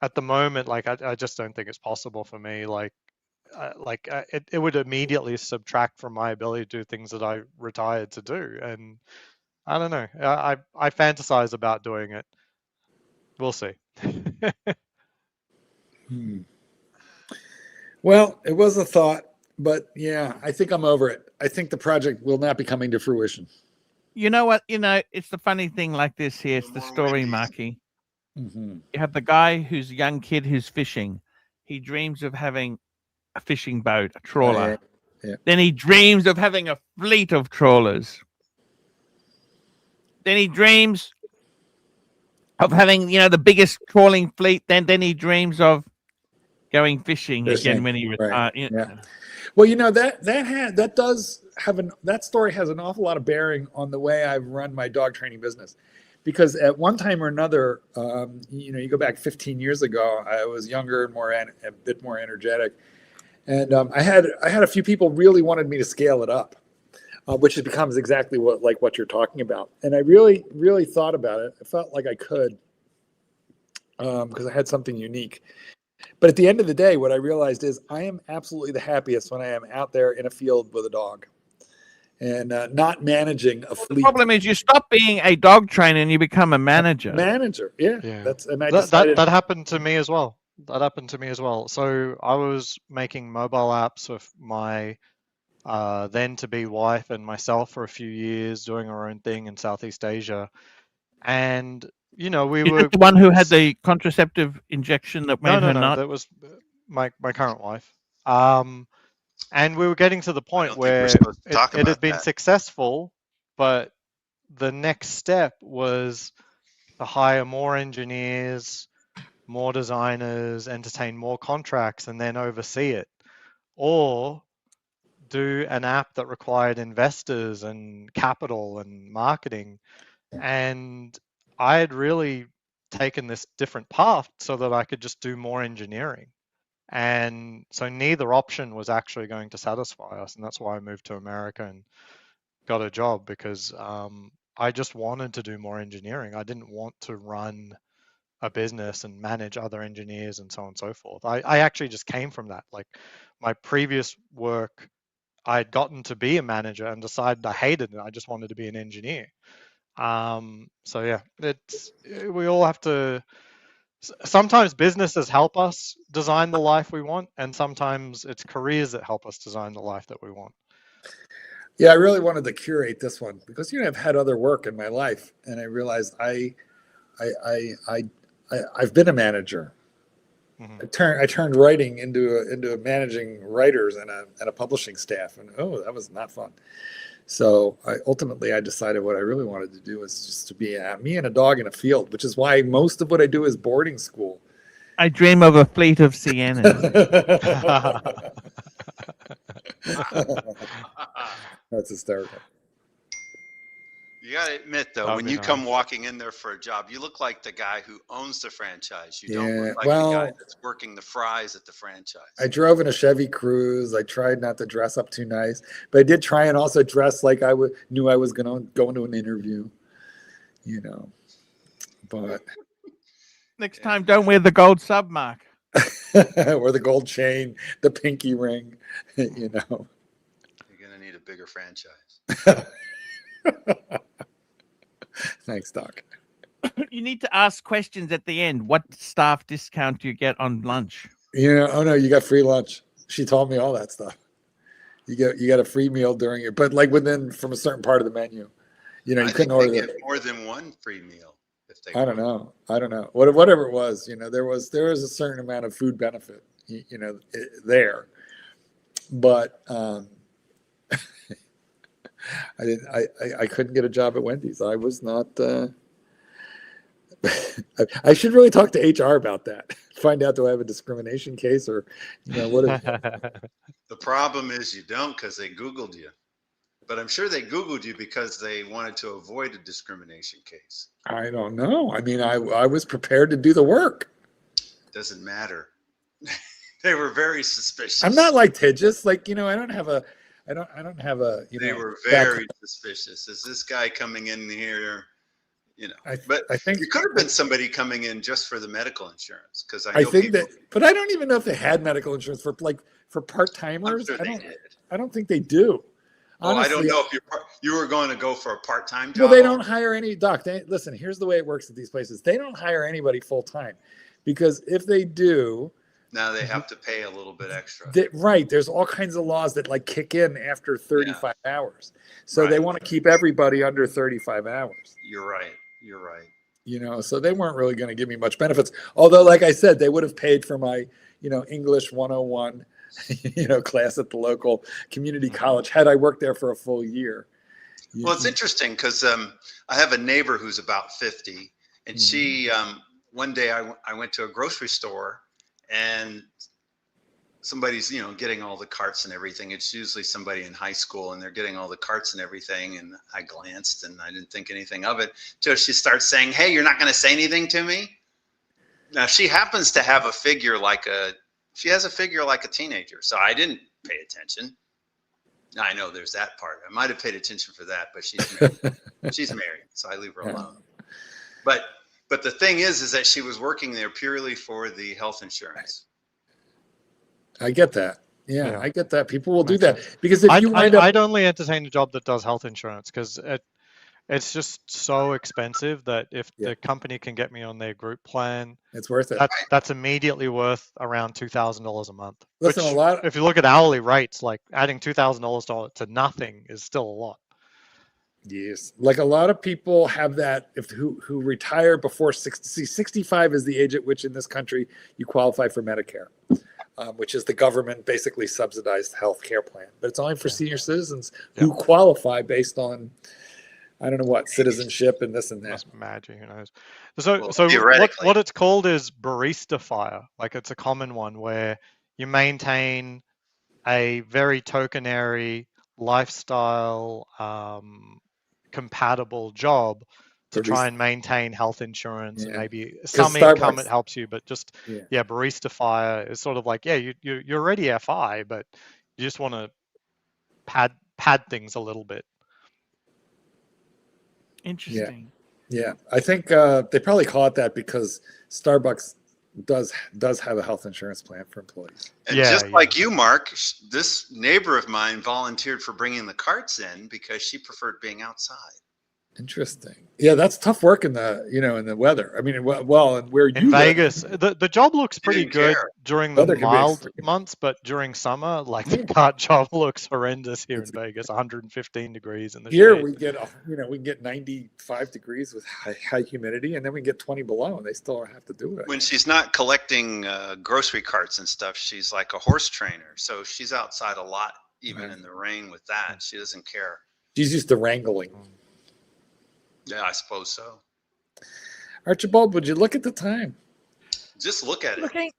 at the moment, I just don't think it's possible for me. It would immediately subtract from my ability to do things that I retired to do, and I don't know. I fantasize about doing it. We'll see. Well, it was a thought, but yeah, I think I'm over it. I think the project will not be coming to fruition. You know what? It's the funny thing like this here. It's the story, Marky. Mm-hmm. You have the guy who's a young kid who's fishing. He dreams of having a fishing boat, a trawler. Yeah. Then he dreams of having a fleet of trawlers. Then he dreams of having, the biggest trawling fleet. Then he dreams of going fishing again when he retires. Right. Yeah. Well, that story has an awful lot of bearing on the way I've run my dog training business, because at one time or another, you go back 15 years ago, I was younger and a bit more energetic, and I had a few people really wanted me to scale it up, which becomes exactly what you're talking about. And I really, really thought about it. I felt like I could, because I had something unique. But at the end of the day, what I realized is I am absolutely the happiest when I am out there in a field with a dog and not managing a fleet. The problem is you stop being a dog trainer and you become a manager. Yeah. That happened to me as well. So I was making mobile apps with my then-to-be wife and myself for a few years, doing our own thing in Southeast Asia. And you know, we Is were it the one who had the contraceptive injection that made no, her no, nut? that was my current wife. And we were getting to the I point don't think we're where supposed to it, talk it had about been that. successful, but the next step was to hire more engineers, more designers, entertain more contracts, and then oversee it, or do an app that required investors and capital and marketing. And I had really taken this different path so that I could just do more engineering. And so neither option was actually going to satisfy us. And that's why I moved to America and got a job, because I just wanted to do more engineering. I didn't want to run a business and manage other engineers and so on and so forth. I actually just came from that. Like my previous work, I had gotten to be a manager and decided I hated it. I just wanted to be an engineer. So yeah, we all have to. Sometimes businesses help us design the life we want, and sometimes it's careers that help us design the life that we want. Yeah, I really wanted to curate this one because I've had other work in my life, and I realized I've been a manager. Mm-hmm. I turned writing into managing writers and a publishing staff, and that was not fun. So ultimately I decided what I really wanted to do was just to be me and a dog in a field, which is why most of what I do is boarding school. I dream of a fleet of Siennas. That's hysterical. You got to admit, though, That'd when be you come nice. walking in there for a job, you look like the guy who owns the franchise. You don't Yeah, look like the well, guy that's working the fries at the franchise. I drove in a Chevy Cruze. I tried not to dress up too nice, but I did try and also dress like I knew I was going to go into an interview, but Next time, don't wear the gold sub mark. or the gold chain, the pinky ring, You're going to need a bigger franchise. Thanks, Doc. You need to ask questions at the end. What staff discount do you get on lunch? Oh no, you got free lunch. She told me all that stuff. You got a free meal during it, but like from a certain part of the menu. You couldn't order get more than one free meal if they. I don't know. Whatever it was, there was a certain amount of food benefit, there, but I couldn't get a job at Wendy's. I was not. I should really talk to HR about that. Find out, do I have a discrimination case or what is The problem is you don't, because they Googled you. But I'm sure they Googled you because they wanted to avoid a discrimination case. I don't know. I mean, I was prepared to do the work. Doesn't matter. They were very suspicious. I'm not like Tidges. Like, I don't have a They were very suspicious. Is this guy coming in here? But I think it could have been somebody coming in just for the medical insurance, because I think that. But I don't even know if they had medical insurance for part timers. Sure I don't think they do. Honestly, I don't know if you were going to go for a part time job. Well, they don't hire any doc. Listen, here's the way it works at these places. They don't hire anybody full time, because if they do, now they have to pay a little bit extra. Right. There's all kinds of laws that kick in after 35 hours. So they want to keep everybody under 35 hours. You're right. So they weren't really going to give me much benefits. Although, like I said, they would have paid for my, English 101, class at the local community college had I worked there for a full year. Well, it's interesting because I have a neighbor who's about 50, and she, one day I went to a grocery store, and somebody's, getting all the carts and everything. It's usually somebody in high school, and they're getting all the carts and everything. And I glanced and I didn't think anything of it till she starts saying, "Hey, you're not going to say anything to me?" Now she happens to have a figure like a teenager. So I didn't pay attention. I know there's that part. I might've paid attention for that, but she's married. She's married. So I leave her alone. But the thing is that she was working there purely for the health insurance. I get that. Yeah, I get that. People will do that because if I'd only entertain a job that does health insurance, because it's just so expensive that if the company can get me on their group plan, it's worth it. That's immediately worth around $2,000 a month. Listen, which, if you look at hourly rates, like adding $2,000 to nothing is still a lot. Yes, like a lot of people have that who retire before 60. See, 65 is the age at which in this country you qualify for Medicare, which is the government basically subsidized health care plan. But it's only for senior citizens who qualify based on, I don't know what, citizenship and this and that. That's magic, who knows? So, Well, so theoretically. what it's called is barista fire. Like it's a common one where you maintain a very tokenary lifestyle compatible job to try and maintain health insurance and maybe some income it helps you, but just barista fire is sort of like you're already FI, but you just want to pad things a little bit. Interesting. Yeah, I think they probably call it that because Starbucks does have a health insurance plan for employees. And just like you, Mark, this neighbor of mine volunteered for bringing the carts in because she preferred being outside. Interesting. Yeah, that's tough work in the in the weather. I mean, well, and where you in Vegas, the job looks pretty good during the mild months, but during summer, like the cart job looks horrendous here in Vegas. 115 degrees in the here shade. we get we get 95 degrees with high humidity, and then we get 20 below, and they still have to do it. When she's not collecting grocery carts and stuff, she's like a horse trainer, so she's outside a lot, even in the rain with that. She doesn't care. She's used to wrangling. Yeah, I suppose so. Archibald, would you look at the time? Just look at it. Looking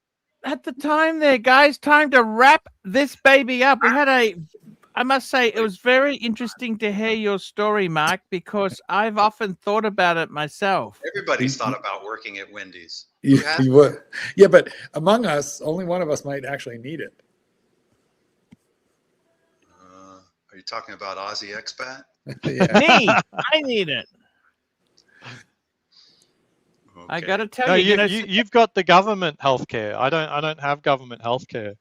at the time there, guys. Time to wrap this baby up. We had I must say, it was very interesting to hear your story, Mark, because I've often thought about it myself. Everybody's thought about working at Wendy's. You would. Yeah, but among us, only one of us might actually need it. Are you talking about Aussie expat? Me, I need it. Okay. I got to tell you've got the government healthcare. I don't have government healthcare.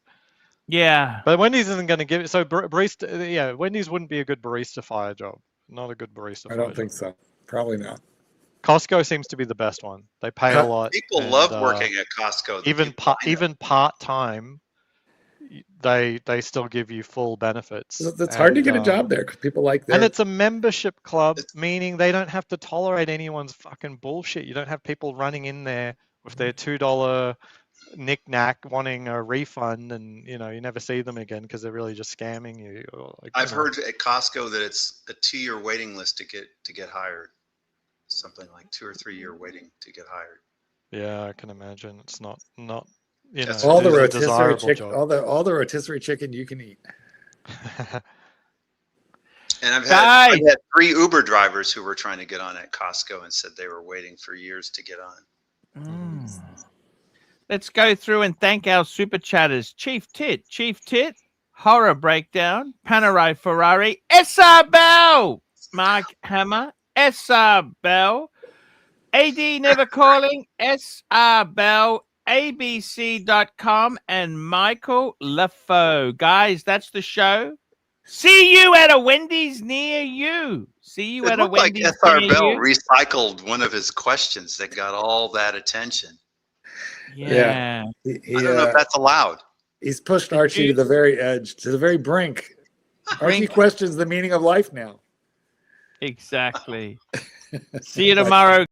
Yeah, but Wendy's isn't going to give it. So barista, Wendy's wouldn't be a good barista fire job. Not a good barista. I don't think so. Probably not. Costco seems to be the best one. They pay a lot. People love working at Costco. Even part time, they still give you full benefits. It's hard to get a job there because people like that. And it's a membership club, meaning they don't have to tolerate anyone's fucking bullshit. You don't have people running in there with their $2 knick-knack wanting a refund, and you never see them again because they're really just scamming you. I've heard at Costco that it's a 2-year waiting list to get hired. Something like 2 or 3 year waiting to get hired. Yeah, I can imagine. It's not all the rotisserie chicken, all the rotisserie chicken you can eat. And I've had 3 Uber drivers who were trying to get on at Costco and said they were waiting for years to get on. Let's go through and thank our super chatters. Chief Tit, Horror Breakdown, Panerai Ferrari, SR Bell, Mark Hammer, SR Bell, AD Never Calling, SR Bell, ABC.com, and Michael LaFoe. Guys, that's the show. See you at a Wendy's near you. See you at a Wendy's near you. SR Bell recycled one of his questions that got all that attention. Yeah. I don't know if that's allowed. He's pushed Archie to the very edge, to the very brink. Archie questions the meaning of life now. Exactly. See you tomorrow.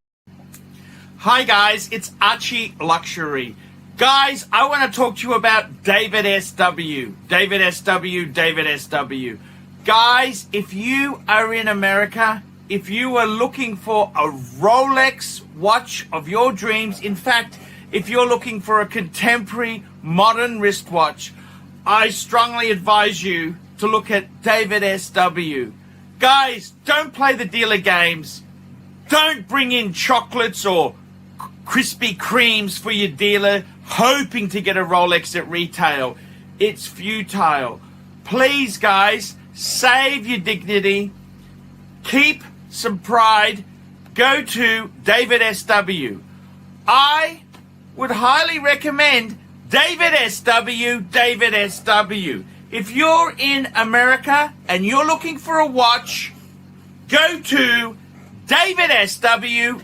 Hi, guys. It's ArchieLuxury. Guys, I want to talk to you about David SW. David SW. Guys, if you are in America, if you are looking for a Rolex watch of your dreams, in fact, if you're looking for a contemporary modern wristwatch, I strongly advise you to look at David SW. Guys, don't play the dealer games. Don't bring in chocolates or Krispy Kremes for your dealer hoping to get a Rolex at retail. It's futile. Please, guys, save your dignity. Keep some pride. Go to David SW. I would highly recommend David SW. If you're in America and you're looking for a watch, go to David SW.